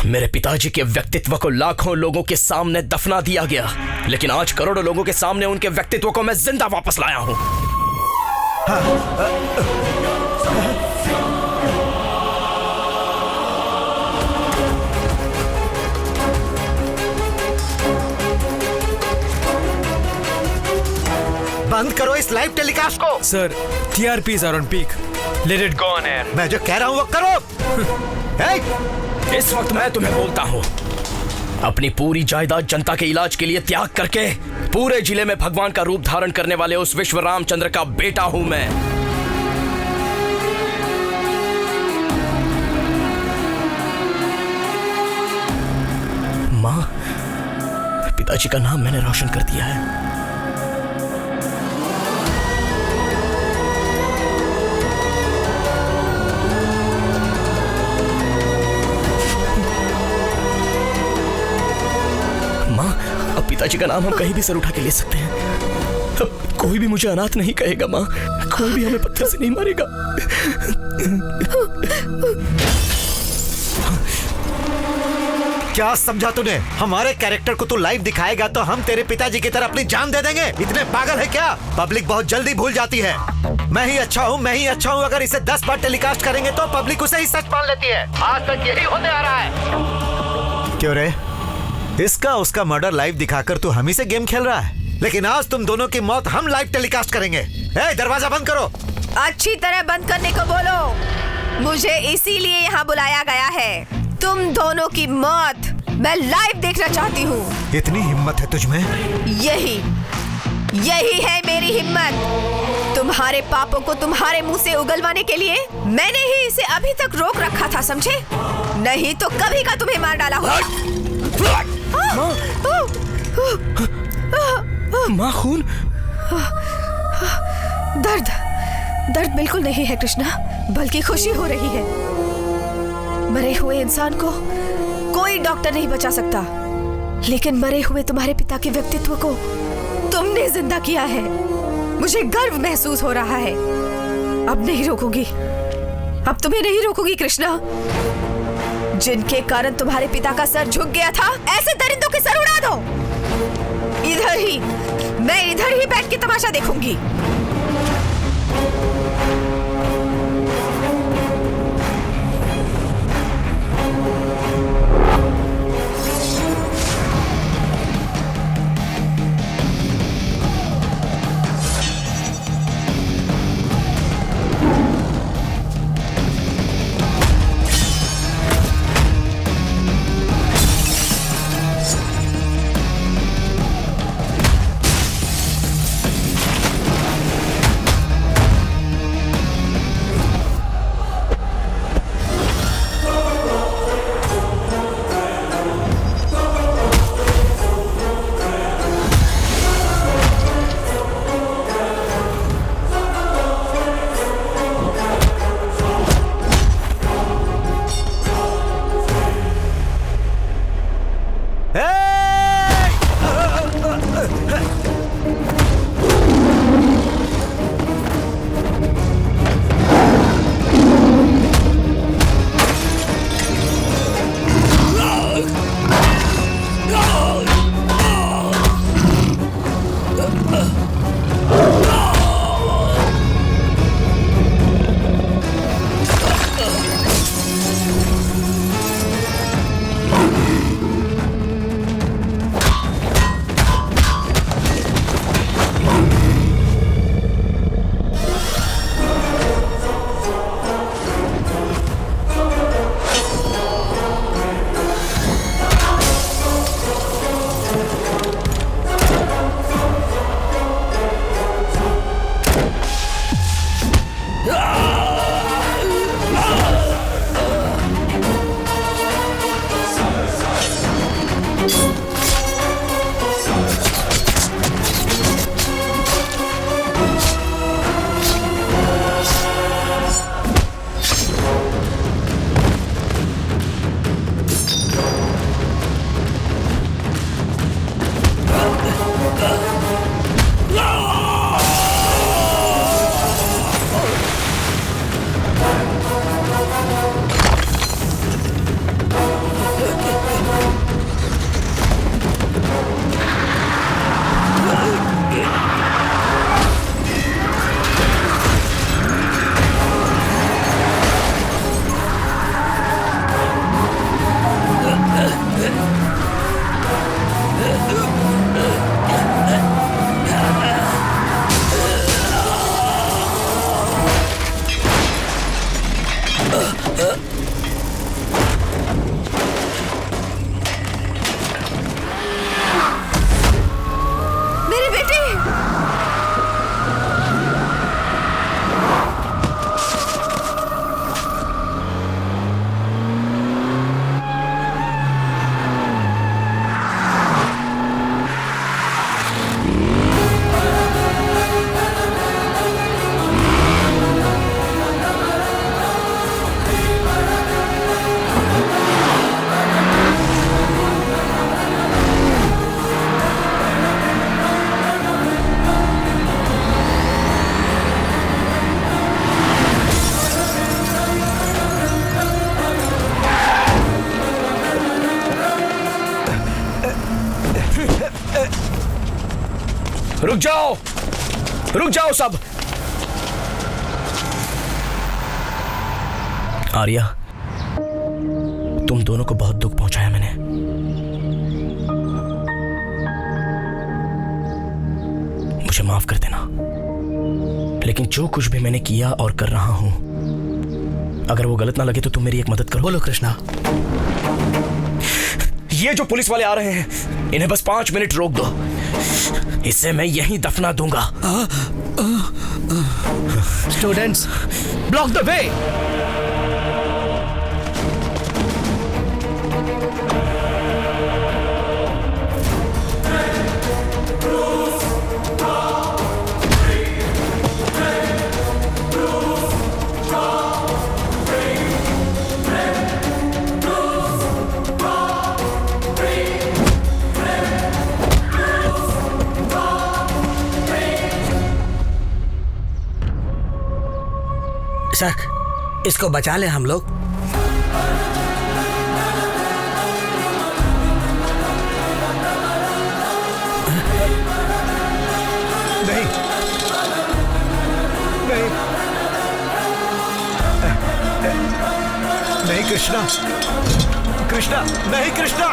मेरे पिताजी के व्यक्तित्व को लाखों लोगों के सामने दफना दिया गया, लेकिन आज करोड़ों लोगों के सामने उनके व्यक्तित्व को मैं जिंदा वापस लाया हूँ। बंद करो इस लाइव टेलीकास्ट को। Sir, TRPs are on peak. Let it go on air. मैं जो कह रहा हूँ वो करो। इस वक्त मैं तुम्हें बोलता हूँ, अपनी पूरी जायदाद जनता के इलाज के लिए त्याग करके पूरे जिले में भगवान का रूप धारण करने वाले उस विश्व रामचंद्र का बेटा हूँ मैं। माँ, पिताजी का नाम मैंने रोशन कर दिया है। पिताजी का नाम हम कहीं भी सर उठा के ले सकते हैं। अब कोई भी मुझे अनाथ नहीं कहेगा माँ, कोई भी हमें पत्थर से नहीं मारेगा। क्या समझा तूने? हमारे कैरेक्टर को तू लाइव दिखाएगा तो हम तेरे पिताजी की तरह अपनी जान दे देंगे? इतने पागल है क्या? पब्लिक बहुत जल्दी भूल जाती है। मैं ही अच्छा हूँ। अगर इसे 10 बार टेलीकास्ट करेंगे तो पब्लिक उसे ही सच मान लेती है। आज तक यही होने आ रहा है। क्यों रे? इसका उसका मर्डर लाइव दिखाकर तू हम ही से गेम खेल रहा है, लेकिन आज तुम दोनों की मौत हम लाइव टेलीकास्ट करेंगे। दरवाजा बंद करो। अच्छी तरह बंद करने को बोलो। मुझे इसीलिए यहाँ बुलाया गया है। तुम दोनों की मौत मैं लाइव देखना चाहती हूँ। इतनी हिम्मत है तुझमें? यही है मेरी हिम्मत। तुम्हारे पापों को तुम्हारे मुंह से उगलवाने के लिए मैंने ही इसे अभी तक रोक रखा था, समझे? नहीं तो कभी का तुम्हें मार डाला होगा। माँ, खून? दर्द बिल्कुल नहीं है कृष्णा, बल्कि खुशी हो रही है। मरे हुए इंसान को कोई डॉक्टर नहीं बचा सकता, लेकिन मरे हुए तुम्हारे पिता के व्यक्तित्व को तुमने जिंदा किया है। मुझे गर्व महसूस हो रहा है। अब नहीं रोकूंगी, अब तुम्हें नहीं रोकूंगी कृष्णा। जिनके कारण तुम्हारे पिता का सर झुक गया था, ऐसे दरिंदों के सर उड़ा दो। मैं इधर ही बैठ के तमाशा देखूंगी। रुक जाओ, रुक जाओ सब। आर्या, तुम दोनों को बहुत दुख पहुंचाया मैंने। मुझे माफ कर देना, लेकिन जो कुछ भी मैंने किया और कर रहा हूं, अगर वो गलत ना लगे तो तुम मेरी एक मदद करो। बोलो कृष्णा। ये जो पुलिस वाले आ रहे हैं, इन्हें बस 5 मिनट रोक दो, इसे मैं यहीं दफना दूंगा। Students, block the way. Sir, इसको बचा ले हम लोग। नहीं, नहीं, नहीं कृष्णा, कृष्णा, नहीं कृष्णा।